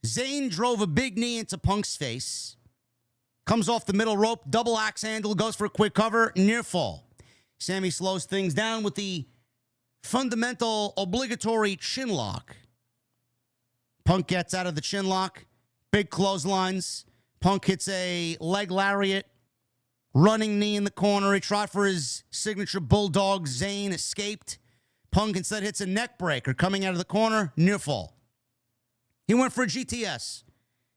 Speaker 1: Zayn drove a big knee into Punk's face. Comes off the middle rope, double axe handle, goes for a quick cover, near fall. Sami slows things down with the fundamental obligatory chin lock. Punk gets out of the chin lock, big clotheslines. Punk hits a leg lariat, running knee in the corner. He tried for his signature bulldog. Zayn escaped. Punk instead hits a neck breaker coming out of the corner, near fall. He went for a GTS.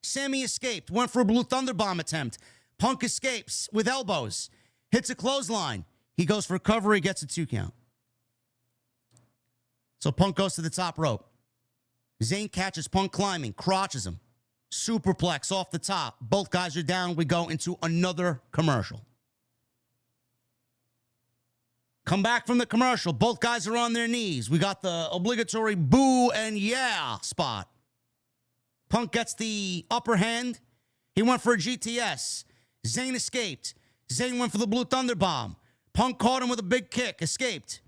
Speaker 1: Sami escaped, went for a Blue Thunder Bomb attempt. Punk escapes with elbows, hits a clothesline. He goes for a cover, he gets a 2 count. So Punk goes to the top rope. Zayn catches Punk climbing, crotches him. Superplex off the top. Both guys are down. We go into another commercial. Come back from the commercial. Both guys are on their knees. We got the obligatory boo and yeah spot. Punk gets the upper hand. He went for a GTS. Zayn escaped. Zayn went for the Blue Thunder Bomb. Punk caught him with a big kick, escaped.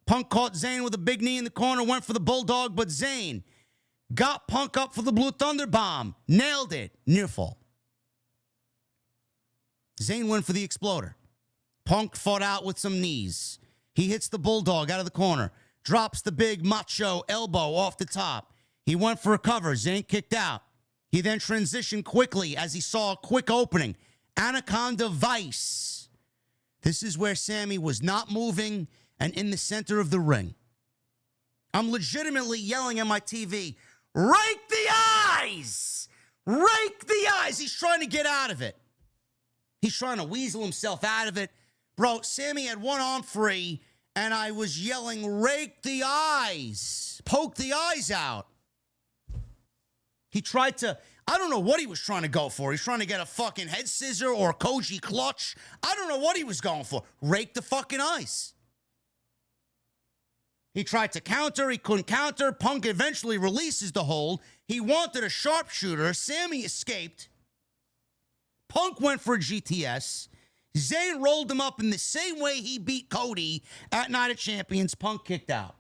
Speaker 1: Punk caught Zayn with a big knee in the corner, went for the Bulldog, but Zayn got Punk up for the Blue Thunder Bomb. Nailed it. Near fall. Zayn went for the Exploder. Punk fought out with some knees. He hits the Bulldog out of the corner. Drops the big macho elbow off the top. He went for a cover. Zayn kicked out. He then transitioned quickly as he saw a quick opening. Anaconda Vice. This is where Sami was not moving and in the center of the ring. I'm legitimately yelling at my TV, rake the eyes! Rake the eyes! He's trying to get out of it. He's trying to weasel himself out of it. Bro, Sami had one arm free, and I was yelling, rake the eyes. Poke the eyes out. He tried to, I don't know what he was trying to go for. He's trying to get a fucking head scissor or a Koji clutch. I don't know what he was going for. Rake the fucking eyes. He tried to counter. He couldn't counter. Punk eventually releases the hold. He wanted a sharpshooter. Sami escaped. Punk went for a GTS. Zayn rolled him up in the same way he beat Cody at Night of Champions. Punk kicked out.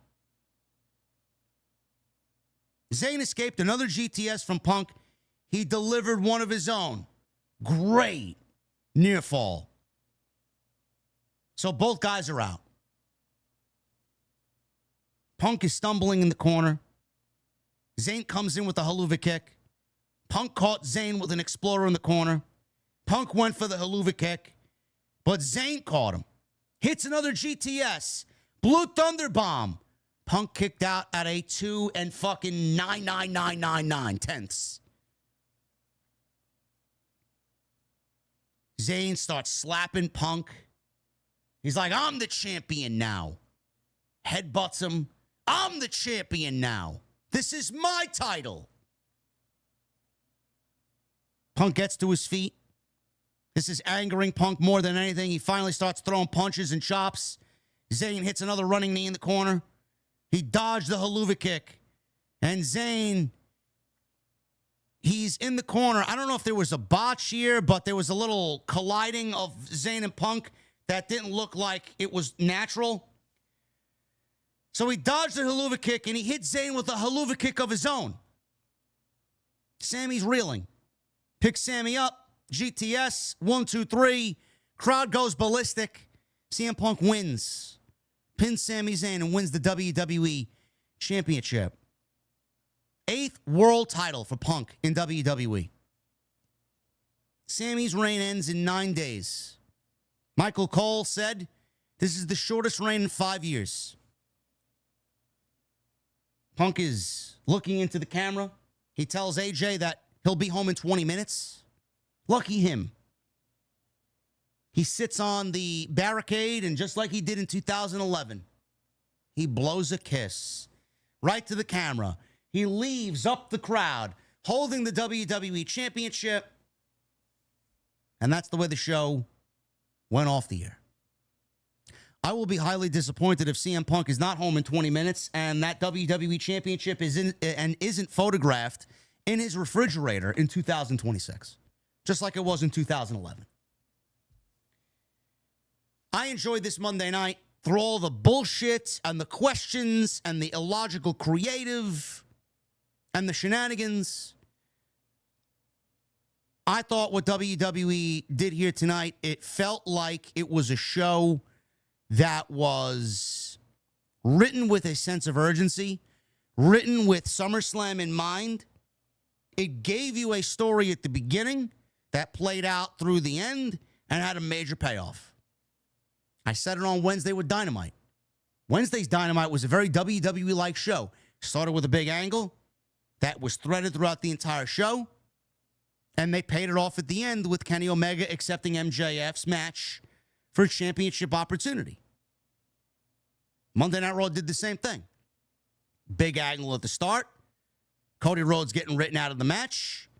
Speaker 1: Zayn escaped another GTS from Punk. He delivered one of his own. Great near fall. So both guys are out. Punk is stumbling in the corner. Zayn comes in with a haluva kick. Punk caught Zayn with an Explorer in the corner. Punk went for the haluva kick. But Zayn caught him. Hits another GTS. Blue Thunder Bomb. Punk kicked out at a 2 and fucking 99999 tenths. Zayn starts slapping Punk. He's like, I'm the champion now. Headbutts him. I'm the champion now. This is my title. Punk gets to his feet. This is angering Punk more than anything. He finally starts throwing punches and chops. Zayn hits another running knee in the corner. He dodged the haluva kick. And Zayn, he's in the corner. I don't know if there was a botch here, but there was a little colliding of Zayn and Punk that didn't look like it was natural. So he dodged the haluva kick, and he hit Zayn with a haluva kick of his own. Sami's reeling. Picks Sami up. GTS, 1, 2, 3. Crowd goes ballistic. CM Punk wins. Pins Sami Zayn and wins the WWE Championship. 8th world title for Punk in WWE. Sami's reign ends in 9 days. Michael Cole said, this is the shortest reign in 5 years. Punk is looking into the camera. He tells AJ that he'll be home in 20 minutes. Lucky him. He sits on the barricade, and just like he did in 2011, he blows a kiss right to the camera. He leaves up the crowd, holding the WWE Championship. And that's the way the show went off the air. I will be highly disappointed if CM Punk is not home in 20 minutes and that WWE Championship isn't photographed in his refrigerator in 2026, just like it was in 2011. I enjoyed this Monday night through all the bullshit and the questions and the illogical creative and the shenanigans. I thought what WWE did here tonight, it felt like it was a show that was written with a sense of urgency, written with SummerSlam in mind. It gave you a story at the beginning that played out through the end and had a major payoff. I said it on Wednesday with Dynamite. Wednesday's Dynamite was a very WWE-like show. Started with a big angle that was threaded throughout the entire show, and they paid it off at the end with Kenny Omega accepting MJF's match for a championship opportunity. Monday Night Raw did the same thing. Big angle at the start. Cody Rhodes getting written out of the match.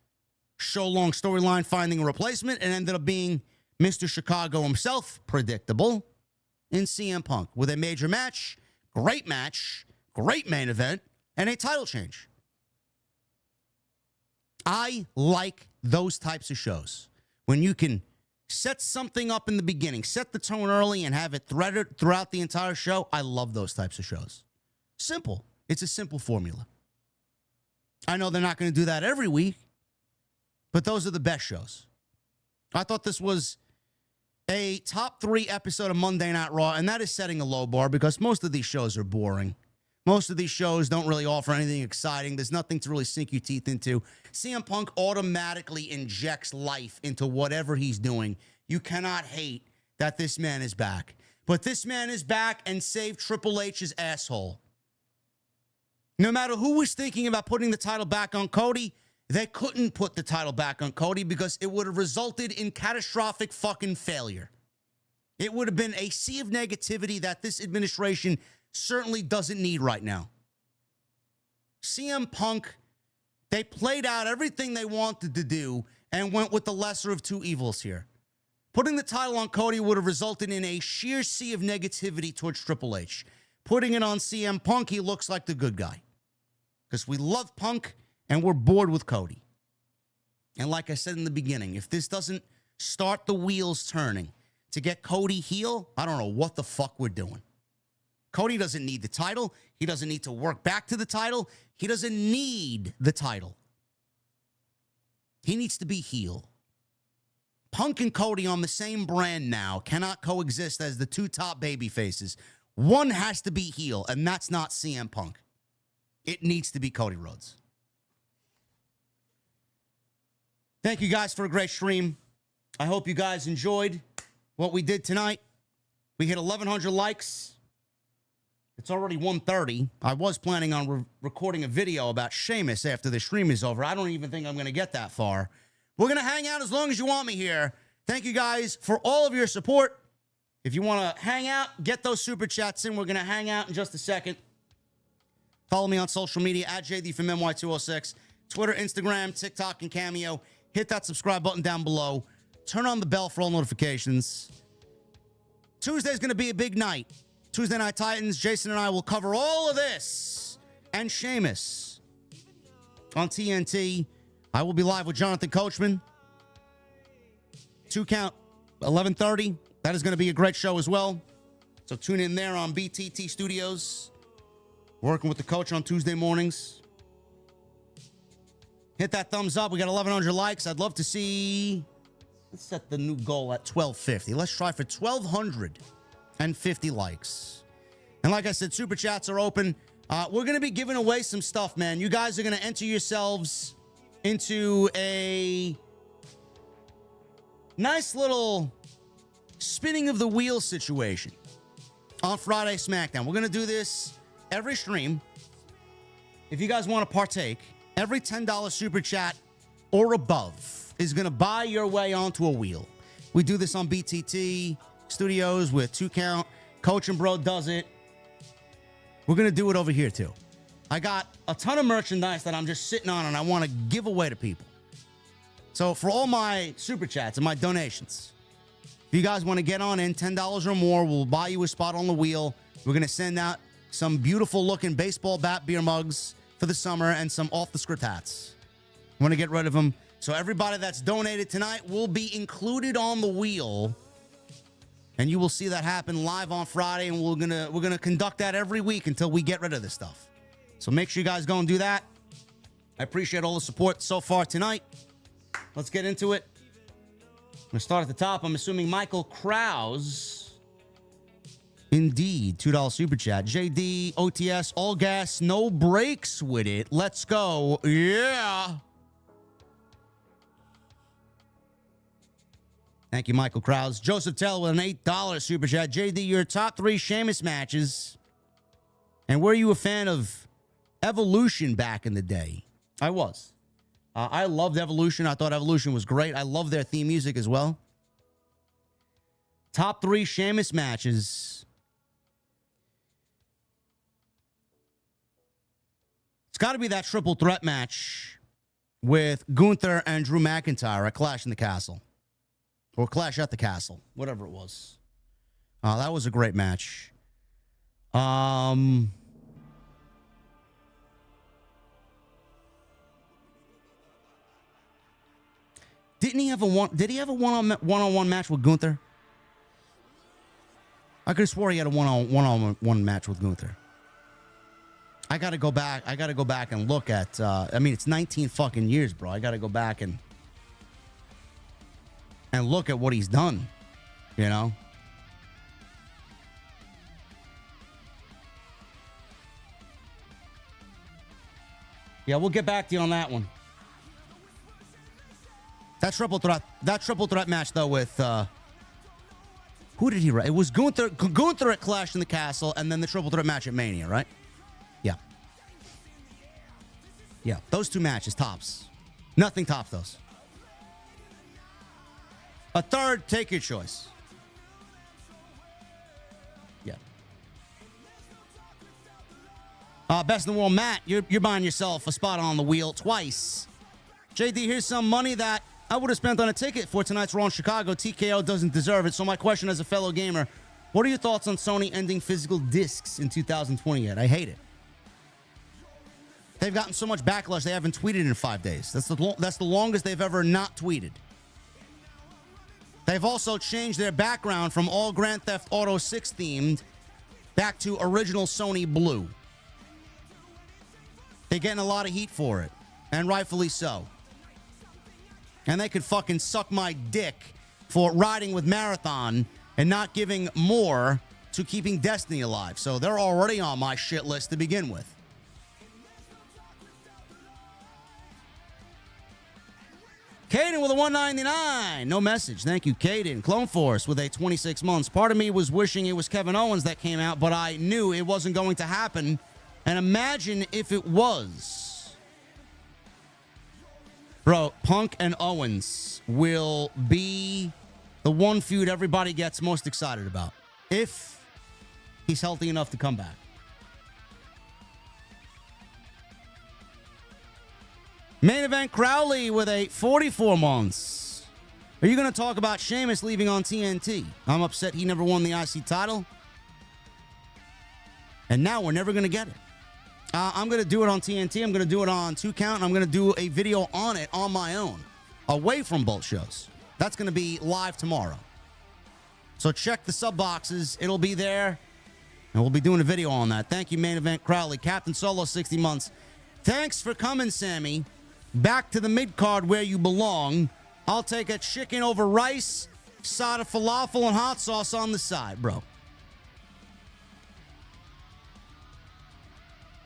Speaker 1: Show-long storyline finding a replacement, and ended up being Mr. Chicago himself, predictable, in CM Punk with a major match, great main event, and a title change. I like those types of shows. When you can set something up in the beginning, set the tone early, and have it threaded throughout the entire show, I love those types of shows. Simple. It's a simple formula. I know they're not going to do that every week, but those are the best shows. I thought this was a top 3 episode of Monday Night Raw, and that is setting a low bar because most of these shows are boring. Most of these shows don't really offer anything exciting. There's nothing to really sink your teeth into. CM Punk automatically injects life into whatever he's doing. You cannot hate that this man is back. But this man is back and saved Triple H's asshole. No matter who was thinking about putting the title back on Cody, they couldn't put the title back on Cody because it would have resulted in catastrophic fucking failure. It would have been a sea of negativity that this administration certainly doesn't need right now. CM Punk, they played out everything they wanted to do and went with the lesser of two evils here. Putting the title on Cody would have resulted in a sheer sea of negativity towards Triple H. Putting it on CM Punk, he looks like the good guy. Because we love Punk and we're bored with Cody. And like I said in the beginning, if this doesn't start the wheels turning to get Cody heel, I don't know what the fuck we're doing. Cody doesn't need the title. He doesn't need to work back to the title. He doesn't need the title. He needs to be heel. Punk and Cody on the same brand now cannot coexist as the two top baby faces. One has to be heel, and that's not CM Punk. It needs to be Cody Rhodes. Thank you guys for a great stream. I hope you guys enjoyed what we did tonight. We hit 1,100 likes. It's already 1:30. I was planning on recording a video about Sheamus after the stream is over. I don't even think I'm going to get that far. We're going to hang out as long as you want me here. Thank you guys for all of your support. If you want to hang out, get those super chats in. We're going to hang out in just a second. Follow me on social media at JD from NY206. Twitter, Instagram, TikTok, and Cameo. Hit that subscribe button down below. Turn on the bell for all notifications. Tuesday's going to be a big night. Tuesday Night Titans. Jason and I will cover all of this and Sheamus on TNT. I will be live with Jonathan Coachman. 2 count, 11:30. That is going to be a great show as well. So tune in there on BTT Studios. Working with the coach on Tuesday mornings. Hit that thumbs up. We got 1,100 likes. I'd love to see... Let's set the new goal at 1,250. Let's try for 1,250 likes. And like I said, super chats are open. We're going to be giving away some stuff, man. You guys are going to enter yourselves into a nice little spinning of the wheel situation on Friday SmackDown. We're going to do this every stream. If you guys want to partake, every $10 super chat or above is going to buy your way onto a wheel. We do this on BTT Studios with 2 Count. Coach and Bro does it. We're going to do it over here, too. I got a ton of merchandise that I'm just sitting on and I want to give away to people. So for all my Super Chats and my donations, if you guys want to get on in, $10 or more, we'll buy you a spot on the wheel. We're going to send out some beautiful-looking baseball bat beer mugs for the summer and some off-the-script hats. I want to get rid of them. So everybody that's donated tonight will be included on the wheel. And you will see that happen live on Friday, and we're gonna conduct that every week until we get rid of this stuff. So make sure you guys go and do that. I appreciate all the support so far tonight. Let's get into it. I'm gonna start at the top. I'm assuming Michael Krause. Indeed, $2 super chat. JD, OTS, all gas, no brakes with it. Let's go. Yeah. Thank you, Michael Krause. Joseph Tell with an $8 super chat. JD, your top 3 Sheamus matches. And were you a fan of Evolution back in the day? I was. I loved Evolution. I thought Evolution was great. I love their theme music as well. Top 3 Sheamus matches. It's got to be that triple threat match with Gunther and Drew McIntyre at Clash in the Castle. Or Clash at the Castle. Whatever it was. That was a great match. Did he have a one-on-one match with Gunther? I could have swore he had a one-on-one match with Gunther. I gotta go back and look at I mean, it's 19 fucking years, bro. I gotta go back and look at what he's done, you know? Yeah, we'll get back to you on that one. That triple threat match though with who did he write? It was Gunther at Clash in the Castle, and then the triple threat match at Mania, right? Yeah. Yeah, those 2 matches tops. Nothing tops those. A third, take your choice. Yeah. Best in the world, Matt. You're buying yourself a spot on the wheel twice. JD, here's some money that I would have spent on a ticket for tonight's Raw in Chicago. TKO doesn't deserve it. So my question as a fellow gamer, what are your thoughts on Sony ending physical discs in 2028? I hate it. They've gotten so much backlash they haven't tweeted in 5 days. That's the longest they've ever not tweeted. They've also changed their background from all Grand Theft Auto 6 themed back to original Sony blue. They're getting a lot of heat for it, and rightfully so. And they could fucking suck my dick for riding with Marathon and not giving more to keeping Destiny alive. So they're already on my shit list to begin with. Caden with a $1.99. No message. Thank you, Caden. Clone Force with a 26 months. Part of me was wishing it was Kevin Owens that came out, but I knew it wasn't going to happen. And imagine if it was. Bro, Punk and Owens will be the one feud everybody gets most excited about. If he's healthy enough to come back. Main event Crowley with a 44 months. Are you going to talk about Sheamus leaving on TNT? I'm upset he never won the IC title. And now we're never going to get it. I'm going to do it on TNT. I'm going to do it on 2 Count. And I'm going to do a video on it on my own. Away from both shows. That's going to be live tomorrow. So check the sub boxes. It'll be there. And we'll be doing a video on that. Thank you, Main Event Crowley. Captain Solo, 60 months. Thanks for coming, Sammy. Back to the mid-card where you belong. I'll take a chicken over rice, side of falafel, and hot sauce on the side, bro.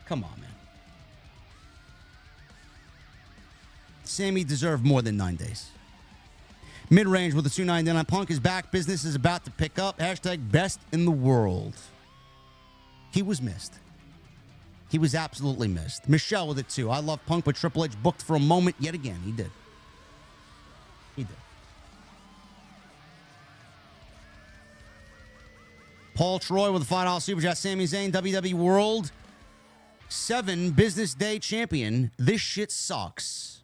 Speaker 1: Come on, man. Sammy deserved more than 9 days. Mid-range with the $2.99. Punk is back. Business is about to pick up. Hashtag best in the world. He was missed. He was absolutely missed. Michelle with it, too. I love Punk, but Triple H booked for a moment yet again. He did. He did. Paul Troy with a $5 super chat. Sami Zayn, WWE World 7 Business Day Champion. This shit sucks.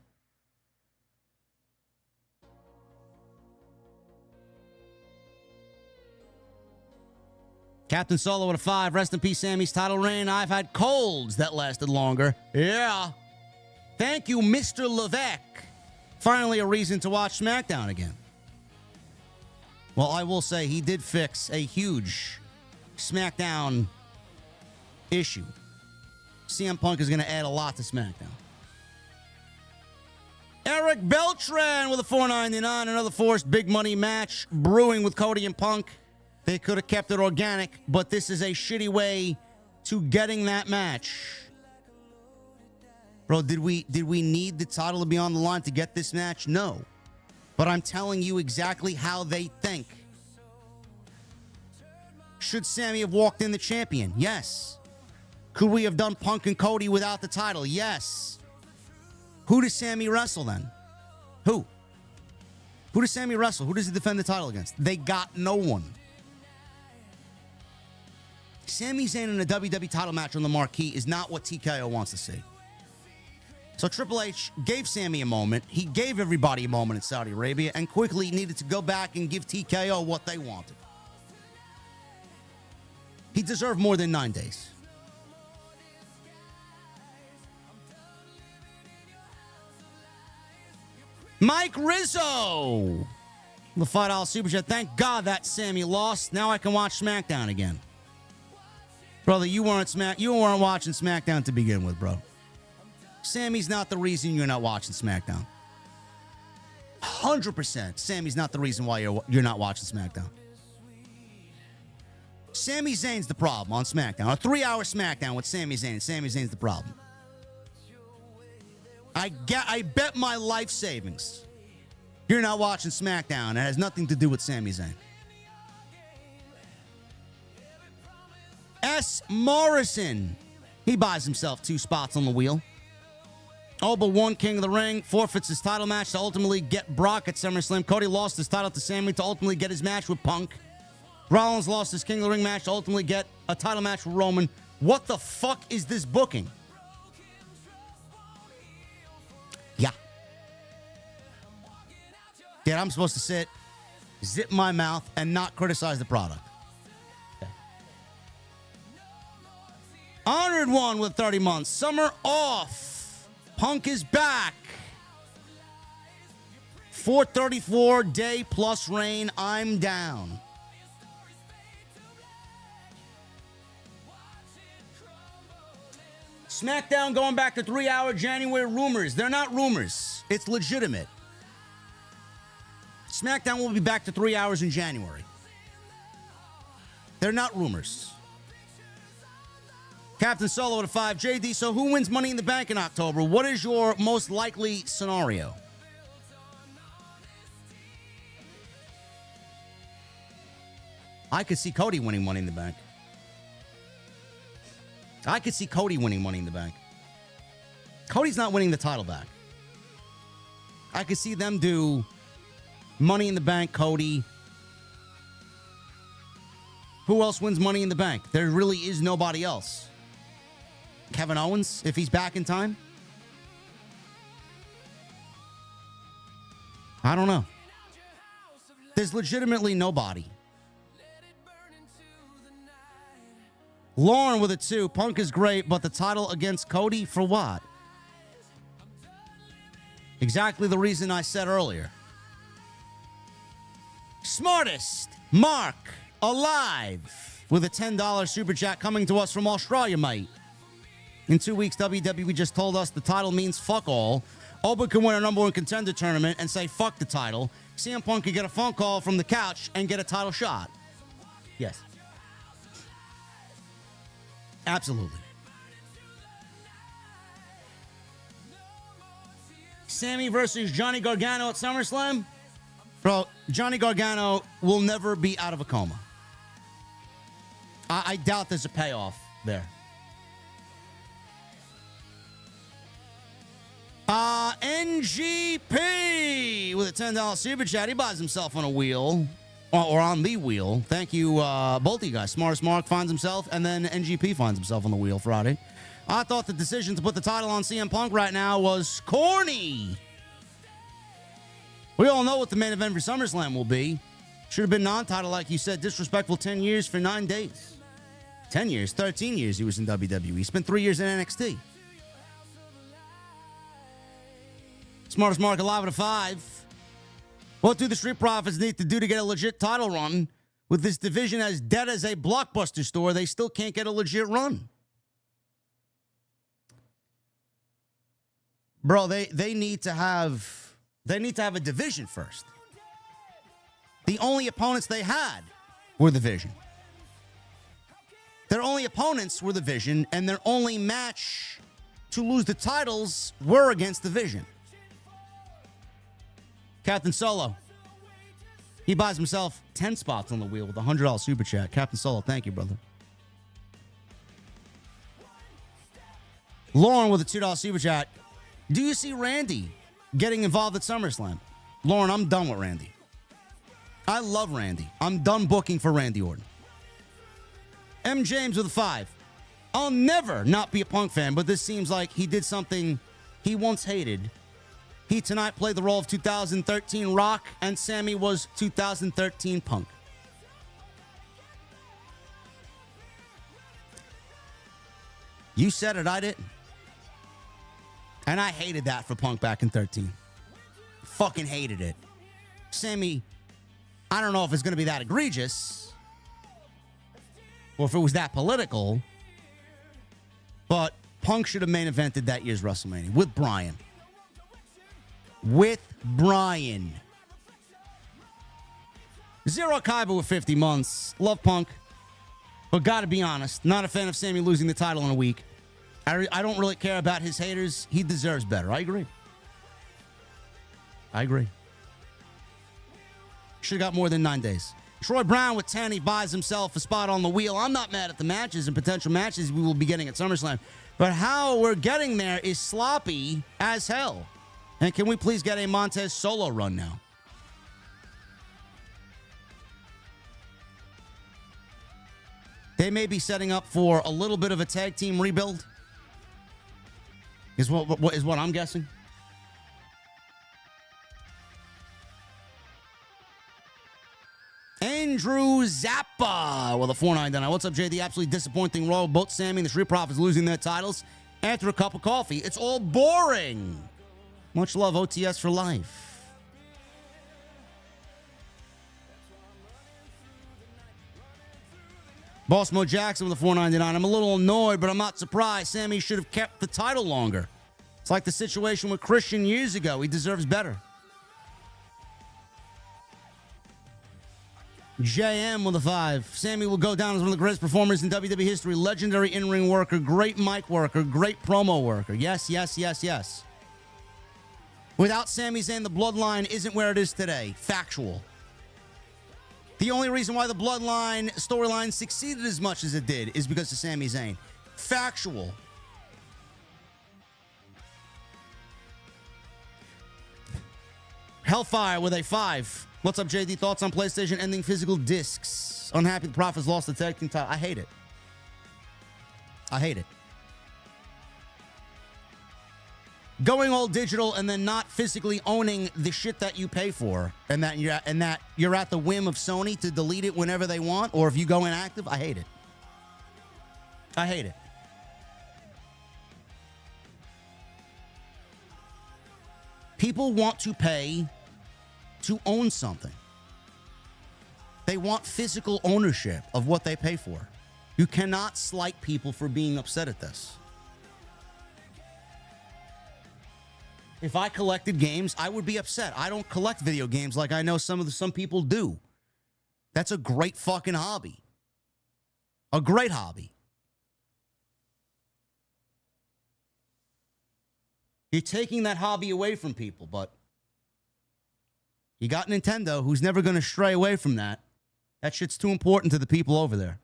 Speaker 1: Captain Solo with a 5. Rest in peace, Sammy's title reign. I've had colds that lasted longer. Yeah. Thank you, Mr. Levesque. Finally a reason to watch SmackDown again. Well, I will say he did fix a huge SmackDown issue. CM Punk is going to add a lot to SmackDown. Eric Beltran with a $4.99. Another forced big money match brewing with Cody and Punk. They could have kept it organic, but this is a shitty way to getting that match. Bro, did we need the title to be on the line to get this match? No. But I'm telling you exactly how they think. Should Sami have walked in the champion? Yes. Could we have done Punk and Cody without the title? Yes. Who does Sami wrestle then? Who? Who does Sami wrestle? Who does he defend the title against? They got no one. Sami Zayn in a WWE title match on the marquee is not what TKO wants to see. So Triple H gave Sami a moment. He gave everybody a moment in Saudi Arabia and quickly needed to go back and give TKO what they wanted. He deserved more than 9 days. Mike Rizzo, the $5 super chat. Thank God that Sami lost. Now I can watch SmackDown again. Brother, you weren't watching SmackDown to begin with, bro. Sami's not the reason you're not watching SmackDown. 100%. Sami's not the reason why you're not watching SmackDown. Sami Zayn's the problem on SmackDown. A 3-hour SmackDown with Sami Zayn. Sami Zayn's the problem. I bet my life savings you're not watching SmackDown. It has nothing to do with Sami Zayn. S. Morrison. He buys himself 2 spots on the wheel. Oba won King of the Ring, forfeits his title match to ultimately get Brock at SummerSlam. Cody lost his title to Sami to ultimately get his match with Punk. Rollins lost his King of the Ring match to ultimately get a title match with Roman. What the fuck is this booking? Yeah. Dad, I'm supposed to sit, zip my mouth, and not criticize the product. Okay. Honored one with 30 months. Summer off. Punk is back. 434 day plus reign. I'm down. SmackDown going back to 3-hour January rumors. They're not rumors. It's legitimate. SmackDown will be back to 3 hours in January. They're not rumors. Captain Solo at a 5. JD, so who wins Money in the Bank in October? What is your most likely scenario? I could see Cody winning Money in the Bank. I could see Cody winning Money in the Bank. Cody's not winning the title back. I could see them do Money in the Bank, Cody. Who else wins Money in the Bank? There really is nobody else. Kevin Owens, if he's back in time? I don't know. There's legitimately nobody. Lauren with a 2. Punk is great, but the title against Cody, for what? Exactly the reason I said earlier. Smartest Mark alive with a $10 super chat coming to us from Australia, mate. In 2 weeks, WWE just told us the title means fuck all. Oba can win a number 1 contender tournament and say fuck the title. CM Punk can get a phone call from the couch and get a title shot. Yes. Absolutely. Sami versus Johnny Gargano at SummerSlam? Bro, Johnny Gargano will never be out of a coma. I doubt there's a payoff there. NGP with a $10 super chat. He buys himself on a wheel. or on the wheel. Thank you, both of you guys. Smartest Mark finds himself, and then NGP finds himself on the wheel Friday. I thought the decision to put the title on CM Punk right now was corny. We all know what the main event for SummerSlam will be. Should have been non-title, like you said. Disrespectful 10 years for 9 days. 10 years, 13 years he was in WWE. Spent 3 years in NXT. Smartest Mark, alive at a 5. What do the Street Profits need to do to get a legit title run? With this division as dead as a Blockbuster store, they still can't get a legit run. Bro, they need to have a division first. The only opponents they had were the Vision. Their only opponents were the Vision, and their only match to lose the titles were against the Vision. Captain Solo. He buys himself 10 spots on the wheel with a $100 super chat. Captain Solo, thank you, brother. Lauren with a $2 super chat. Do you see Randy getting involved at SummerSlam? Lauren, I'm done with Randy. I love Randy. I'm done booking for Randy Orton. M. James with a 5. I'll never not be a Punk fan, but this seems like he did something he once hated. He tonight played the role of 2013 Rock, and Sami was 2013 Punk. You said it, I didn't. And I hated that for Punk back in 13. Fucking hated it. Sami, I don't know if it's going to be that egregious or if it was that political, but Punk should have main evented that year's WrestleMania with Bryan. With Bryan. Zero Kaiba with 50 months. Love Punk, but gotta be honest, not a fan of Sami losing the title in a week. I don't really care about his haters. He deserves better. I agree. Should have got more than 9 days. Troy Brown with 10. He buys himself a spot on the wheel. I'm not mad at the matches and potential matches we will be getting at SummerSlam, but how we're getting there is sloppy as hell. And can we please get a Montez solo run now? They may be setting up for a little bit of a tag team rebuild. Is what I'm guessing. Andrew Zappa with a $4.99. What's up, JD? Absolutely disappointing Raw. Both Sami and the Street Profits losing their titles after a cup of coffee. It's all boring. Much love, OTS for life. Boss Mo Jackson with a $4.99. I'm a little annoyed, but I'm not surprised. Sami should have kept the title longer. It's like the situation with Christian years ago. He deserves better. JM with a 5. Sami will go down as one of the greatest performers in WWE history. Legendary in-ring worker, great mic worker, great promo worker. Yes, yes, yes, yes. Without Sami Zayn, the Bloodline isn't where it is today. Factual. The only reason why the Bloodline storyline succeeded as much as it did is because of Sami Zayn. Factual. Hellfire with a 5. What's up, JD? Thoughts on PlayStation ending physical discs? Unhappy the Profits lost the tag team title. I hate it. I hate it. Going all digital and then not physically owning the shit that you pay for, and that you're at the whim of Sony to delete it whenever they want, or if you go inactive, I hate it. I hate it. People want to pay to own something. They want physical ownership of what they pay for. You cannot slight people for being upset at this. If I collected games, I would be upset. I don't collect video games like I know some people do. That's a great fucking hobby. A great hobby. You're taking that hobby away from people, but you got Nintendo, who's never going to stray away from that. That shit's too important to the people over there.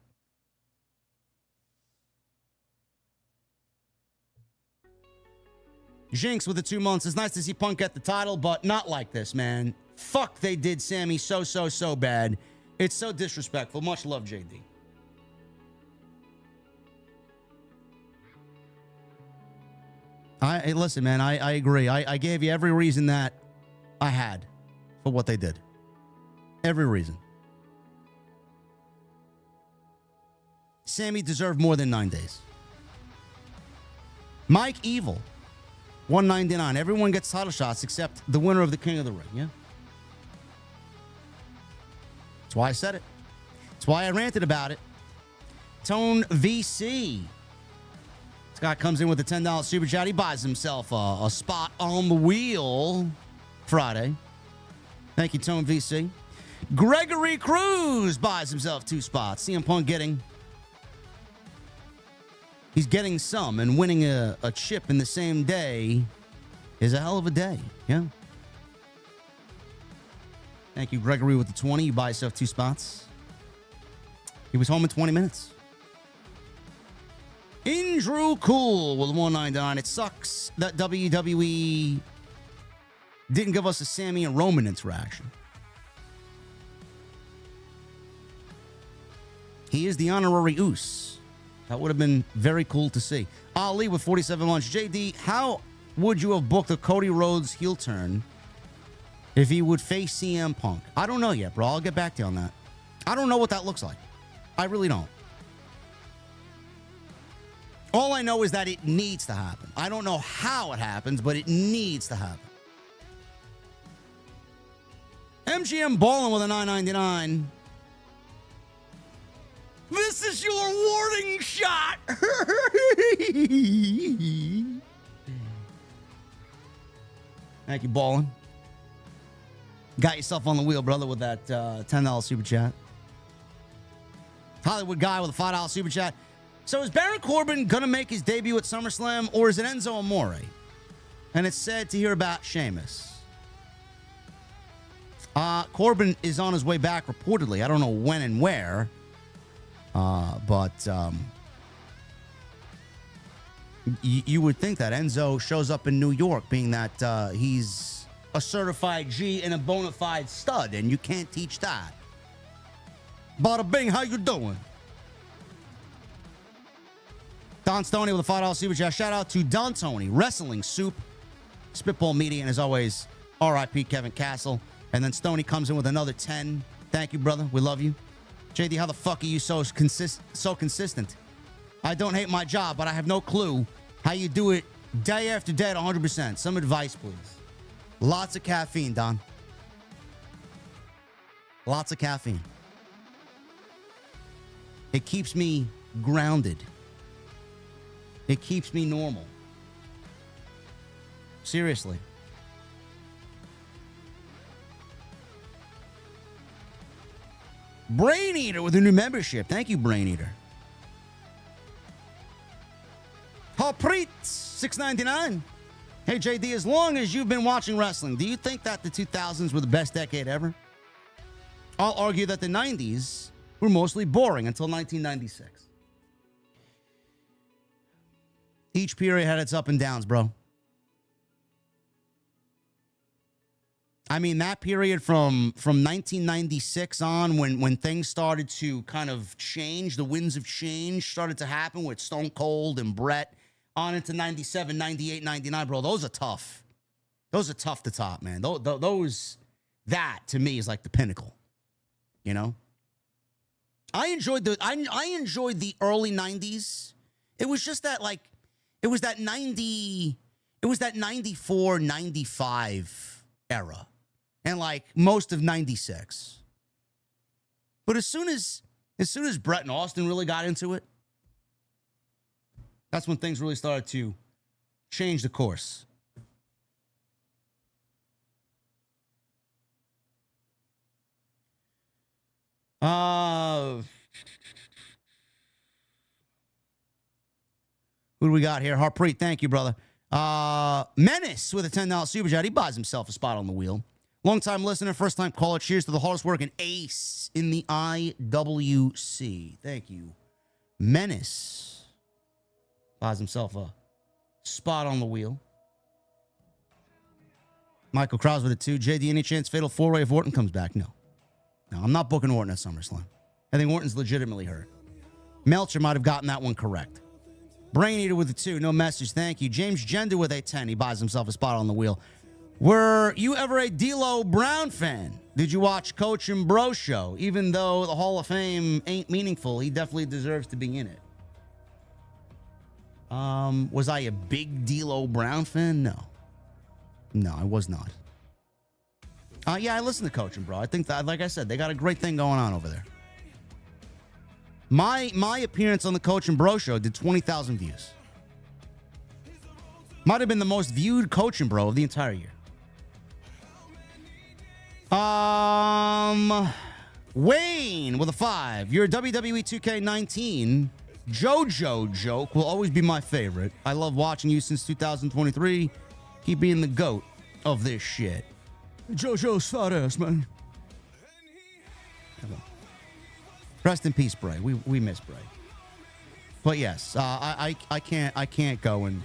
Speaker 1: Jinx with the 2 months. It's nice to see Punk get the title, but not like this, man. Fuck, they did Sami so bad. It's so disrespectful. Much love, JD. Hey, listen, man, I agree. I gave you every reason that I had for what they did. Every reason. Sami deserved more than 9 days. Mike Evil, 199. Everyone gets title shots except the winner of the King of the Ring, yeah? That's why I said it. That's why I ranted about it. Tone VC. Scott comes in with a $10 super chat. He buys himself a spot on the wheel Friday. Thank you, Tone VC. Gregory Cruz buys himself 2 spots. CM Punk he's getting some, and winning a chip in the same day is a hell of a day. Yeah. Thank you, Gregory, with the 20. You buy yourself 2 spots. He was home in 20 minutes. Andrew Cool with 199. It sucks that WWE didn't give us a Sami and Roman interaction. He is the honorary Oos. That would have been very cool to see. Ali with 47 months. JD, how would you have booked a Cody Rhodes heel turn if he would face CM Punk? I don't know yet, bro. I'll get back to you on that. I don't know what that looks like. I really don't. All I know is that it needs to happen. I don't know how it happens, but it needs to happen. MGM Ballin with a $9.99. This is your warning shot. Thank you, Ballin. Got yourself on the wheel, brother, with that $10 super chat. Hollywood Guy with a $5 super chat. So is Baron Corbin going to make his debut at SummerSlam, or is it Enzo Amore? And it's sad to hear about Sheamus. Corbin is on his way back, reportedly. I don't know when and where. But you would think that Enzo shows up in New York, being that he's a certified G and a bona fide stud, and you can't teach that. Bada bing, how you doing? Don Stoney with a $5 super chat. Shout out to Don Tony, Wrestling Soup, Spitball Media, and as always, R.I.P. Kevin Castle. And then Stoney comes in with another 10. Thank you, brother. We love you. JD, how the fuck are you so consistent? I don't hate my job, but I have no clue how you do it day after day at 100%. Some advice, please. Lots of caffeine, Don. Lots of caffeine. It keeps me grounded. It keeps me normal. Seriously. Brain Eater with a new membership. Thank you, Brain Eater. Harpreet, $6.99. Hey, JD, as long as you've been watching wrestling, do you think that the 2000s were the best decade ever? I'll argue that the 90s were mostly boring until 1996. Each period had its up and downs, bro. I mean, that period from 1996 on, when things started to kind of change, the winds of change started to happen with Stone Cold and Brett, on into 97, 98, 99, bro. Those are tough. Those are tough to top, man. That, to me, is like the pinnacle, you know? I enjoyed the early 90s. It was just that, like, it was that 94, 95 era. And like most of 96. But as soon as Brett and Austin really got into it, that's when things really started to change the course. Who do we got here? Harpreet, thank you, brother. Menace with a $10 super chat. He buys himself a spot on the wheel. Long-time listener, first-time caller. Cheers to the hardest working ace in the IWC. Thank you. Menace buys himself a spot on the wheel. Michael Krause with a 2. JD, any chance Fatal 4-Way if Orton comes back? No. No, I'm not booking Orton at SummerSlam. I think Orton's legitimately hurt. Melcher might have gotten that one correct. Brain Eater with a 2. No message. Thank you. James Gender with a 10. He buys himself a spot on the wheel. Were you ever a D'Lo Brown fan? Did you watch Coach and Bro show? Even though the Hall of Fame ain't meaningful, he definitely deserves to be in it. Was I a big D'Lo Brown fan? No. No, I was not. Yeah, I listened to Coach and Bro. I think that, like I said, they got a great thing going on over there. My appearance on the Coach and Bro show did 20,000 views. Might have been the most viewed Coach and Bro of the entire year. Wayne with a 5. Your WWE 2K19 JoJo joke will always be my favorite. I love watching you since 2023. Keep being the GOAT of this shit. JoJo's fat ass, man. Hello. Rest in peace, Bray. We miss Bray. But yes, I can't go and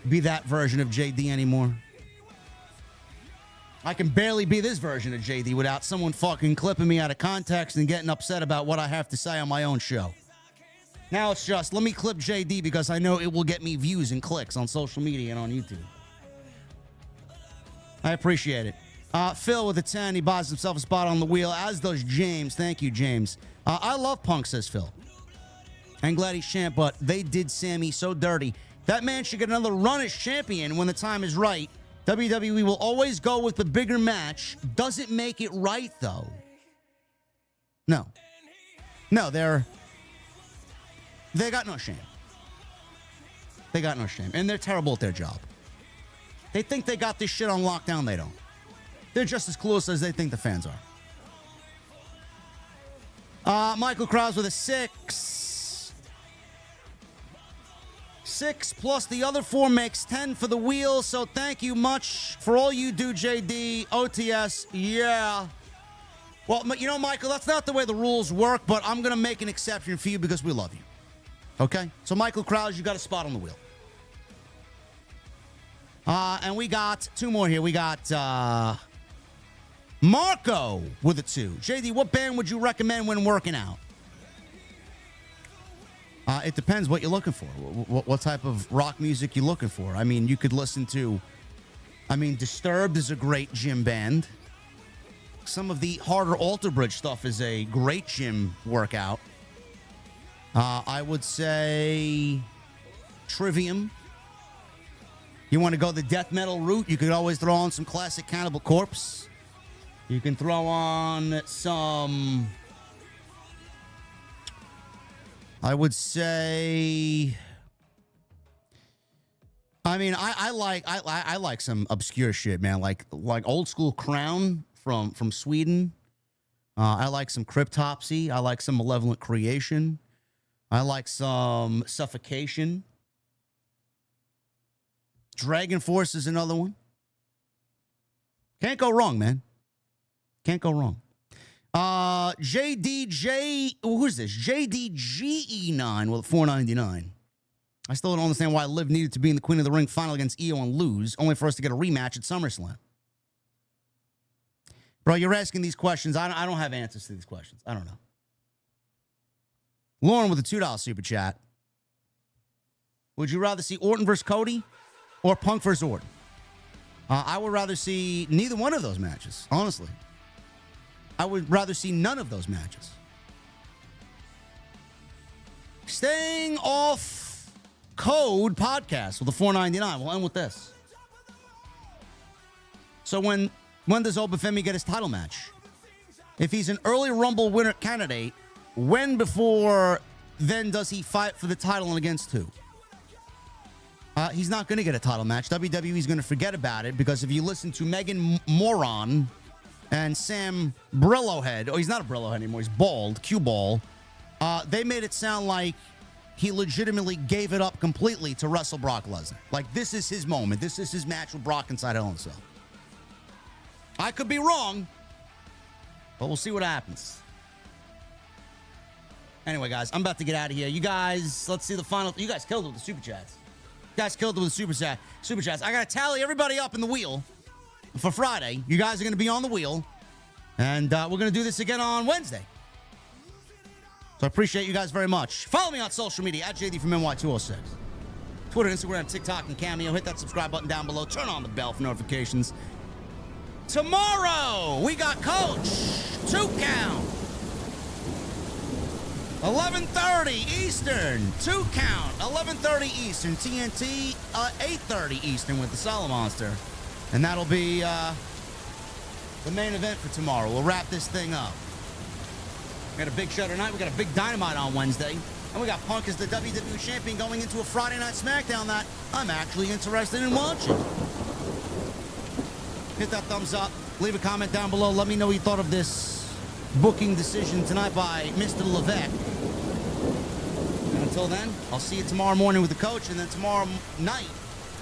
Speaker 1: be that version of JD anymore. I can barely be this version of JD without someone fucking clipping me out of context and getting upset about what I have to say on my own show. Now it's just, let me clip JD because I know it will get me views and clicks on social media and on YouTube. I appreciate it. Phil with a 10. He buys himself a spot on the wheel, as does James. Thank you, James. I love Punk, says Phil. I'm glad he's champ, but they did Sami so dirty. That man should get another run as champion when the time is right. WWE will always go with the bigger match. Doesn't make it right, though. No. No, they got no shame. They got no shame. And they're terrible at their job. They think they got this shit on lockdown. They don't. They're just as clueless as they think the fans are. Michael Krause with a 6. 6 plus the other 4 makes 10 for the wheel. So thank you much for all you do, JD. OTS, yeah. Well, you know, Michael, that's not the way the rules work, but I'm going to make an exception for you because we love you. Okay? So, Michael Krause, you got a spot on the wheel. And we got 2 more here. We got Marco with a 2. JD, what band would you recommend when working out? It depends what you're looking for. What type of rock music you're looking for. I mean, you could listen to... Disturbed is a great gym band. Some of the harder Alter Bridge stuff is a great gym workout. I would say Trivium. You want to go the death metal route, you could always throw on some classic Cannibal Corpse. You can throw on some... I would say... I like some obscure shit, man. Like old school Crown from Sweden. I like some Cryptopsy. I like some Malevolent Creation. I like some Suffocation. Dragon Force is another one. Can't go wrong, man. Can't go wrong. JDJ, who's this? JDGE9 with $4.99. I still don't understand why Liv needed to be in the Queen of the Ring final against Io and lose, only for us to get a rematch at SummerSlam. Bro, you're asking these questions. I don't have answers to these questions. I don't know. Lauren with a $2 super chat. Would you rather see Orton versus Cody or Punk versus Orton? I would rather see neither one of those matches, honestly. I would rather see none of those matches. Staying off code podcast with a $4.99. We'll end with this. So when does Oba Femi get his title match? If he's an early Rumble winner candidate, when before then does he fight for the title and against who? He's not going to get a title match. WWE's going to forget about it because if you listen to Megan Moron and Sam Brillohead, he's not a Brillohead anymore, he's bald, cue ball, they made it sound like he legitimately gave it up completely to wrestle Brock Lesnar. Like, this is his moment. This is his match with Brock inside Hell in a Cell. I could be wrong, but we'll see what happens. Anyway, guys, I'm about to get out of here. You guys, let's see the final. You guys killed it with the Super Chats. You guys killed it with the Super Chats. I got to tally everybody up in the wheel for Friday. You guys are going to be on the wheel. And we're going to do this again on Wednesday. So I appreciate you guys very much. Follow me on social media at JD from NY206. Twitter, Instagram, TikTok, and Cameo. Hit that subscribe button down below. Turn on the bell for notifications. Tomorrow, we got Coach. 2 count. 11:30 Eastern. 2 count. 11:30 Eastern. TNT, 8:30 Eastern with the Solid Monster. And that'll be the main event for tomorrow. We'll wrap this thing up. We got a big show tonight. We got a big Dynamite on Wednesday. And we got Punk as the WWE Champion going into a Friday Night SmackDown that I'm actually interested in watching. Hit that thumbs up. Leave a comment down below. Let me know what you thought of this booking decision tonight by Mr. Levesque. And until then, I'll see you tomorrow morning with the Coach, and then tomorrow night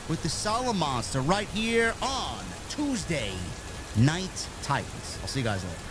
Speaker 1: with the Solid Monster right here on Tuesday Night Titans. I'll see you guys later.